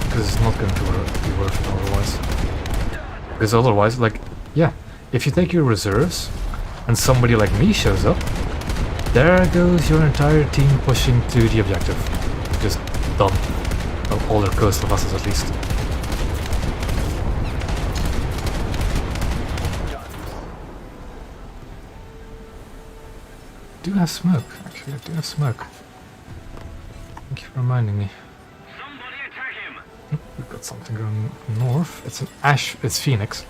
Because it's not going to be worth it otherwise. Because otherwise, like, yeah, if you take your reserves, and somebody like me shows up, there goes your entire team pushing to the objective. Just done. Well, all their coastal vessels at least. I do have smoke, actually, I do have smoke. Thank you for reminding me. Somebody attack him! Oop, we've got something going north. It's an Ash, it's Phoenix.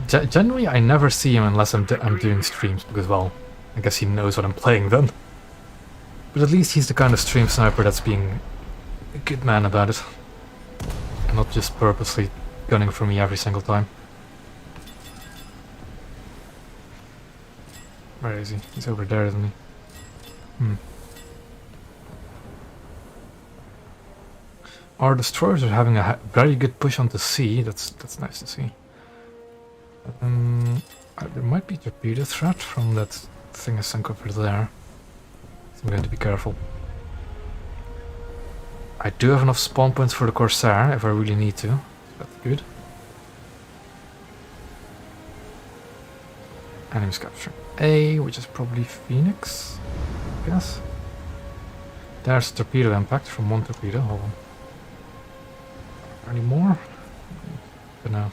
Generally, I never see him unless I'm doing streams, because, well, I guess he knows what I'm playing then. But at least he's the kind of stream sniper that's being a good man about it. And not just purposely gunning for me every single time. Where is he? He's over there, isn't he? Our destroyers are having a very good push onto sea. That's nice to see. There might be torpedo threat from that thing I sunk over there. So I'm going to be careful. I do have enough spawn points for the Corsair if I really need to. That's good. Enemies capturing A, which is probably Phoenix, I guess. There's torpedo impact from one torpedo, hold on. Any more? But no.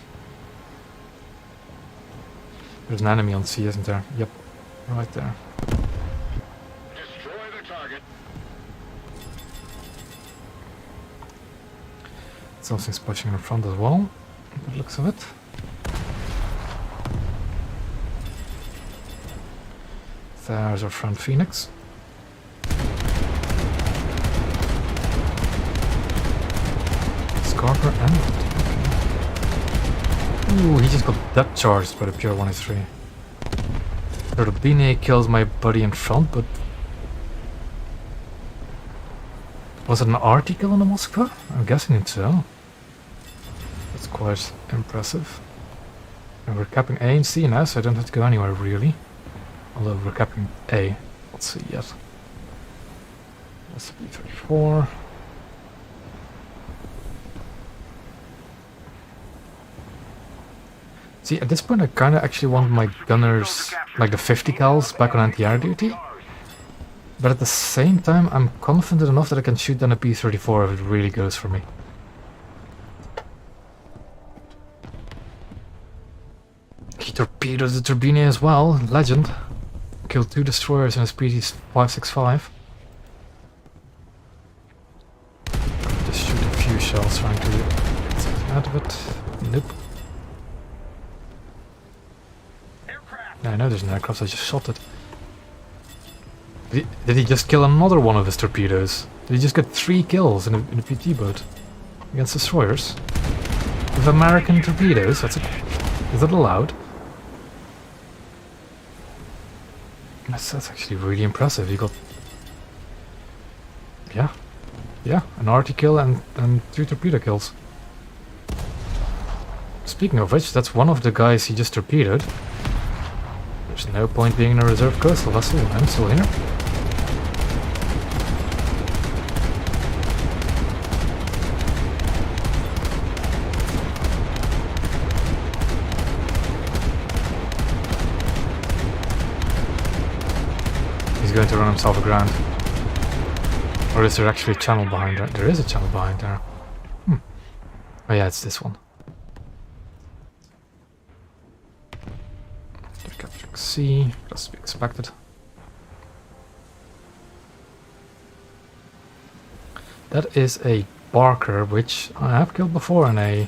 There's an enemy on sea, isn't there? Yep. Right there. Destroy the target. Something's pushing in front as well. By the looks of it. There's our friend Phoenix. Scarper and... Ooh, he just got depth charged by the Pure 183. Turbine kills my buddy in front, but... Was it an arty kill on the Moskva? I'm guessing it so. That's quite impressive. And we're capping A and C now, so I don't have to go anywhere really. Although we're capping A. Let's see yet. That's B34. See, at this point I kinda actually want my gunners, like the 50 cals, back on anti-air duty. But at the same time I'm confident enough that I can shoot down a P-34 if it really goes for me. He torpedoed the turbine as well, legend. Killed 2 destroyers in his PT-565. Just shoot a few shells trying to get something out of it. Nope. I know there's an aircraft, I just shot it. Did he just kill another one of his torpedoes? Did he just get 3 kills in a PT boat? Against destroyers? With American torpedoes? Is that allowed? That's actually really impressive. He got... Yeah, an arty kill and 3 torpedo kills. Speaking of which, that's one of the guys he just torpedoed. There's no point being in a reserve coastal vessel. I'm still here. He's going to run himself aground. Or is there actually a channel behind there? There is a channel behind there. Oh yeah, it's this one. They're capturing C. That's to be expected. That is a Barker, which I have killed before in a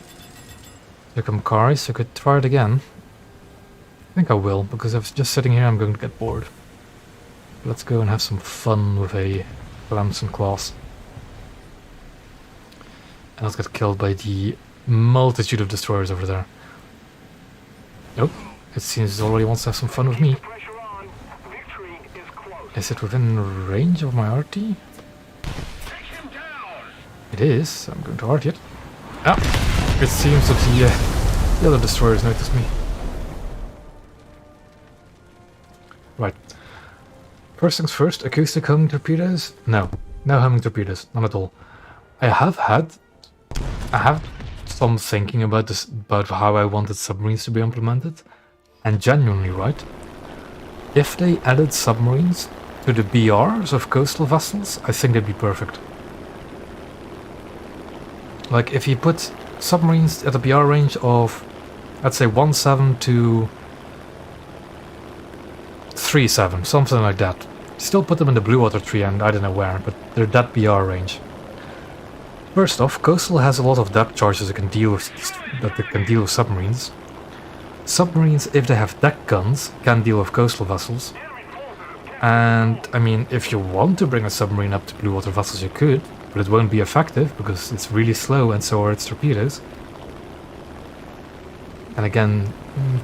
Kamikari, so I could try it again. I think I will, because if I'm just sitting here I'm going to get bored. Let's go and have some fun with a Lamson class. And let's get killed by the multitude of destroyers over there. Nope, it seems it already wants to have some fun with me. Is it within range of my RT? It is, I'm going to RT it. Ah, it seems that the other destroyers noticed me. Right. First things first, acoustic homing torpedoes? No. No homing torpedoes, none at all. I have some thinking about this, about how I wanted submarines to be implemented. And genuinely, right? If they added submarines to the BRs of coastal vessels, I think they'd be perfect. Like, if you put submarines at a BR range of, let's say, 1.7 to 3.7, something like that. Still put them in the blue water tree and I don't know where, but they're that BR range. First off, coastal has a lot of depth charges that can deal with submarines. Submarines, if they have deck guns, can deal with coastal vessels. And I mean, if you want to bring a submarine up to blue water vessels, you could, but it won't be effective because it's really slow and so are its torpedoes. And again,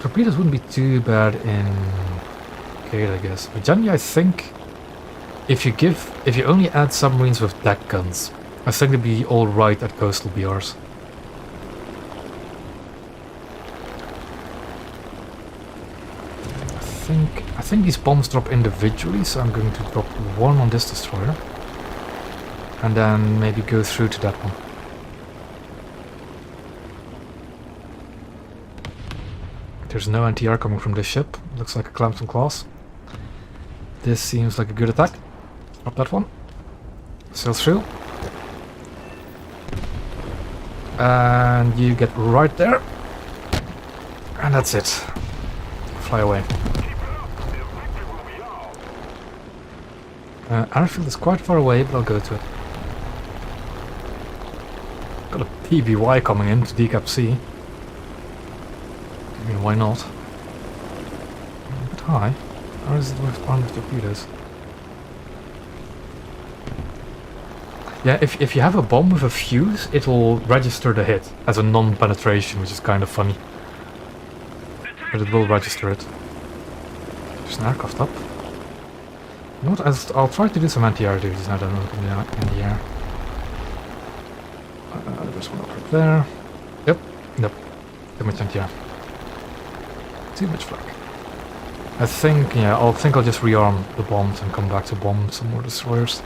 torpedoes wouldn't be too bad in Gale, I guess. But generally, I think if you only add submarines with deck guns, I think they'd be alright at coastal BRs. I think these bombs drop individually, so I'm going to drop one on this destroyer. And then maybe go through to that one. There's no anti-air coming from this ship. Looks like a Clemson class. This seems like a good attack. Drop that one. Sail through. And you get right there. And that's it. Fly away. Airfield is quite far away, but I'll go to it. Got a PBY coming in to decap C. I mean, why not? A bit high. Or is it worth armed torpedoes? Yeah, if you have a bomb with a fuse, it will register the hit as a non-penetration, which is kind of funny. But it will register it. There's an aircraft up. You know what, I'll try to do some anti-air duties now that I'm in the air. There's one over there. Yep. Too much anti-air. Too much flak. I think I'll just rearm the bombs and come back to bomb some more destroyers.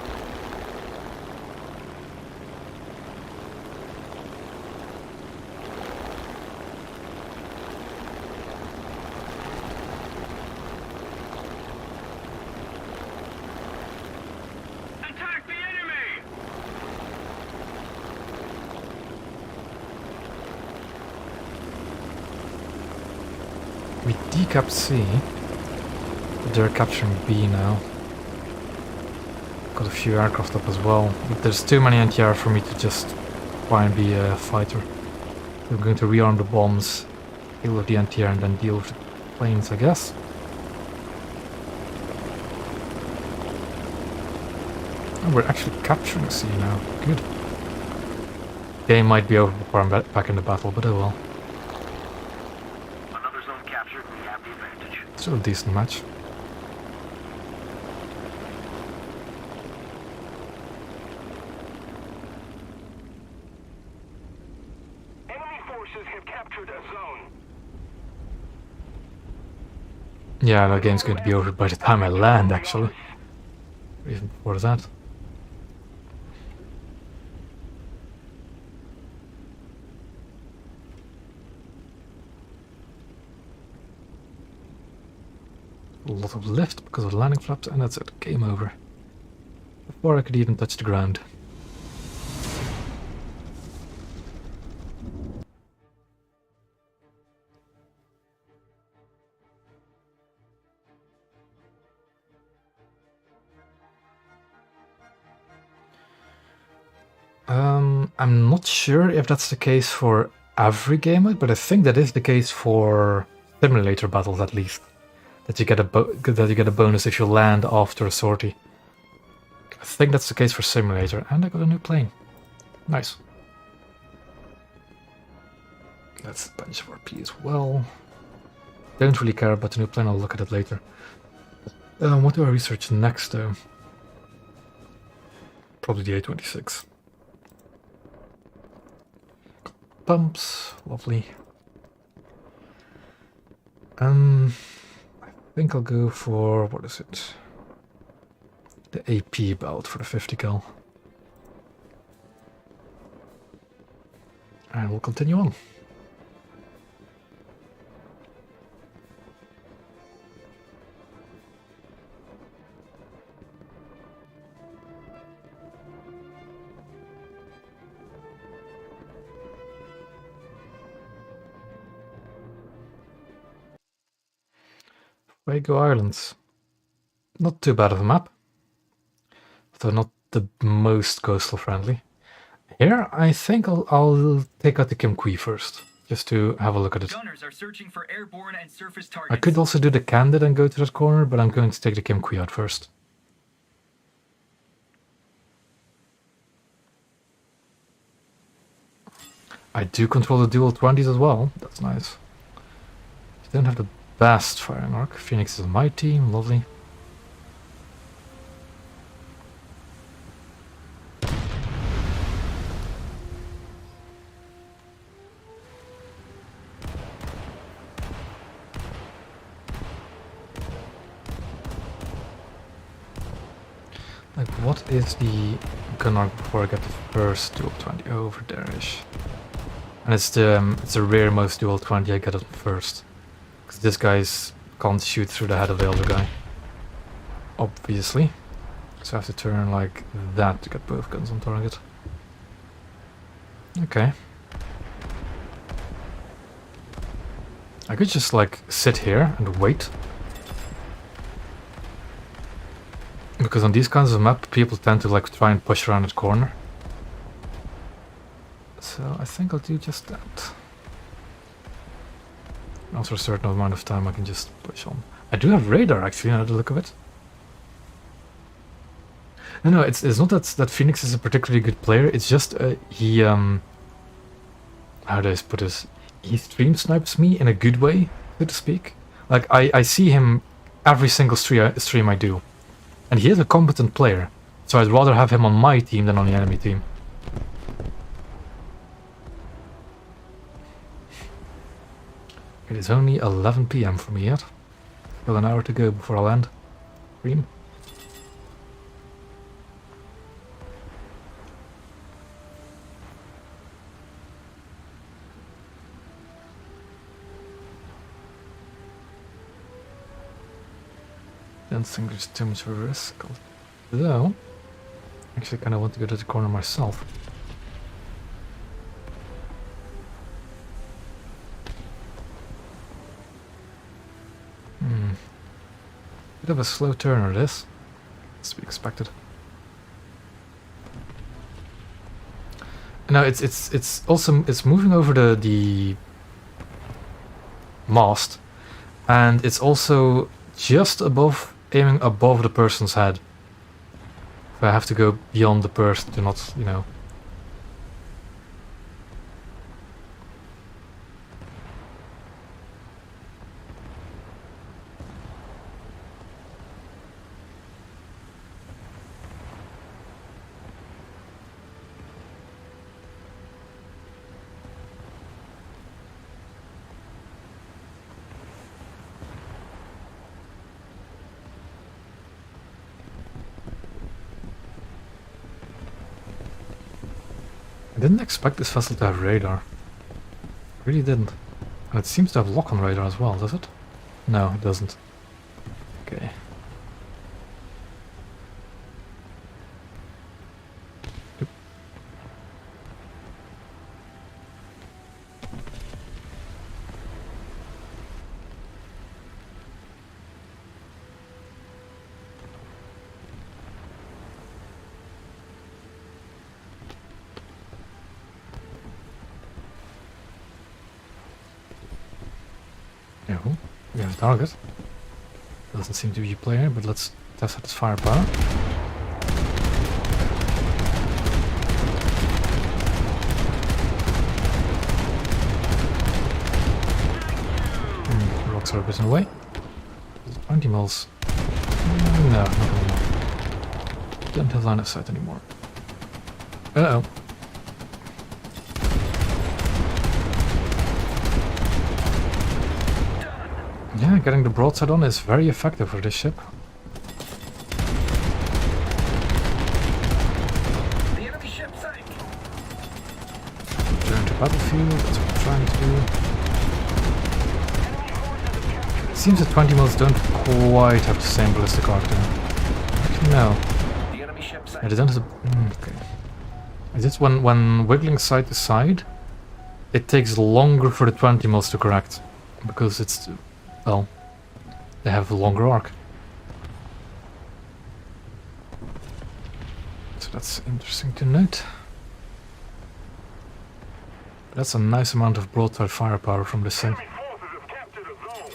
Attack the enemy! We decapped C. But they're capturing B now. Got a few aircraft up as well. But there's too many anti-air for me to just try and be a fighter. So I'm going to rearm the bombs, deal with the anti-air, and then deal with the planes, I guess. Oh, we're actually capturing C now. Good. Game might be over before I'm back in the battle, but oh well. Another zone captured, we have the advantage. Still a decent match. Enemy forces have captured a zone. Yeah, that game's going to be over by the time I land, actually. Or even before that. A lot of lift because of landing flaps, and that's it. Game over. Before I could even touch the ground. I'm not sure if that's the case for every game mode, but I think that is the case for simulator battles at least. That you get a bonus if you land after a sortie. I think that's the case for simulator, and I got a new plane. Nice. That's a bunch of RP as well. Don't really care about the new plane, I'll look at it later. What do I research next though? Probably the A26. Pumps, lovely. I think I'll go for, what is it? The AP belt for the 50 cal. And we'll continue on. Wago Islands. Not too bad of a map. Though not the most coastal friendly. Here, I think I'll take out the Kim Qui first, just to have a look at it. Gunners are searching for airborne and surface I targets. could also do the Candid and go to that corner, but I'm going to take the Kim Qui out first. I do control the dual 20s as well, that's nice. You don't have the best firing arc. Phoenix is on my team, lovely. Like, what is the gun arc before I get the first dual 20? Over there-ish. And it's the rearmost dual 20 I get it first. Because this guy's can't shoot through the head of the other guy. Obviously. So I have to turn like that to get both guns on target. Okay. I could just like sit here and wait. Because on these kinds of map, people tend to like try and push around the corner. So I think I'll do just that. After a certain amount of time I can just push on. I do have radar actually, now the look of it. No, it's not that Phoenix is a particularly good player, it's just he, how do I put this? He stream snipes me in a good way, so to speak. Like, I see him every single stream I do. And he is a competent player, so I'd rather have him on my team than on the enemy team. It is only 11 PM for me yet. Still an hour to go before I'll end stream. Don't think there's too much of a risk. Though, actually I kinda want to go to the corner myself. Bit of a slow turner this. It's to be expected. Now it's also moving over the mast, and it's also just above, aiming above the person's head. So I have to go beyond the person to not, you know. I didn't expect this vessel to have radar. Really didn't. And it seems to have lock on radar as well, does it? No, it doesn't. Okay. Yep. Oh, we have a target. Doesn't seem to be a player, but let's test out its firepower. The rocks are a bit in the way. 20 mils. No, not anymore. Don't have line of sight anymore. Uh-oh. Yeah, getting the broadside on is very effective for this ship. The enemy ship sank. Return to battlefield, that's what I'm trying to do. It seems that 20 mils don't quite have the same ballistic arc though. Actually, no. The enemy ship sank. Yeah, they don't have the... okay. It's just when wiggling side to side, it takes longer for the 20 mils to correct. Because it's... well, they have a longer arc. So that's interesting to note. But that's a nice amount of broadside firepower from this thing. Enemy forces have captured a zone.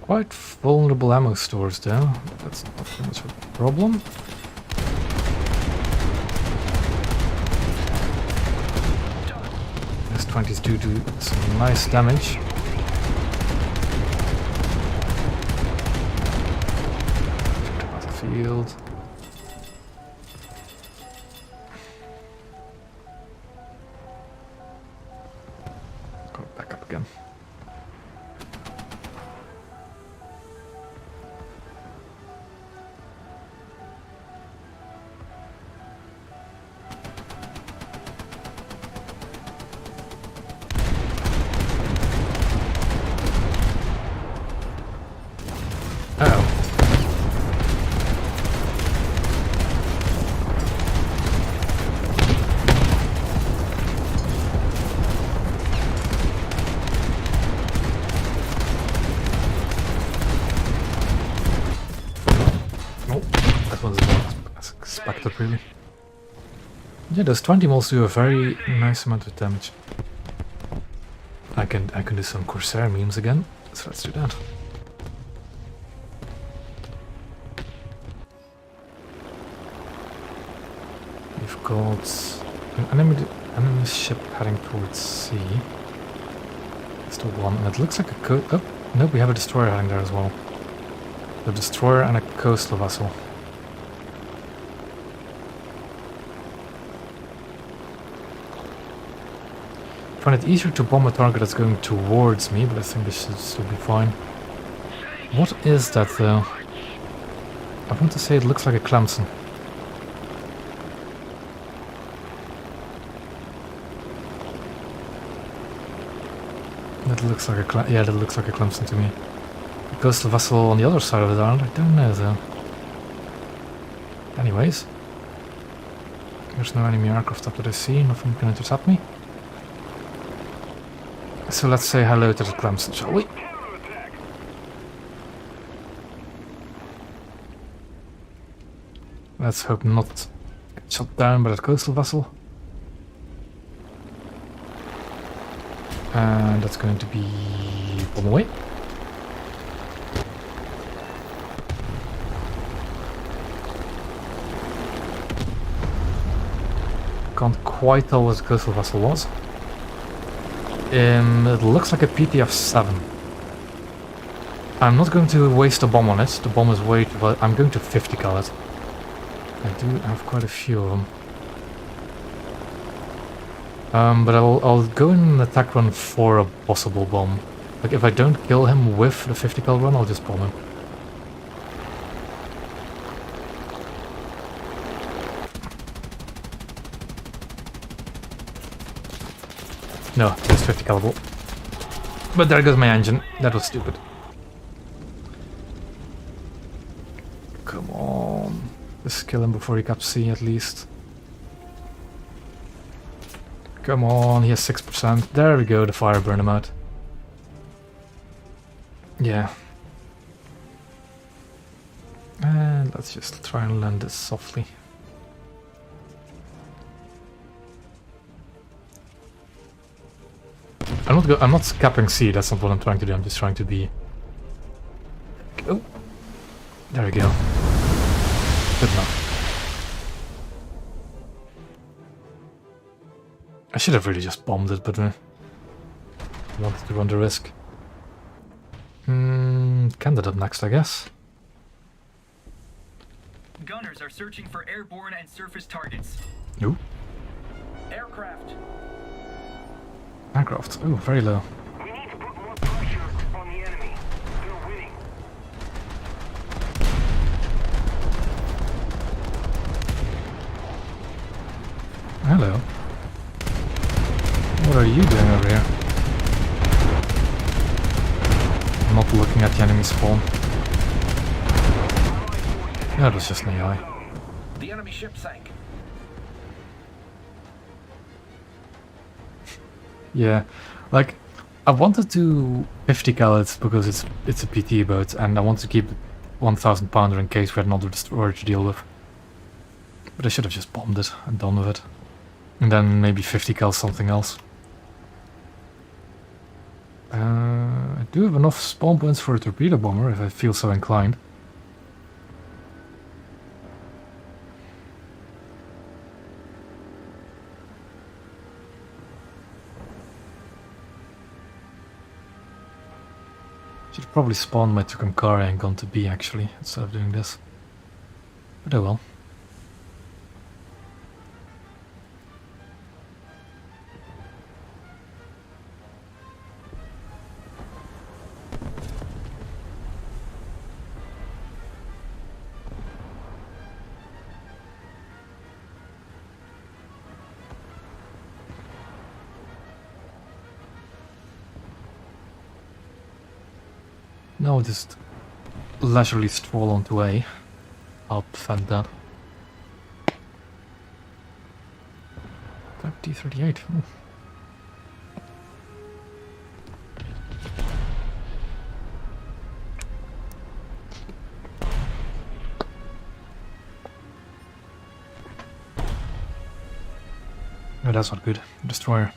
Quite vulnerable ammo stores though. That's not too much of a problem. These 20s do some nice damage. To battlefield. Go back up again. really. Yeah, those 20 moles do a very nice amount of damage. I can do some Corsair memes again, so let's do that. We've got an enemy ship heading towards sea. That's the one, and it looks like a oh, no, we have a destroyer heading there as well. A destroyer and a coastal vessel. I find it easier to bomb a target that's going towards me, but I think this should still be fine. What is that though? I want to say it looks like a Clemson. That looks like a yeah, that looks like a Clemson to me. The coastal vessel on the other side of the island, I don't know though. Anyways, there's no enemy aircraft up that I see. Nothing can intercept me. So let's say hello to the Clemson, shall we? Let's hope not get shot down by that coastal vessel. And that's going to be bomb away. Can't quite tell what the coastal vessel was. It looks like a PTF-7. I'm not going to waste a bomb on it. The bomb is way too... I'm going to 50 cal it. I do have quite a few of them. But I'll go in an attack run for a possible bomb. Like if I don't kill him with the 50 cal run, I'll just bomb him. No, just 50 caliber. But there goes my engine. That was stupid. Come on. Just kill him before he caps C at least. Come on, he has 6%. There we go, the fire burned him out. Yeah. And let's just try and land this softly. I'm not capping C, that's not what I'm trying to do, I'm just trying to be... Oh! There we go. Good enough. I should have really just bombed it, but I wanted to run the risk. Candidate next, I guess. Gunners are searching for airborne and surface targets. Ooh. Aircraft. Aircraft. Ooh, very low. We need to put more pressure on the enemy. They're winning. Hello. What are you doing over here? I'm not looking at the enemy spawn. That was just an AI. The enemy ship sank. Yeah, like I wanted to 50 cal it because it's a PT boat, and I want to keep 1,000 pounder in case we had another destroyer to deal with. But I should have just bombed it and done with it, and then maybe 50 cal something else. I do have enough spawn points for a torpedo bomber if I feel so inclined. Should probably spawn my Tucumcari and gone to B actually, instead of doing this. But oh well. Now just leisurely stroll onto A. I'll defend that. D38. Ooh. Oh, that's not good. Destroyer.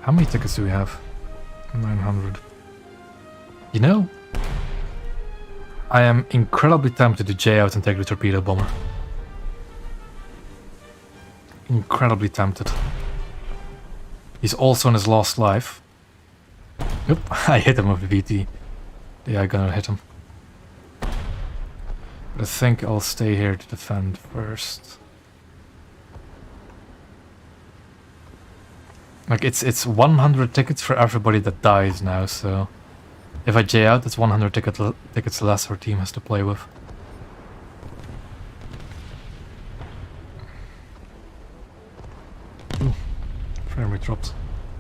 How many tickets do we have? 900. You know, I am incredibly tempted to J out and take the torpedo bomber. Incredibly tempted. He's also on his last life. Nope, I hit him with the VT. Yeah, I'm gonna hit him. But I think I'll stay here to defend first. Like, it's 100 tickets for everybody that dies now, so... If I J out, it's 100 tickets less our team has to play with. Ooh, frame rate dropped.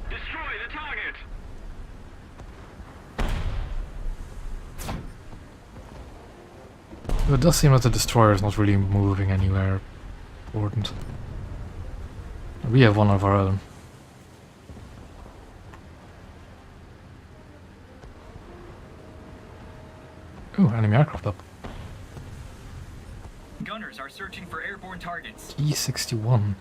Destroy the target! It does seem that the destroyer is not really moving anywhere important. We have one of our own. Ooh, enemy aircraft up. Gunners are searching for airborne targets. Key 61.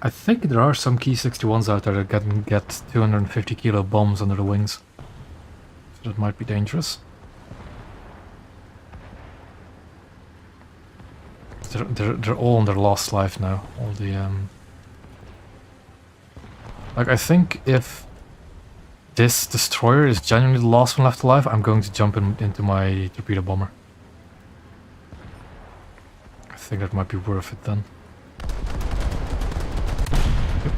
I think there are some Key 61s out there that can get 250 kilo bombs under the wings. So that might be dangerous. They're all on their last life now. All the like, I think if this destroyer is genuinely the last one left alive, I'm going to jump into my torpedo bomber. I think that might be worth it then. Yep.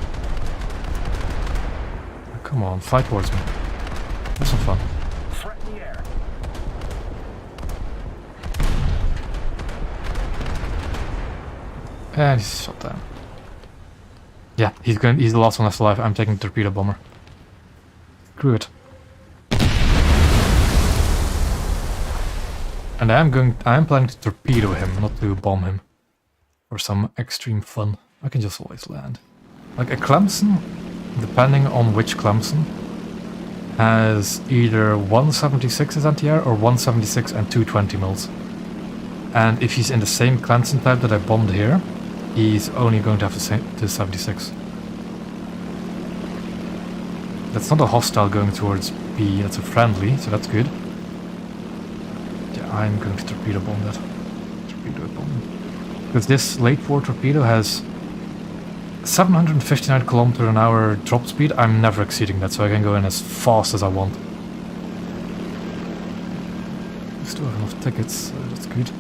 Oh, come on, fly towards me. Have some fun. Threat in the air. And he's shot down. Yeah, he's the last one left alive. I'm taking the torpedo bomber. Screw it. And I am planning to torpedo him, not to bomb him. For some extreme fun. I can just always land. Like a Clemson, depending on which Clemson, has either 176 as anti-air or 176 and 220 mils. And if he's in the same Clemson type that I bombed here, he's only going to have the 76. That's not a hostile going towards B, that's a friendly, so that's good. Yeah, I'm going to torpedo bomb that. Torpedo bomb. Because this late war torpedo has 759 km an hour drop speed. I'm never exceeding that, so I can go in as fast as I want. We still have enough tickets, so that's good.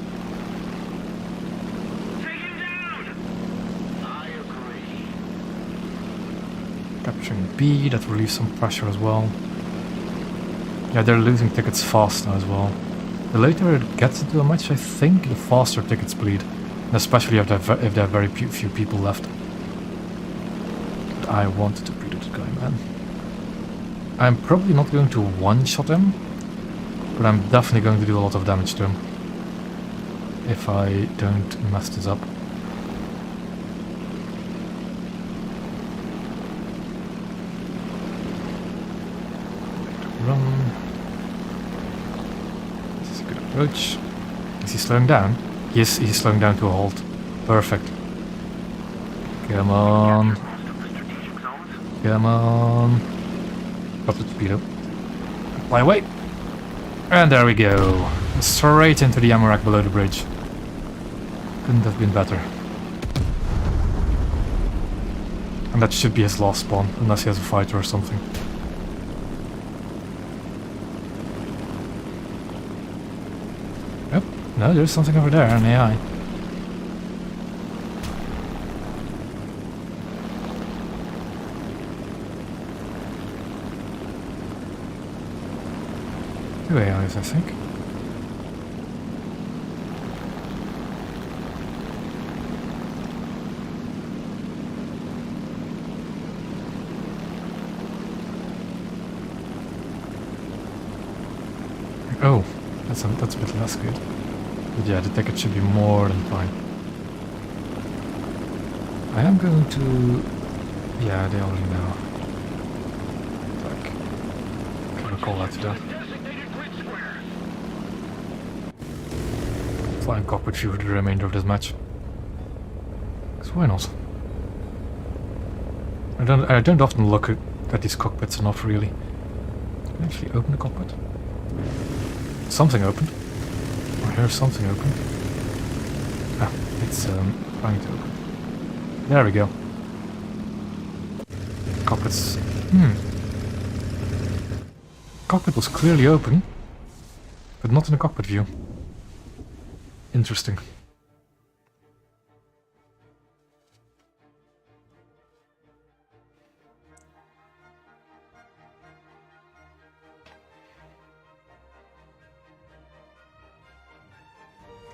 Capturing B, that relieves some pressure as well. Yeah, they're losing tickets fast now as well. The later it gets into a match, I think, the faster tickets bleed. And especially if they have very few people left. But I want to torpedo this guy, man. I'm probably not going to one-shot him, but I'm definitely going to do a lot of damage to him. If I don't mess this up. Run. This is a good approach. Is he slowing down? Yes, he's slowing down to a halt. Perfect. Come on. Come on. Drop the torpedo. Fly away. And there we go. Straight into the ammo rack below the bridge. Couldn't have been better. And that should be his last spawn, unless he has a fighter or something. No, there's something over there, an AI. Two AIs, I think. Oh, that's a bit less good. But yeah, the ticket should be more than fine. I am going to... Yeah, they already know. Like, I'm gonna call that to them. flying cockpit view for the remainder of this match. Because why not? I don't often look at these cockpits enough, really. Can I actually open the cockpit? Something opened. I hear something open. Ah, it's trying to open. There we go. Cockpits. Cockpit was clearly open, but not in the cockpit view. Interesting.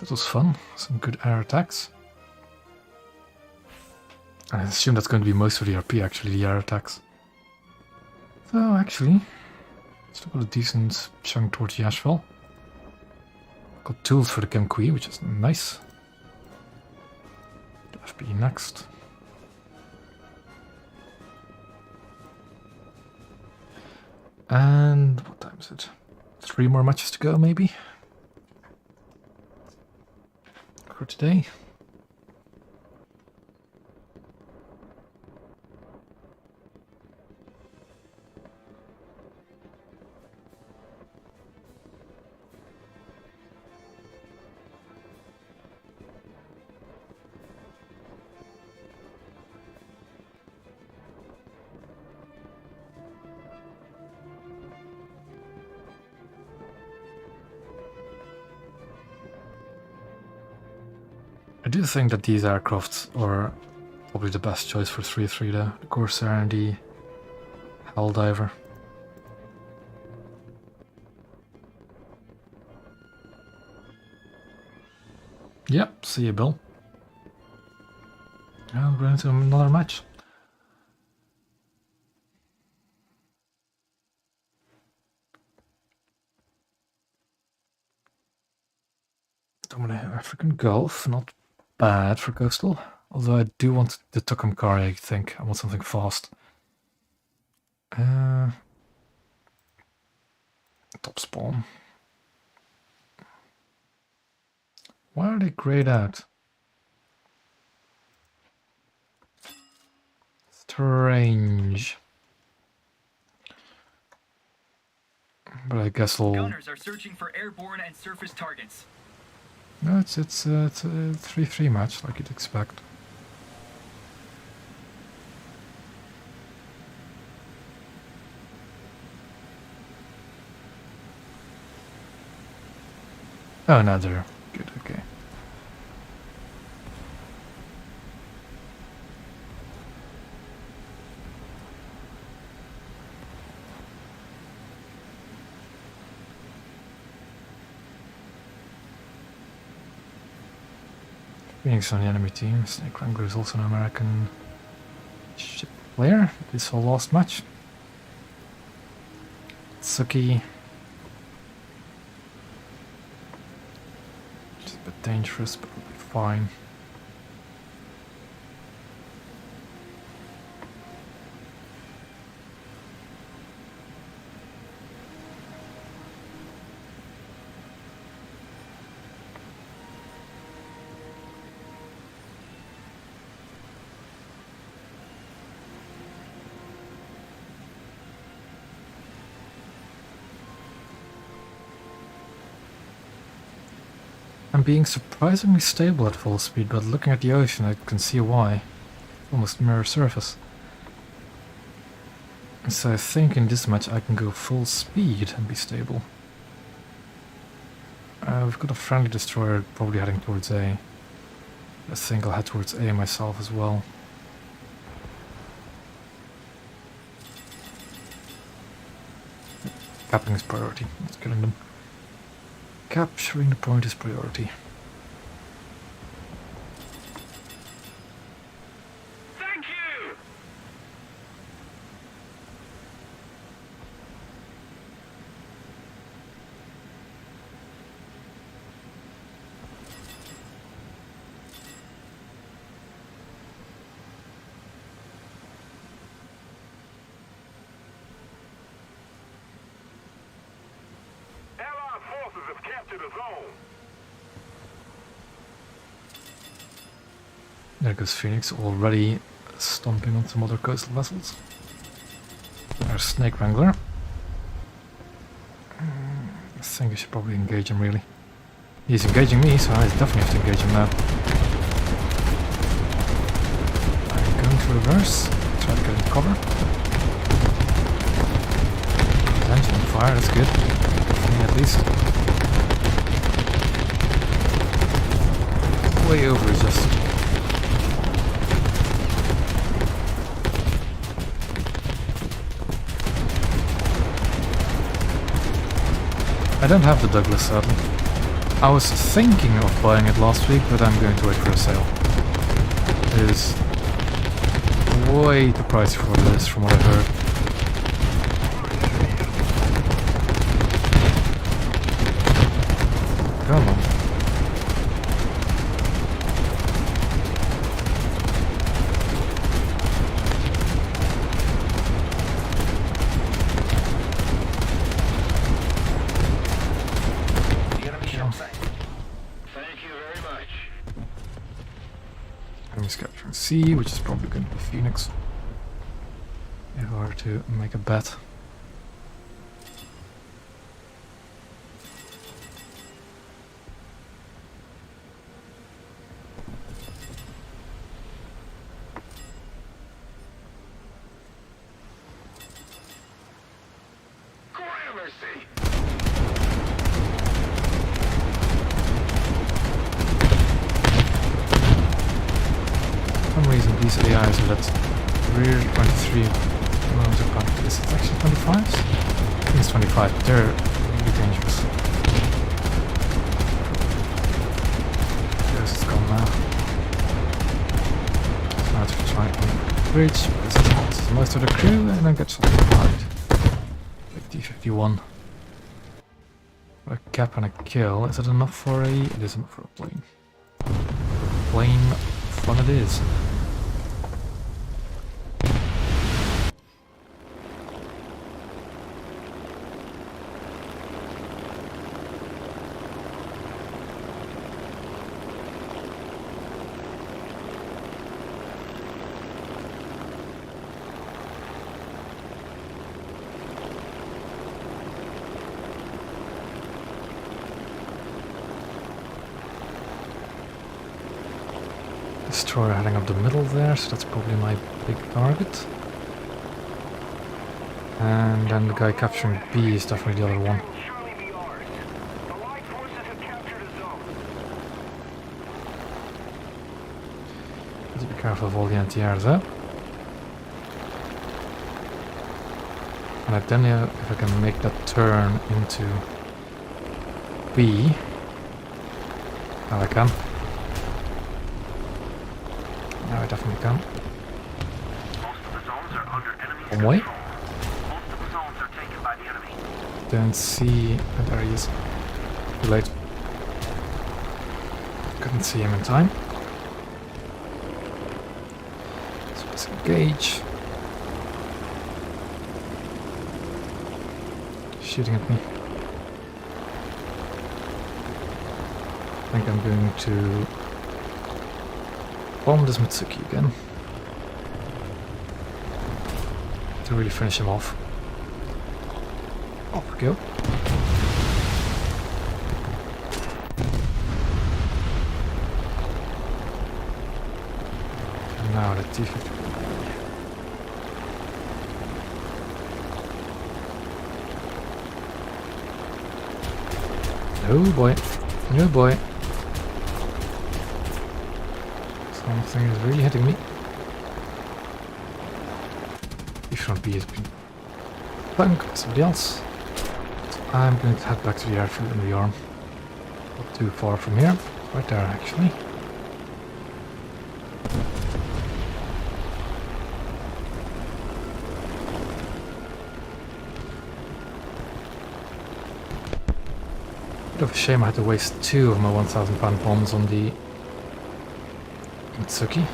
That was fun. Some good air attacks. I assume that's going to be most of the RP, actually, the air attacks. So, actually, still got a decent chunk towards the Asheville. Got tools for the Kim Qui, which is nice. FP next. And what time is it? 3 more matches to go, maybe? For today. I do think that these aircrafts are probably the best choice for 3-3 though. The Corsair and the Helldiver. Yep, see you, Bill. And we're into another match. Dominant African Gulf, not bad for coastal. Although I do want the Tucumcari, I think. I want something fast. Top spawn. Why are they grayed out? Strange. But I guess I'll... Gunners are searching for airborne and surface targets. No, it's a 3-3 match, like you'd expect. Oh, no, they're good, okay. Phoenix on the enemy team. Snake Wrangler is also an American ship player. This whole last match. Sucky. It's a bit dangerous, but we'll be fine. I'm being surprisingly stable at full speed, but looking at the ocean I can see why. Almost mirror surface. So I think in this match I can go full speed and be stable. We've got a friendly destroyer probably heading towards A. I think I'll head towards A myself as well. Capping is priority, it's killing them. Capturing the point is priority. Thank you! Allied forces have captured a zone. There goes Phoenix, already stomping on some other coastal vessels. There's Snake Wrangler. I think I should probably engage him, really. He's engaging me, so I definitely have to engage him now. I'm going to reverse, try to get him cover. His engine on fire, that's good. For me at least. Way over adjusted. I don't have the Douglas, sadly. I was thinking of buying it last week, but I'm going to wait for a sale. It is way too pricey for what it is, from what I heard. Come on. Enemies capturing C, which is probably going to be Phoenix. If I were to make a bet. For some reason these AIs are at rear 23 kilometers per hour. Is it actually 25s? I think it's 25, but they're really dangerous. Yes, it's gone now. So now to try and bridge, but it's most of the crew, and then get something behind. Like D-51. A cap and a kill, is it enough for a... It is enough for a plane. Plane fun it is. Destroyer heading up the middle there, so that's probably my big target. And then the guy capturing B is definitely the other one. Surely be ours. The Allied forces have captured a zone. Need to be careful of all the anti-airs out. And then if I can make that turn into B, now I can. Now I definitely can. Most of the zones are under enemy One way. control. Most of the zones are taken by the enemy. Don't see... Oh, there he is. Too late. Couldn't see him in time. So let's engage. Shooting at me. I think I'm going to bomb this Mitsuki again. To really finish him off. Off we go. And now the T-50. Oh boy. Oh boy. Something is really hitting me. The front B has been punked by somebody else. So I'm going to head back to the airfield in the arm. Not too far from here. Right there actually. Bit of a shame I had to waste 2 of my 1,000 pound bombs on the Mitsuki.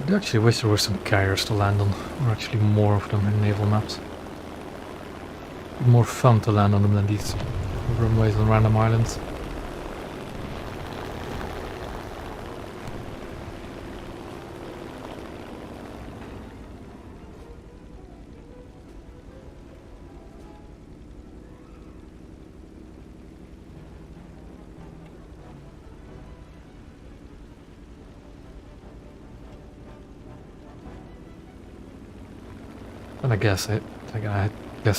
I do actually wish there were some carriers to land on, or actually more of them in naval maps. More fun to land on them than these runways on random islands. And I guess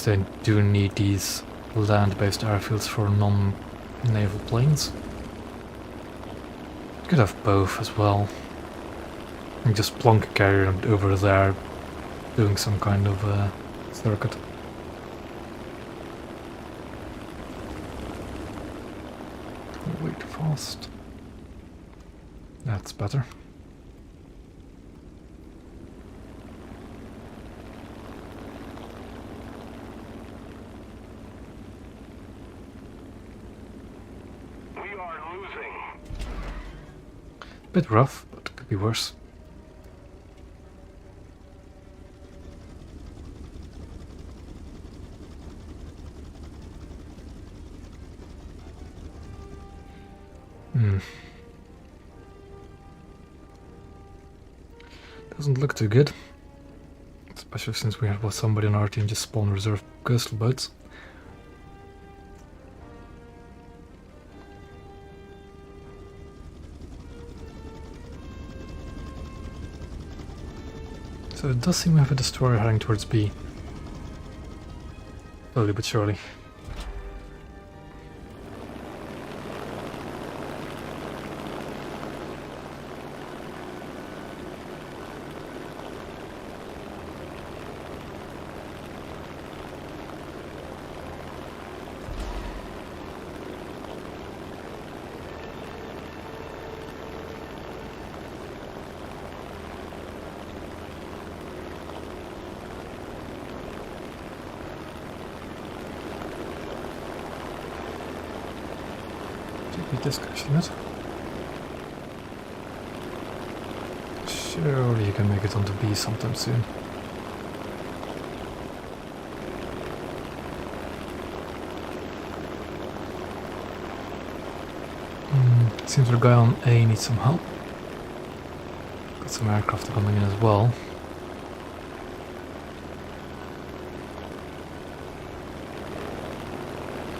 they do need these land-based airfields for non-naval planes. Could have both as well. And just plonk a carrier over there, doing some kind of circuit. Way too fast. That's better. Bit rough, but it could be worse. Doesn't look too good. Especially since we had somebody on our team just spawn reserve coastal boats. So it does seem we have a destroyer heading towards B. Slowly but surely. Discussion it. Surely you can make it onto B sometime soon. Seems our guy on A needs some help. Got some aircraft coming in as well.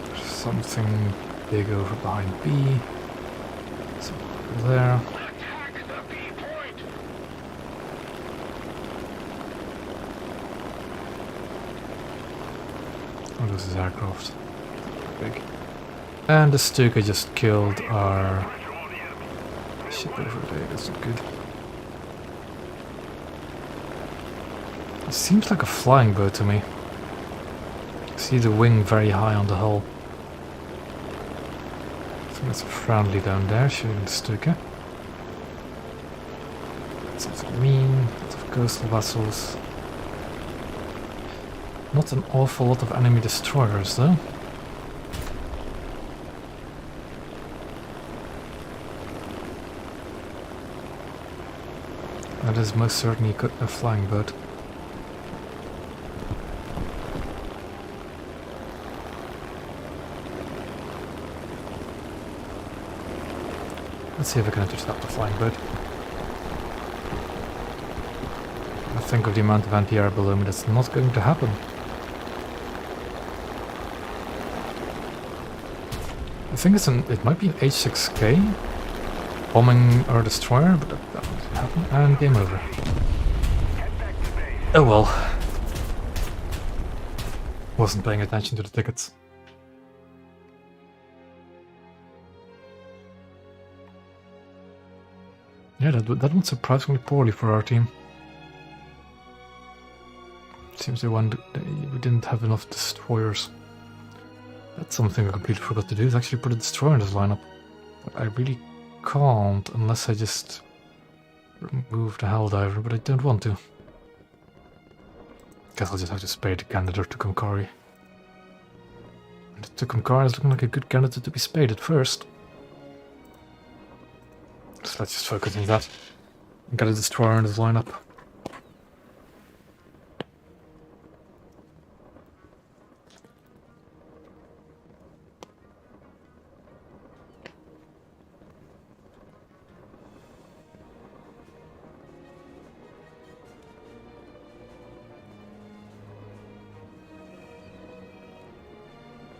There's something big over behind B. So over there. Attack the B point. Oh, this is aircraft. Big. And the Stuka just killed our ship over there. That's not good. It seems like a flying boat to me. See the wing very high on the hull. That's friendly down there, shooting the Stuka. Something mean, lots of coastal vessels. Not an awful lot of enemy destroyers though. That is most certainly a flying boat. Let's see if I can intercept the flying boat. I think of the amount of anti-air below me, that's not going to happen. I think it might be an H6K bombing our destroyer, but that won't happen. And game over. Oh well. Wasn't paying attention to the tickets. Yeah, that went surprisingly poorly for our team. Seems we didn't have enough destroyers. That's something I completely forgot to do, is actually put a destroyer in this lineup. But I really can't unless I just remove the Helldiver, but I don't want to. Guess I'll just have to spade the candidate to Tucumcari. And the Tucumcari is looking like a good candidate to be spaded first. So let's just focus on that. Got a destroyer in this lineup.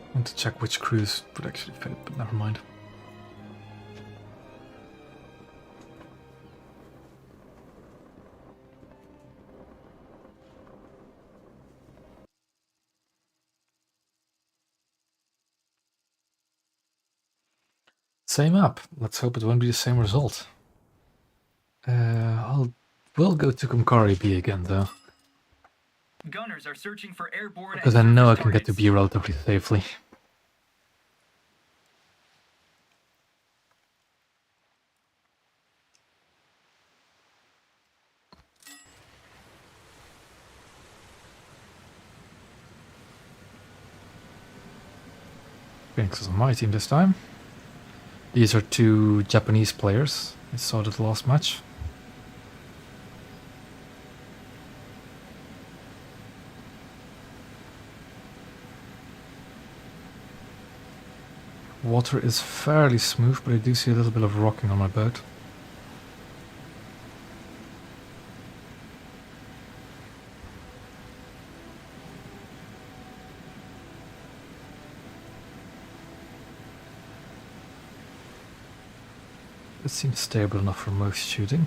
I want to check which crews would actually fit, but never mind. Same map. Let's hope it won't be the same result. We'll go to Kumkari B again though, Gunners are searching for airborne because and I know I surface can get to targets. B relatively safely. Phoenix is on my team this time. These are two Japanese players. I saw that last match. Water is fairly smooth, but I do see a little bit of rocking on my boat. It seems stable enough for most shooting.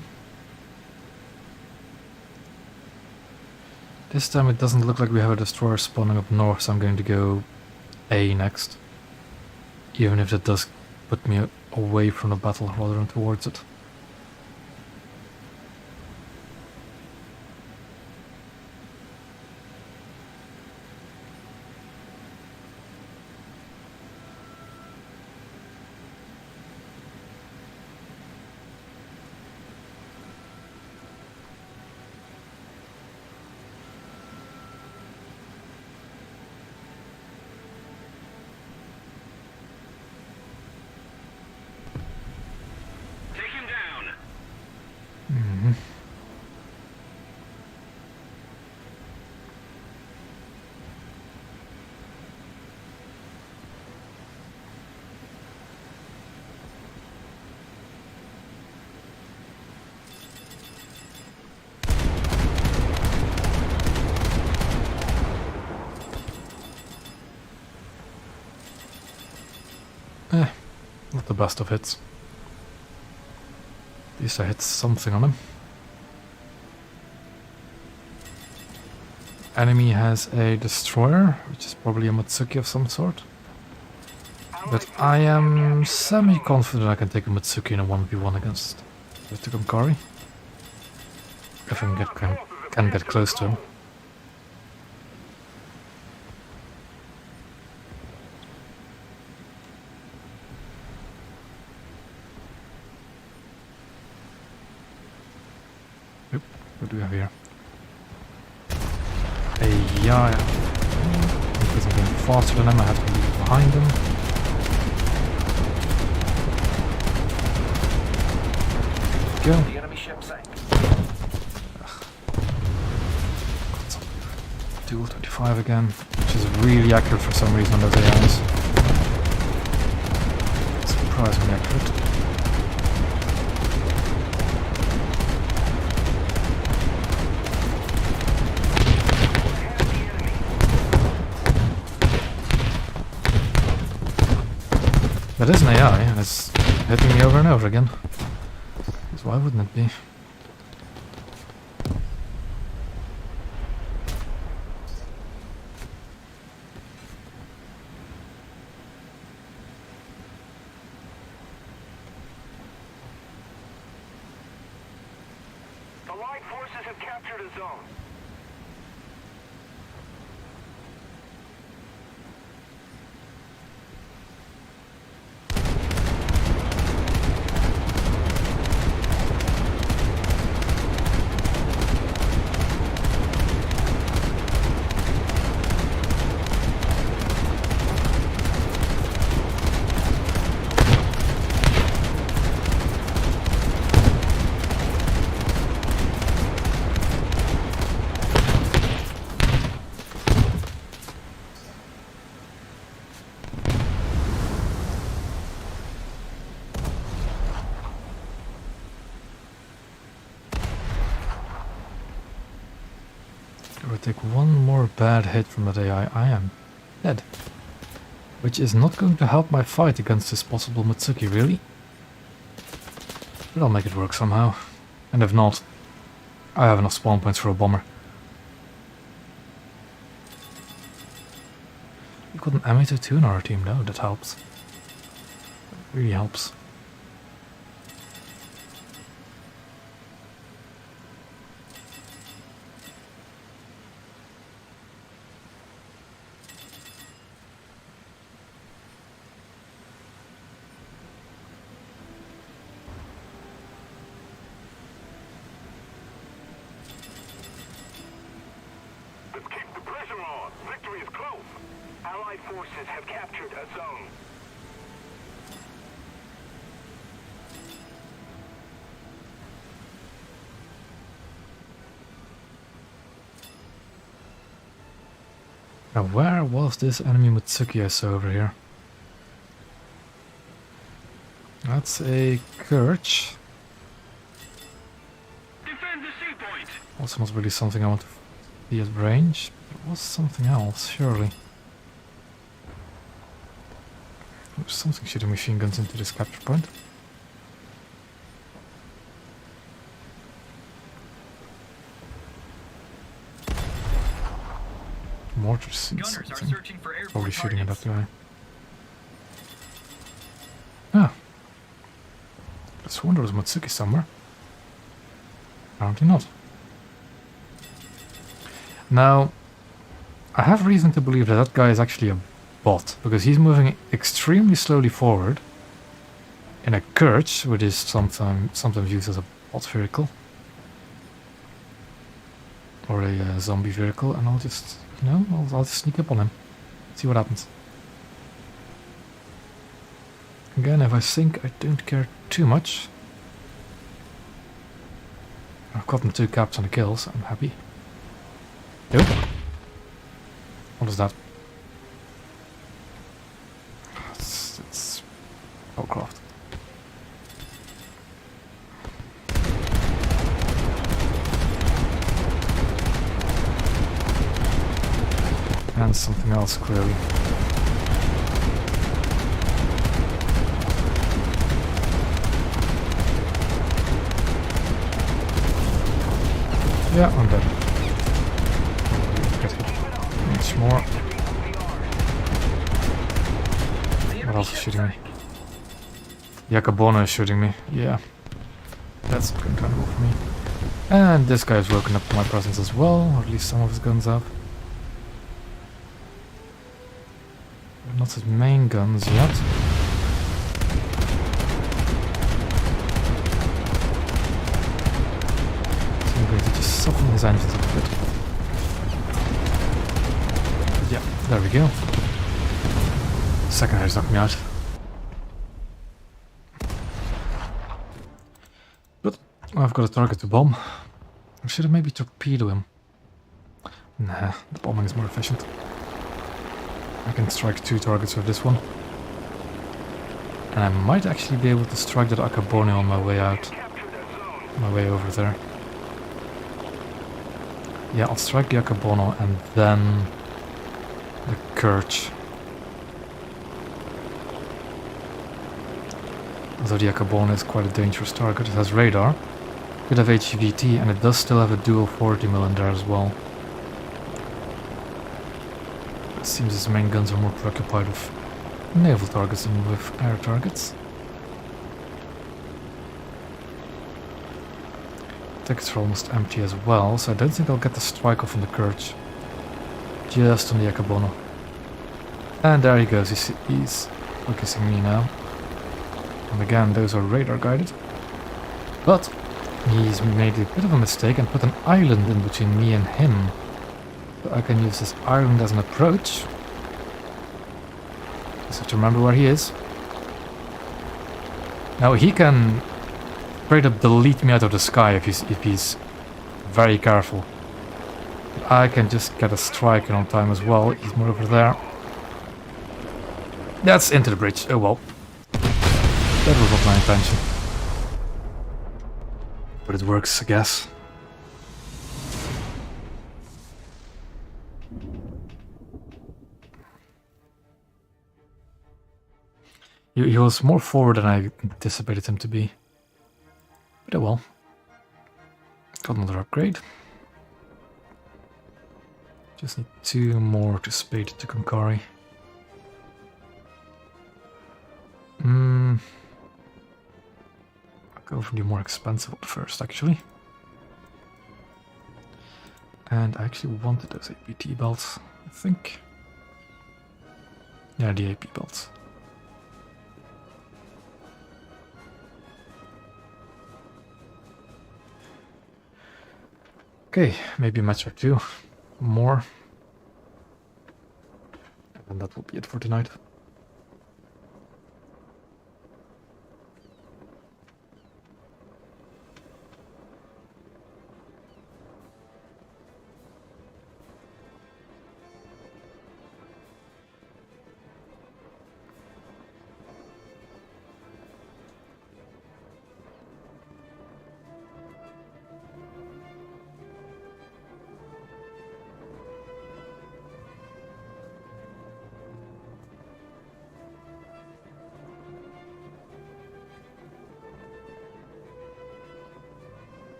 This time it doesn't look like we have a destroyer spawning up north, so I'm going to go A next. Even if that does put me away from the battle rather than towards it. Take him down. Not the best of hits. At least I hit something on him. Enemy has a destroyer, which is probably a Matsuki of some sort. But I am semi-confident I can take a Matsuki in a 1v1 against the Kumkari. If I can get close to him. Oop, what do we have here? Yeah. Because I'm going faster than him, I have to leave behind him. Go. The enemy ship sank. Got some dual 25 again, which is really accurate for some reason on those AIs. Surprisingly accurate. That is an AI, and it's hitting me over and over again. Because why wouldn't it be? The Allied forces have captured a zone. If I take one more bad hit from that AI, I am dead. Which is not going to help my fight against this possible Mitsuki, really. But I'll make it work somehow. And if not, I have enough spawn points for a bomber. We got an M802 in our team now, that helps. That really helps. Let's keep the pressure on. Victory is close. Allied forces have captured a zone. Now where was this enemy Mitsuki I saw over here? That's a Kurch. Defend the sea point. Also not really something I want to be at range. It was something else, surely. There's something shooting machine guns into this capture point. Mortars see Gunners are something. searching for airborne Probably shooting at that targets. guy. Ah. I sworn there was Mitsuki somewhere. Apparently not. Now, I have reason to believe that that guy is actually a bot, because he's moving extremely slowly forward in a Kurch, which is sometimes used as a bot vehicle. Or a zombie vehicle, and I'll just, you know, I'll just sneak up on him. See what happens. Again, if I sink, I don't care too much. I've gotten 2 caps and a kill, so I'm happy. Yep. What is that? It's Hellcraft. And something else, clearly. Yeah, I'm dead. Get hit. Much more. What else is shooting me? Yakabono is shooting me. Yeah. That's going to work for me. And this guy has woken up to my presence as well, or at least some of his guns have. Not his main guns yet. So I'm going to just soften his engines a bit. Yeah, there we go. Second head's knocked me out. But I've got a target to bomb. Or should I maybe torpedo him? Nah, the bombing is more efficient. I can strike 2 targets with this one. And I might actually be able to strike that Akabone on my way out. My way over there. Yeah, I'll strike the Akabono and then the Kurch. Although the Akabono is quite a dangerous target. It has radar, could have HVT, and it does still have a dual 40mm in there as well. It seems his main guns are more preoccupied with naval targets than with air targets. Tickets are almost empty as well, so I don't think I'll get the strike off on the Kurch. Just on the Akabono. And there he goes, he's focusing me now. And again, those are radar guided. But he's made a bit of a mistake and put an island in between me and him. So I can use this island as an approach. Just have to remember where he is. Now he can straight up delete me out of the sky if he's very careful. But I can just get a strike in on time as well. He's more over there. That's into the bridge. Oh well. That was not my intention. But it works, I guess. He was more forward than I anticipated him to be. But oh well. Got another upgrade. Just need 2 more to spade to Konkari. I'll go for the more expensive one first, actually. And I actually wanted those APT belts, I think. Yeah, the AP belts. Okay, maybe a match or 2 more. And that will be it for tonight.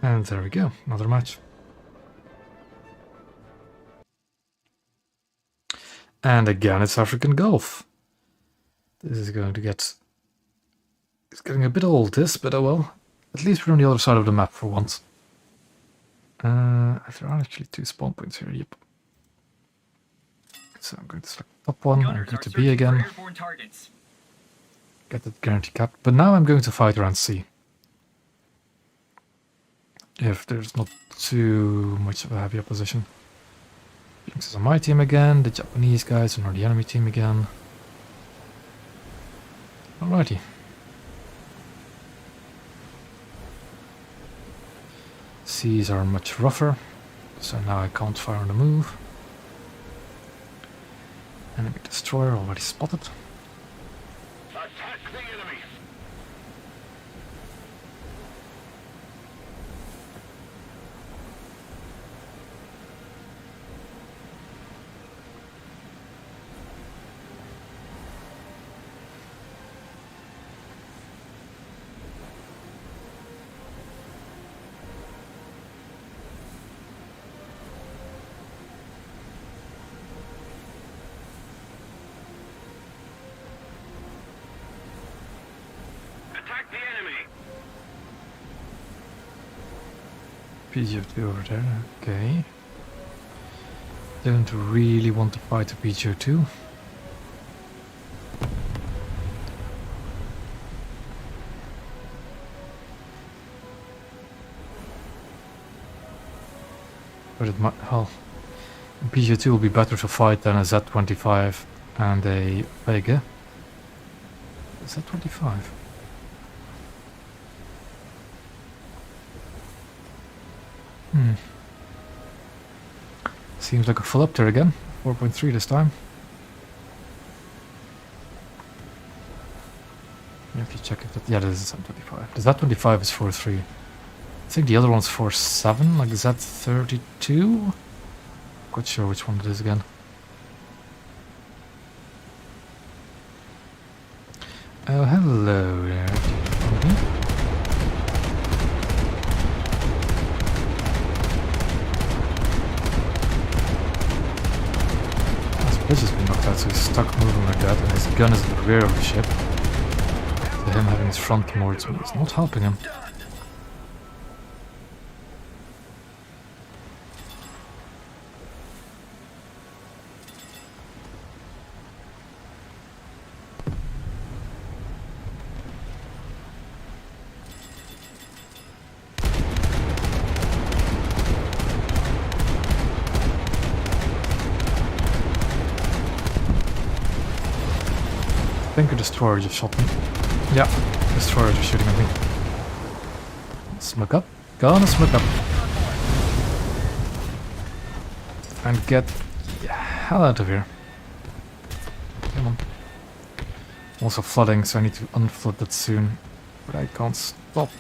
And there we go, another match. And again, it's African Gulf. This is going to get... It's getting a bit old, this, but oh well. At least we're on the other side of the map for once. There are actually 2 spawn points here, yep. So I'm going to select the top one, and go to B again. Get that guarantee cap. But now I'm going to fight around C. If there's not too much of a heavy opposition. This is on my team again, the Japanese guys are on the enemy team again. Alrighty. Seas are much rougher, so now I can't fire on the move. Enemy destroyer already spotted. Attack the enemy! Attack the enemy! PGO2 over there, okay. Don't really want to fight the PGO2. But it might, well, PGO2 will be better to fight than a Z25 and a Vega. Z25? Seems like a full up there again. 4.3 this time. You have to check if that. Yeah, this is Z25. The Z25 is 4.3. I think the other one's 4.7, like Z32. Quite sure which one it is again. Oh, hello there. This has been knocked out, so he's stuck moving like that, and his gun is in the rear of the ship. So him having his front towards me is not helping him. I think a destroyer just shot me. Yeah, destroyer just shooting at me. Smoke up. Gonna smoke up. And get the hell out of here. Come on. I'm also flooding, so I need to unflood that soon. But I can't stop.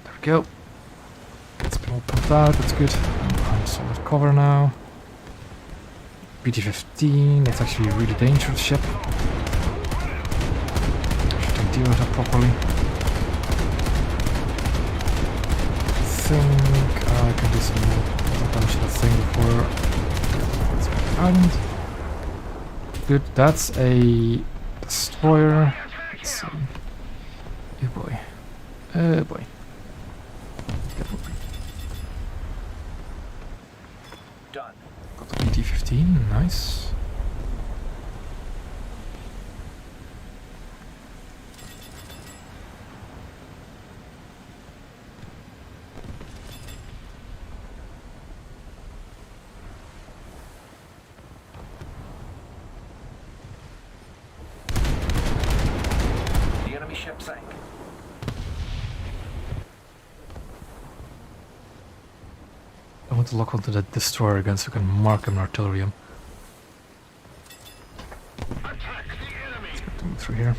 There we go. It's been all pumped out, that's good. I'm behind solid cover now. BT-15, that's actually a really dangerous ship. Shouldn't deal with that properly. I think I can do some more damage to that thing before it's island. Good, that's a destroyer. Let's see. Oh boy. Oh boy. Done. Got the BT-15, nice. The enemy ship sank. I want to lock onto that destroyer again so we can mark him artillerium. Attack the enemy! Let's get to move through here.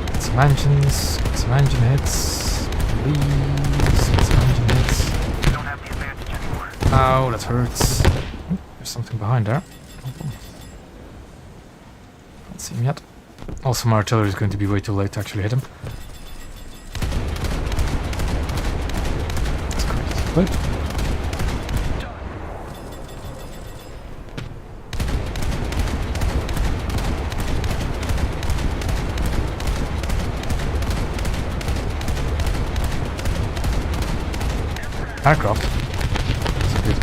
Get some engines, get some engine hits, please, get some engine hits. We don't have the advantage anymore. Ow, that hurts. Oh, there's something behind there. Can't see him yet. Also, my artillery is going to be way too late to actually hit him. That's correct. Wait. Aircraft. That's good.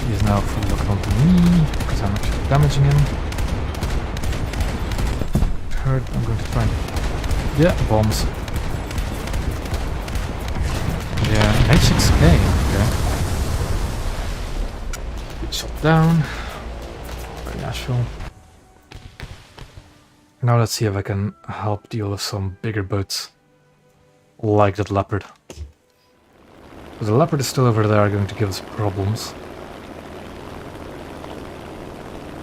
He is now fully locked onto me because I'm actually damaging him. Hurt. I'm going to try and... Yeah, bombs. Yeah, H6K. Okay. Good shot down. Very Nashville. Now let's see if I can help deal with some bigger boats. Like that Leopard. But the Leopard is still over there, going to give us problems.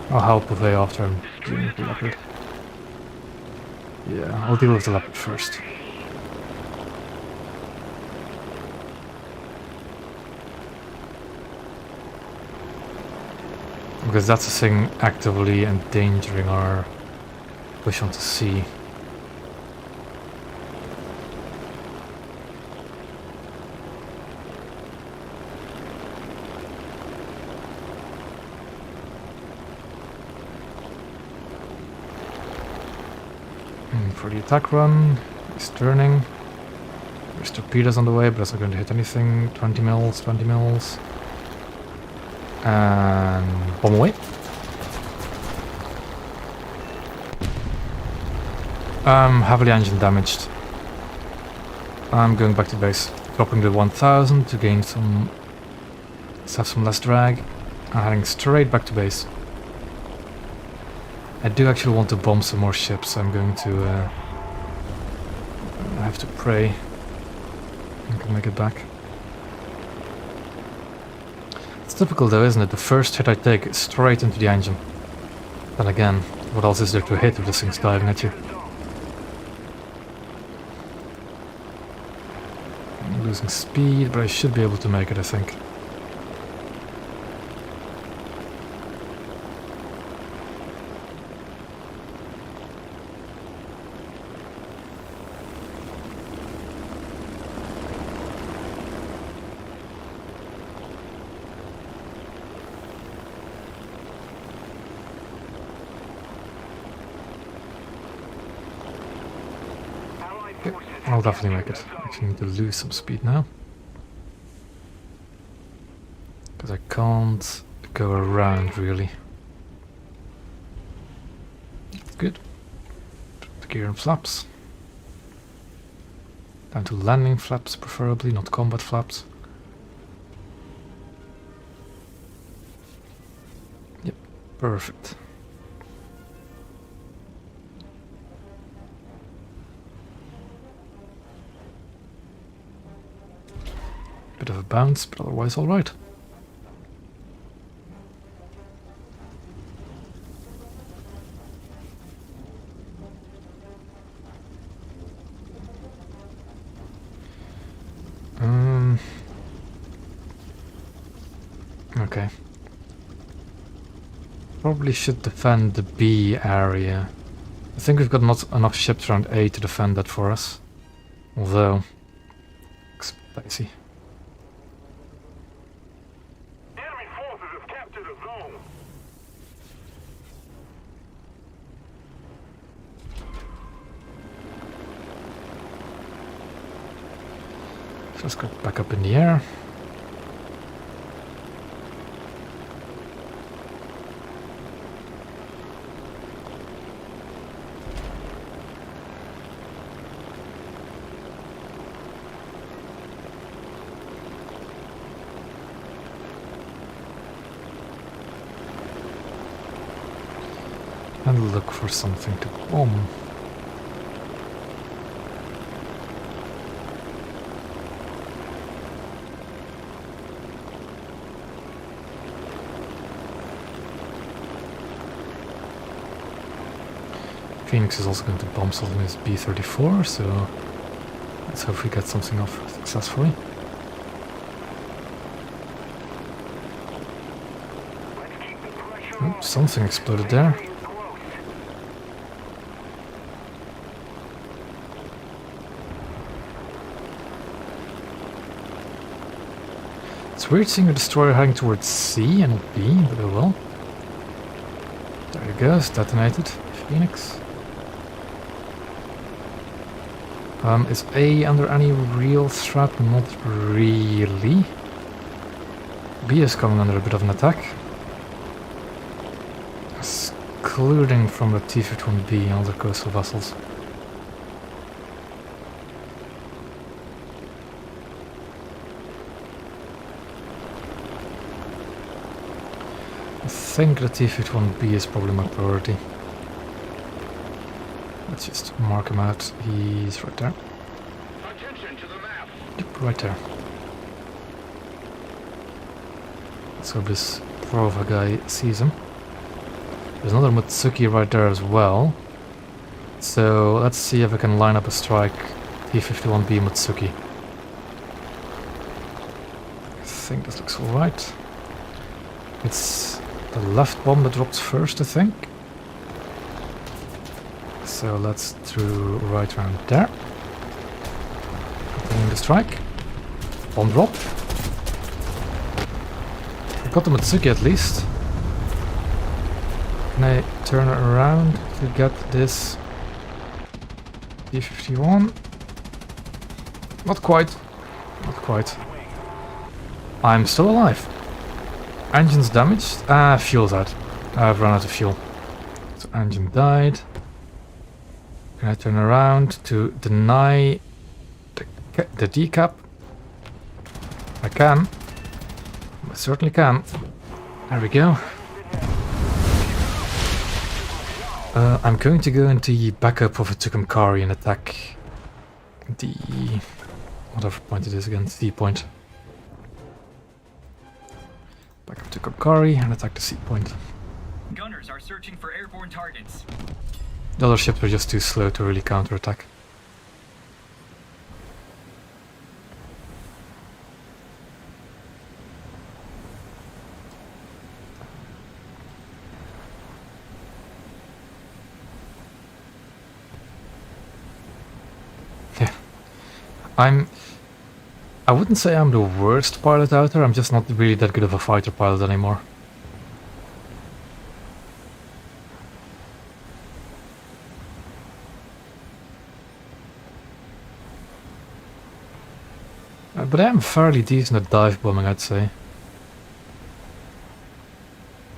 I'll help with A after I'm dealing with the Leopard. Yeah, I'll deal with the Leopard first. Because that's the thing actively endangering our push onto sea. For the attack run, he's turning. There's torpedoes on the way, but that's not going to hit anything. 20 mils, 20 mils. And bomb away. Heavily engine damaged. I'm going back to base, dropping the 1000 to gain some... Let's have some less drag. I'm heading straight back to base. I do actually want to bomb some more ships, so I'm going to... I have to pray I can make it back. It's typical though, isn't it? The first hit I take is straight into the engine. Then again, what else is there to hit if this thing's diving at you? I'm losing speed, but I should be able to make it, I think. I'll definitely make it. I actually need to lose some speed now. Because I can't go around, really. Good. The gear and flaps. Down to landing flaps, preferably, not combat flaps. Yep, perfect. Bit of a bounce, but otherwise alright. okay. Probably should defend the B area. I think we've got not enough ships around A to defend that for us. Although, looks dicey. Enemy forces have captured a zone. Let's go back up in the air. And look for something to bomb. Phoenix is also going to bomb something with B-34, so let's hope we get something off successfully. Let's keep the pressure on. Something exploded there. Victory is close. It's weird seeing a destroyer heading towards C and not B, but oh well. There it goes, detonated. Phoenix. Is A under any real threat? Not really. B is coming under a bit of an attack. Excluding from the T-51B and other coastal vessels. I think the T-51B is probably my priority. Let's just mark him out. He's right there. Attention to the map. Yep, right there. Let's hope this Prova guy sees him. There's another Mutsuki right there as well. So let's see if I can line up a strike. T-51B Mutsuki. I think this looks alright. It's the left bomb that drops first, I think. So let's through right around there. Continuing the strike. Bomb drop. I got the Mutsuki at least. Can I turn it around to get this T-51? Not quite. Not quite. I'm still alive. Engine's damaged. Fuel's out. I've run out of fuel. So engine died. Can I turn around to deny the decap? I can. I certainly can. There we go. I'm going to go into the backup of a Tucumcari and attack the... whatever point it is again, C point. Back up to Tucumcari and attack the C point. Gunners are searching for airborne targets. The other ships were just too slow to really counterattack. Yeah. I wouldn't say I'm the worst pilot out there, I'm just not really that good of a fighter pilot anymore. But I am fairly decent at dive bombing, I'd say.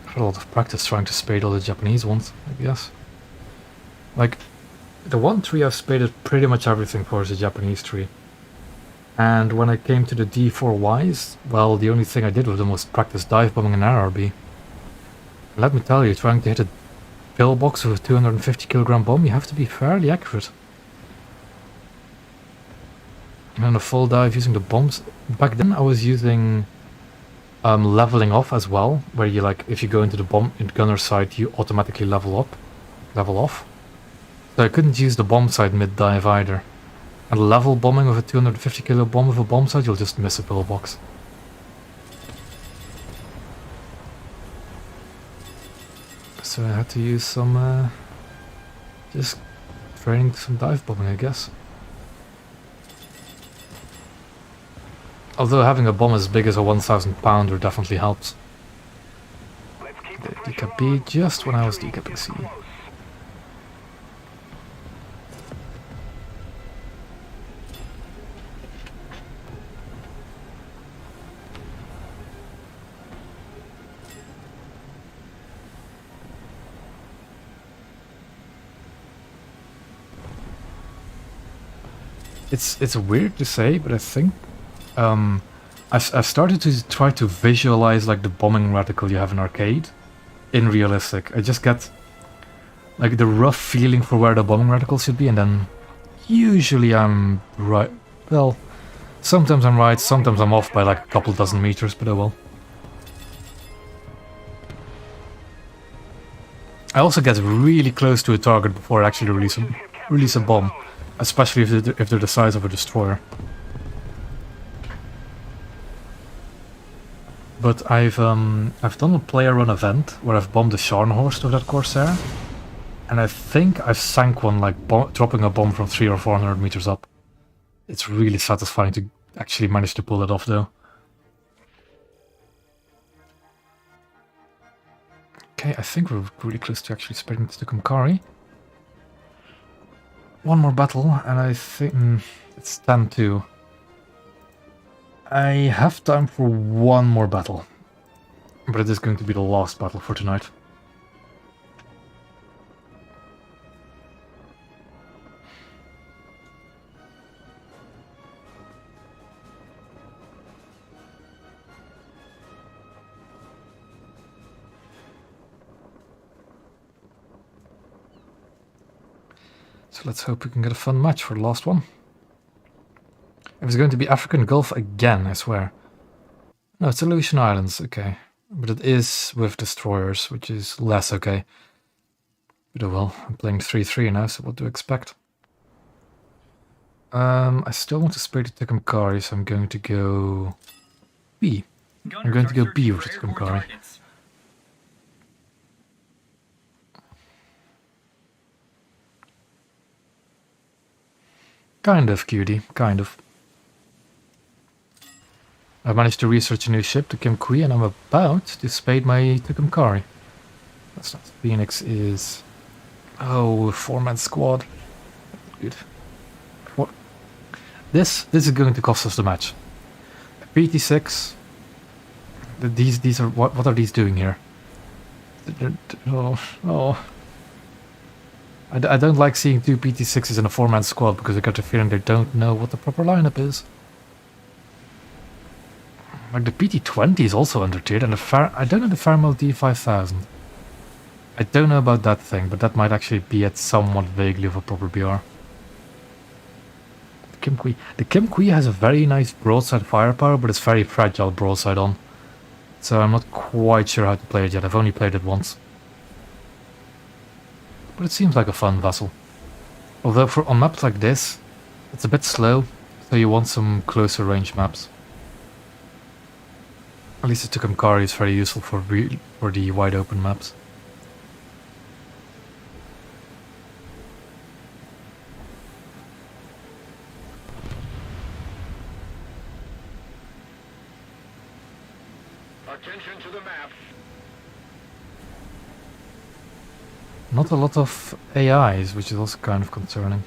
I've had a lot of practice trying to spade all the Japanese ones, I guess. Like, the one tree I've spaded pretty much everything for is a Japanese tree. And when I came to the D4Ys, well, the only thing I did with them was practice dive bombing an RRB. Let me tell you, trying to hit a pillbox with a 250 kilogram bomb, you have to be fairly accurate. And a full dive using the bombs. Back then I was using leveling off as well, where you like, if you go into the bomb in gunner side, you automatically level off. So I couldn't use the bomb side mid-dive either. And level bombing with a 250 kilo bomb with a bomb side, you'll just miss a pillbox. so I had to use some, just training some dive bombing, I guess. Although having a bomb as big as a 1,000 pounder definitely helps. Let's keep The the pressure decap on. B just when I was Victory is decapping C. close. It's weird to say, but I think I've started to try to visualize like the bombing reticle you have in arcade in realistic. I just get like the rough feeling for where the bombing reticle should be, and then usually I'm right. Well, sometimes I'm right, sometimes I'm off by like a couple dozen meters, but oh well. I also get really close to a target before I actually release a bomb, especially if they're the size of a destroyer. But I've done a player run event where I've bombed a Scharnhorst with that Corsair, and I think I've sank one like dropping a bomb from 300 or 400 meters up. It's really satisfying to actually manage to pull it off, though. Okay, I think we're really close to actually spreading to the Kim Qui. One more battle, and I think it's 10-2. I have time for one more battle, but it is going to be the last battle for tonight. So let's hope we can get a fun match for the last one. If it's going to be African Gulf again, I swear. No, it's Aleutian Islands, okay. But it is with destroyers, which is less okay. But oh well, I'm playing 3-3 now, so what to expect? I still want to spray the Kim Qui, so I'm going to go B. I'm going to go B with the Kim Qui. Kind of, cutie, kind of. I managed to research a new ship, the Kim Qui, and I'm about to spade my Kim Qui. That's not Phoenix is... Oh, 4-man squad. Good. What? This is going to cost us the match. PT6. These are what are these doing here? Oh. I don't like seeing two PT6s in a 4-man squad because I get the feeling they don't know what the proper lineup is. Like the PT20 is also under-tiered, and I don't know the Fairmel D5000. I don't know about that thing, but that might actually be at somewhat vaguely of a proper BR. The Kim Qui has a very nice broadside firepower, but it's very fragile broadside on. So I'm not quite sure how to play it yet. I've only played it once. But it seems like a fun vessel. Although on maps like this, it's a bit slow, so you want some closer range maps. At least the Kim Qui is very useful for the wide open maps. Attention to the map. Not a lot of AIs, which is also kind of concerning.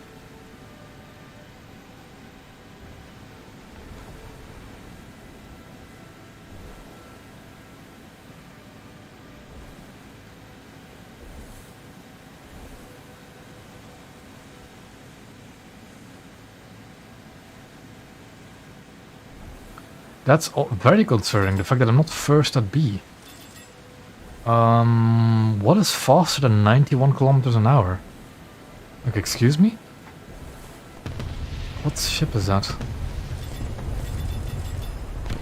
That's very concerning, the fact that I'm not first at B. What is faster than 91 kilometers an hour? Like, excuse me? What ship is that?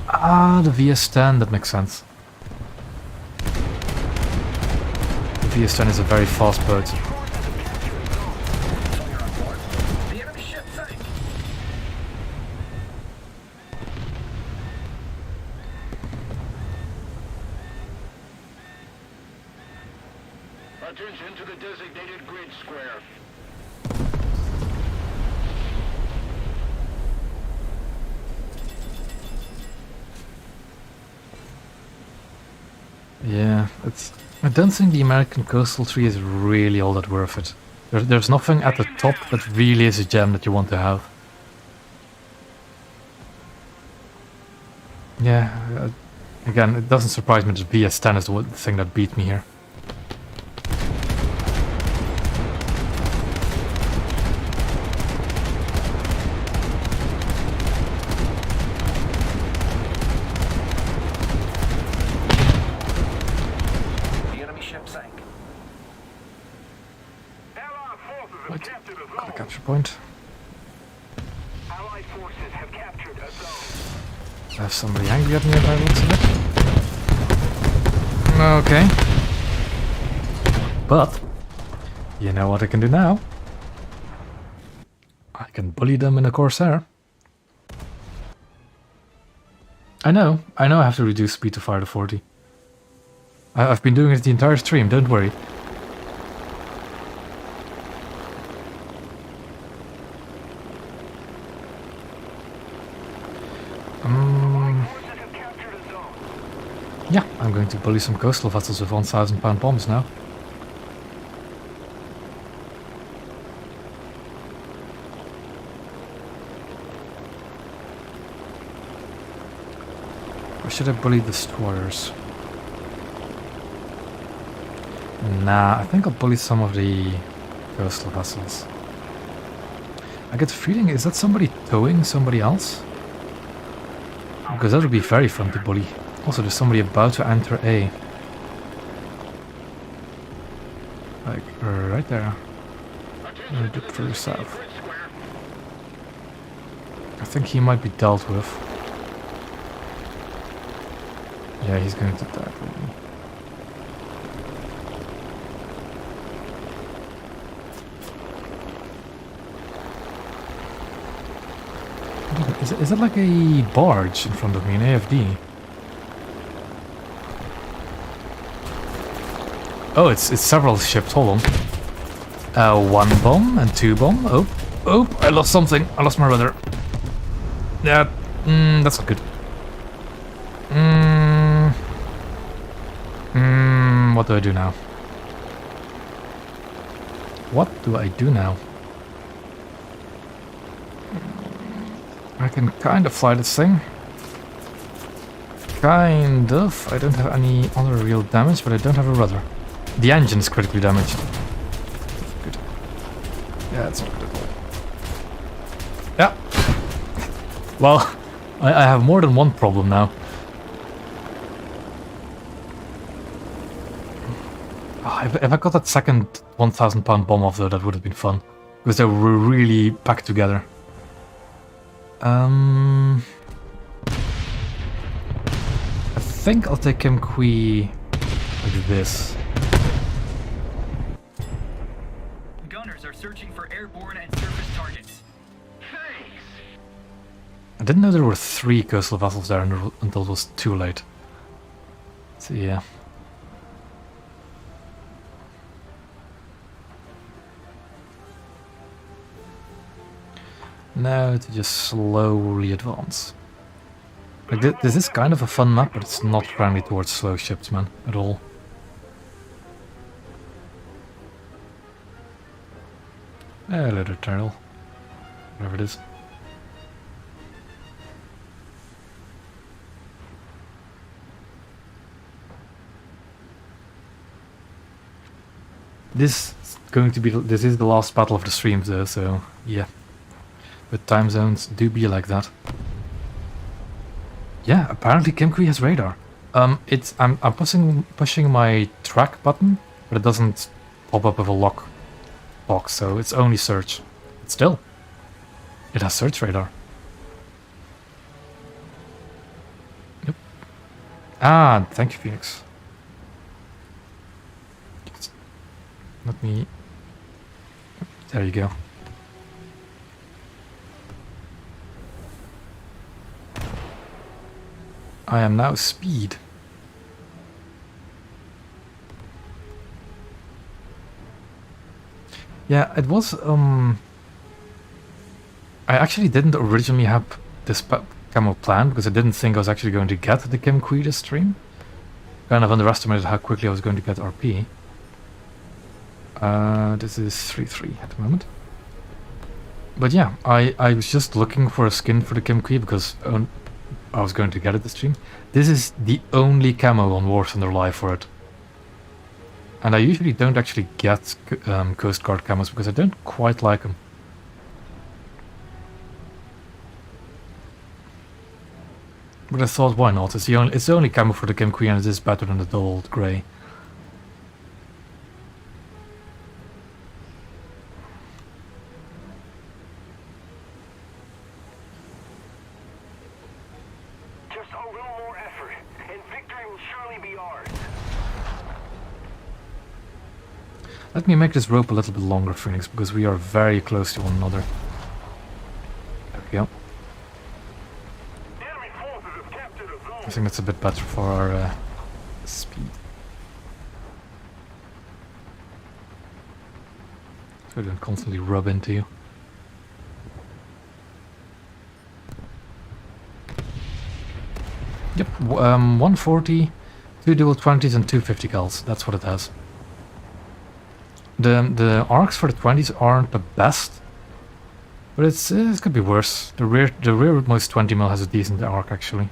Ah, the VS-10, that makes sense. The VS-10 is a very fast boat. The enemy ship sank. Attention to the designated grid square. Yeah, I don't think the American coastal tree is really all that worth it. There's nothing at the top that really is a gem that you want to have. Yeah, again, it doesn't surprise me that VS10 is the thing that beat me here. The enemy ship sank. Allied forces have Right, captured a got a zone. capture point. Allied forces have captured a zone. I have somebody angry at me by the looks of it. Okay. But, you know what I can do now? I can bully them in a Corsair. I know I have to reduce speed to fire to 40. I've been doing it the entire stream, don't worry. Forces have captured a zone. Yeah, I'm going to bully some coastal vessels with 1,000-pound bombs now. Or should I bully destroyers? Nah, I think I'll bully some of the coastal vessels. I get the feeling, is that somebody towing somebody else? Because that would be very fun to bully. Also, there's somebody about to enter A. Like, right there. A bit further south. I think he might be dealt with. Yeah, he's going to die probably. Is it like a barge in front of me, an AFD? Oh, it's several ships, hold on. 1 bomb and 2 bomb. Oh, I lost something. I lost my rudder. Yeah, that's not good. What do I do now? What do I do now? I can kind of fly this thing. Kind of. I don't have any other real damage, but I don't have a rudder. The engine is critically damaged. Good. Yeah, it's not good at all. Yeah. Well, I have more than one problem now. Oh, if I got that second 1,000-pound bomb off though, that would have been fun. Because they were really packed together. I think I'll take Kim Qui like this. Gunners are searching for airborne and surface targets. Thanks. I didn't know there were 3 coastal vessels there until it was too late. So yeah. Now to just slowly advance. Like this is kind of a fun map, but it's not friendly towards slow ships, man, at all. Little turtle. Whatever it is. This is the last battle of the streams though, so yeah. But time zones do be like that. Yeah, apparently Kim Qui has radar. I'm pushing my track button, but it doesn't pop up with a lock box, so it's only search. But still, it has search radar. Yep. Ah, thank you, Phoenix. Let me... There you go. I am now speed. Yeah, it was, I actually didn't originally have this camo planned because I didn't think I was actually going to get the Kim Qui this stream. Kind of underestimated how quickly I was going to get RP. This is 3-3 at the moment. But yeah, I was just looking for a skin for the Kim Qui because I was going to get it this stream. This is the only camo on War Thunder Live for it. And I usually don't actually get Coast Guard camos because I don't quite like them. But I thought, why not? It's the only camo for the Kim Qui and it is better than the dulled grey. Just a little more effort, and victory will surely be ours. Let me make this rope a little bit longer, Phoenix, because we are very close to one another. There we go. Enemy forces have captured a zone. I think that's a bit better for our speed. So I don't constantly rub into you. Yep, 140, 2 dual 20s and 250 cals. That's what it has. The arcs for the 20s aren't the best, but it could be worse. The rearmost 20mm has a decent arc actually,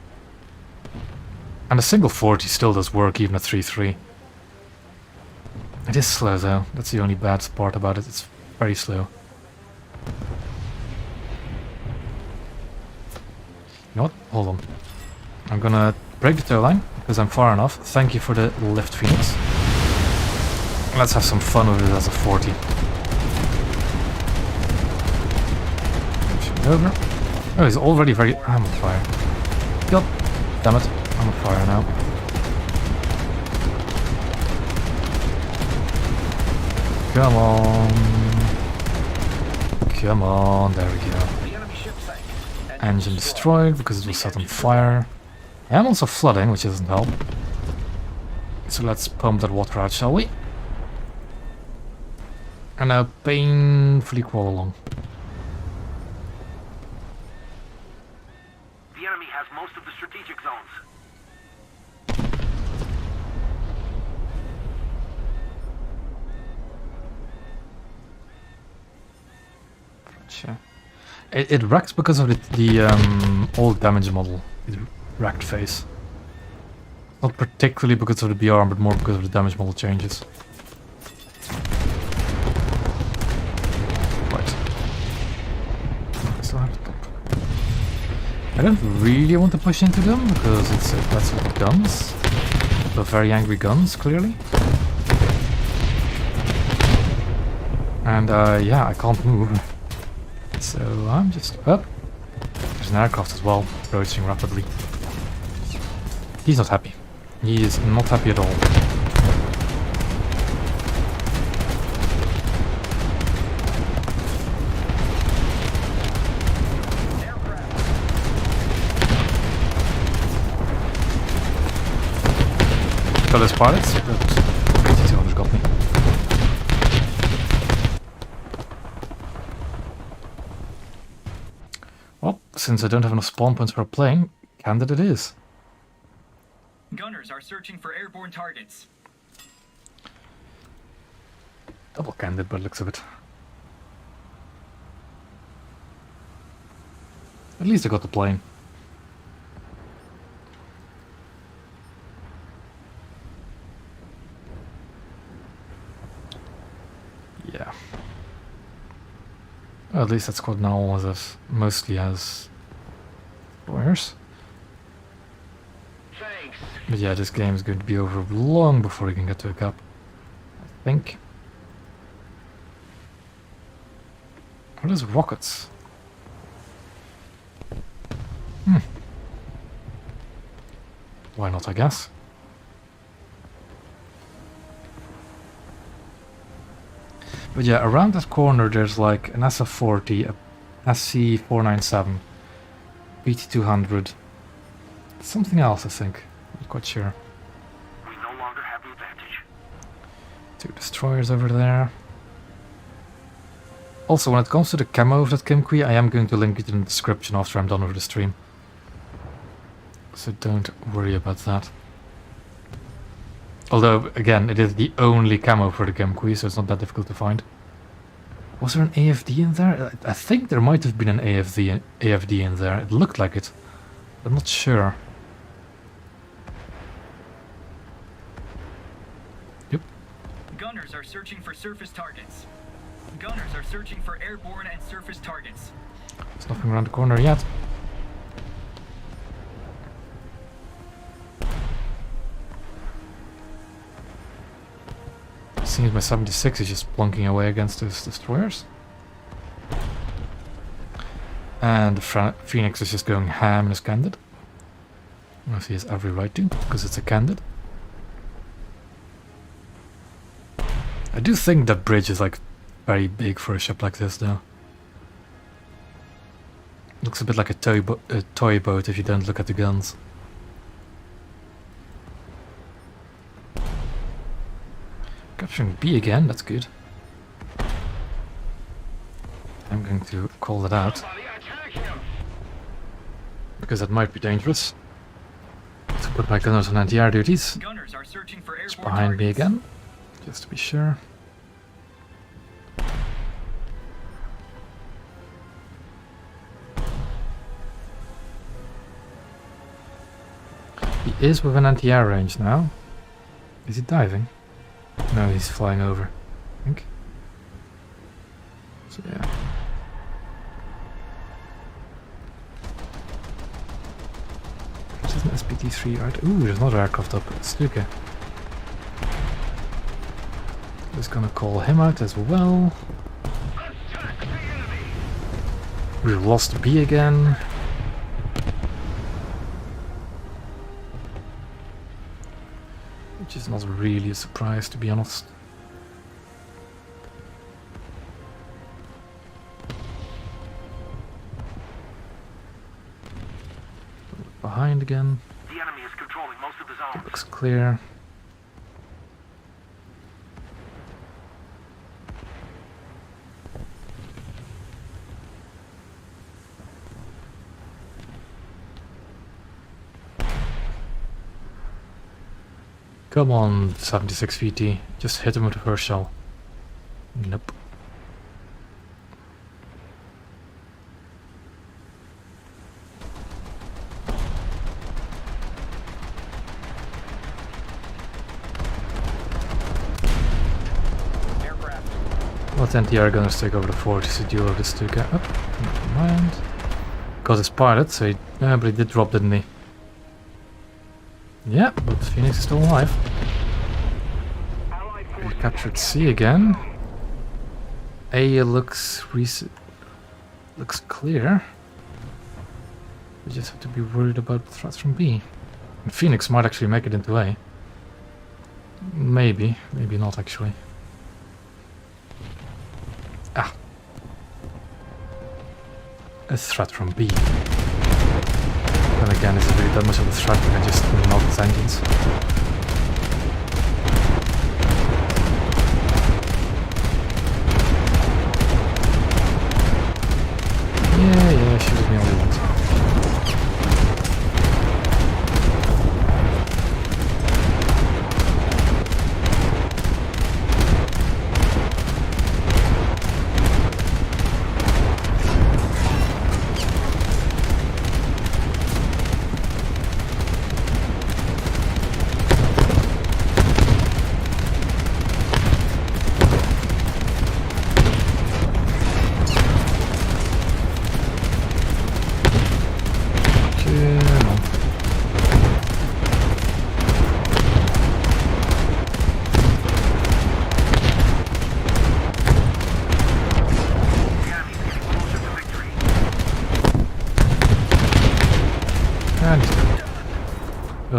and a single 40 still does work even at 3-3. It is slow though. That's the only bad part about it. It's very slow. You know what? Hold on. I'm gonna break the tow line because I'm far enough. Thank you for the lift, Phoenix. Let's have some fun with it as a 40. Over. Oh, he's already very... I'm on fire. God damn it. I'm on fire now. Come on. Come on. There we go. The enemy ship sank. Engine destroyed because it was set on fire. I am also flooding, which doesn't help. So let's pump that water out, shall we? And now painfully crawl along. The enemy has most of the strategic zones. Gotcha. It wrecks because of the old damage model. It wrecked face. Not particularly because of the BR, but more because of the damage model changes. I don't really want to push into them because that's what guns. They're very angry guns, clearly. And yeah, I can't move. So I'm just up. There's an aircraft as well, approaching rapidly. He's not happy. He is not happy at all. Got those pilots, but 8200 got me. Well, since I don't have enough spawn points for a plane, candid it is. Gunners are searching for airborne targets. Double candid by the looks of it. At least I got the plane. Yeah. Well, at least that squad now mostly has lawyers. Thanks. But yeah, this game is going to be over long before we can get to a cup. I think. What is rockets? Why not, I guess. But yeah, around that corner there's like an SF-40, a SC-497, BT-200, something else I think, not quite sure. We no longer have the advantage. 2 destroyers over there. Also, when it comes to the camo of that Kim Qui, I am going to link it in the description after I'm done with the stream. So don't worry about that. Although, again, it is the only camo for the Kim Qui, so it's not that difficult to find. Was there an AFD in there? I think there might have been an AFD in there. It looked like it. I'm not sure. Yep. Gunners are searching for surface targets. Gunners are searching for airborne and surface targets. There's nothing around the corner yet. Seems my 76 is just plunking away against those destroyers. And the Phoenix is just going ham in his candid. As he has every right to, because it's a candid. I do think that bridge is like very big for a ship like this though. Looks a bit like a toy boat if you don't look at the guns. Capturing B again, that's good. I'm going to call that out. Because that might be dangerous. To put my gunners on anti-air duties. Gunners are searching for It's airborne behind me targets. again, just to be sure. He is within anti-air range now. Is he diving? No, he's flying over, I think. So yeah. This is an SPT-3, right? Ooh, there's another aircraft up. It's okay. Just gonna call him out as well. We've lost B again. Which is not really a surprise, to be honest. Behind again. The enemy is controlling most of the zone. Looks clear. Come on, 76 VT. Just hit him with the first shell. Nope. Let NTR gunners take over the fort to deal with this two guy. Oh, never mind. Got his pilot, so he... Yeah, but he did drop, didn't he? Yeah, but Phoenix is still alive. We captured C again. A looks clear. We just have to be worried about threats from B. And Phoenix might actually make it into A. Maybe, maybe not actually. Ah. A threat from B. Then again, is it really that much of a threat? We can just melt its engines. Yeah, shoot at me all you want.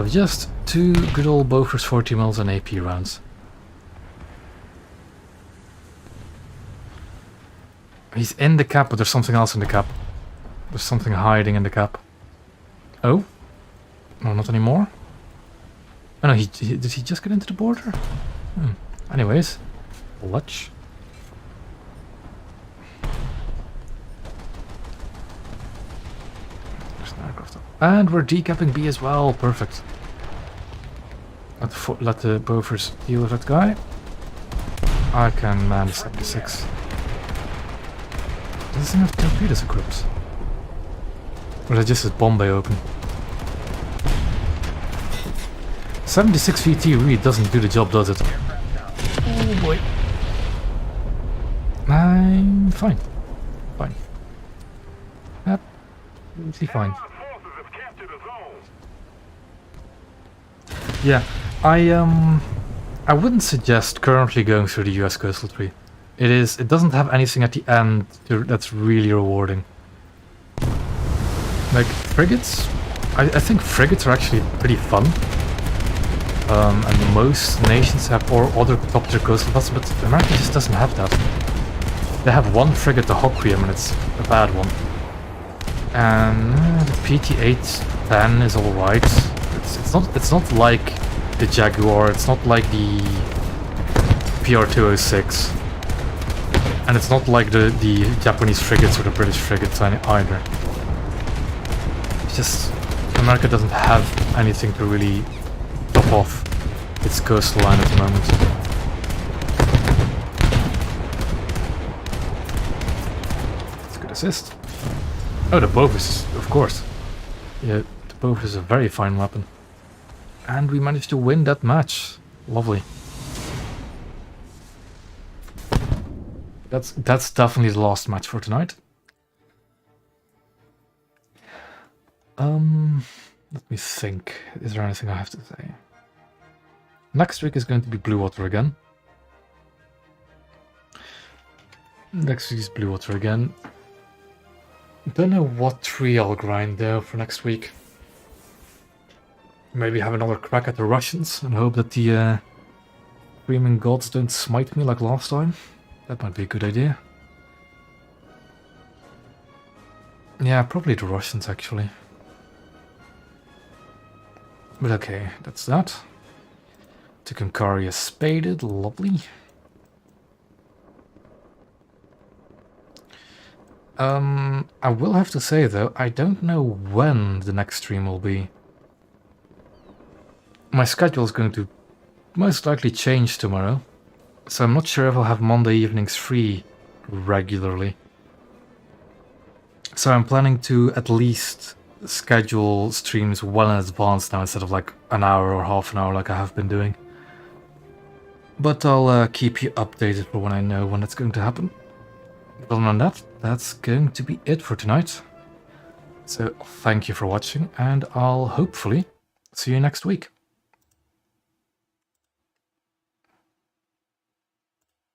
Just two good old Bofors 40 mils and AP rounds. He's in the cap, but there's something else in the cap. There's something hiding in the cap. Oh? No, not anymore? Oh no, did he just get into the border? Anyways, Lutch. And we're decapping B as well. Perfect. Let the Bovers deal with that guy. I can man 76. Does this thing have torpedoes equipped? Or is it just his bomb bay open? 76 VT really doesn't do the job, does it? Oh boy. I'm fine. Fine. Absolutely fine. Allied forces have captured a zone. Yeah, I wouldn't suggest currently going through the US Coastal Tree. It doesn't have anything at the end that's really rewarding. Like frigates, I think frigates are actually pretty fun. And most nations have or other top tier coastal vessels, but America just doesn't have that. They have one frigate, the Hoquiam, and it's a bad one. And the PT-810 is alright. It's not like the Jaguar, it's not like the PR-206. And it's not like the Japanese frigates or the British frigates either. It's just America doesn't have anything to really top off its coastal line at the moment. That's a good assist. Oh, the Bovis, of course. Yeah, the Bovis is a very fine weapon. And we managed to win that match. Lovely. That's definitely the last match for tonight. Let me think. Is there anything I have to say? Next week is going to be Blue Water again. Next week is Blue Water again. Don't know what tree I'll grind though for next week. Maybe have another crack at the Russians and hope that the Screaming Gods don't smite me like last time. That might be a good idea. Yeah, probably the Russians actually. But okay, that's that. Tucumcari is spaded, lovely. I will have to say though, I don't know when the next stream will be. My schedule is going to most likely change tomorrow, so I'm not sure if I'll have Monday evenings free regularly. So I'm planning to at least schedule streams well in advance now instead of like an hour or half an hour like I have been doing. But I'll keep you updated for when I know when it's going to happen. Other than that, that's going to be it for tonight. So thank you for watching, and I'll hopefully see you next week.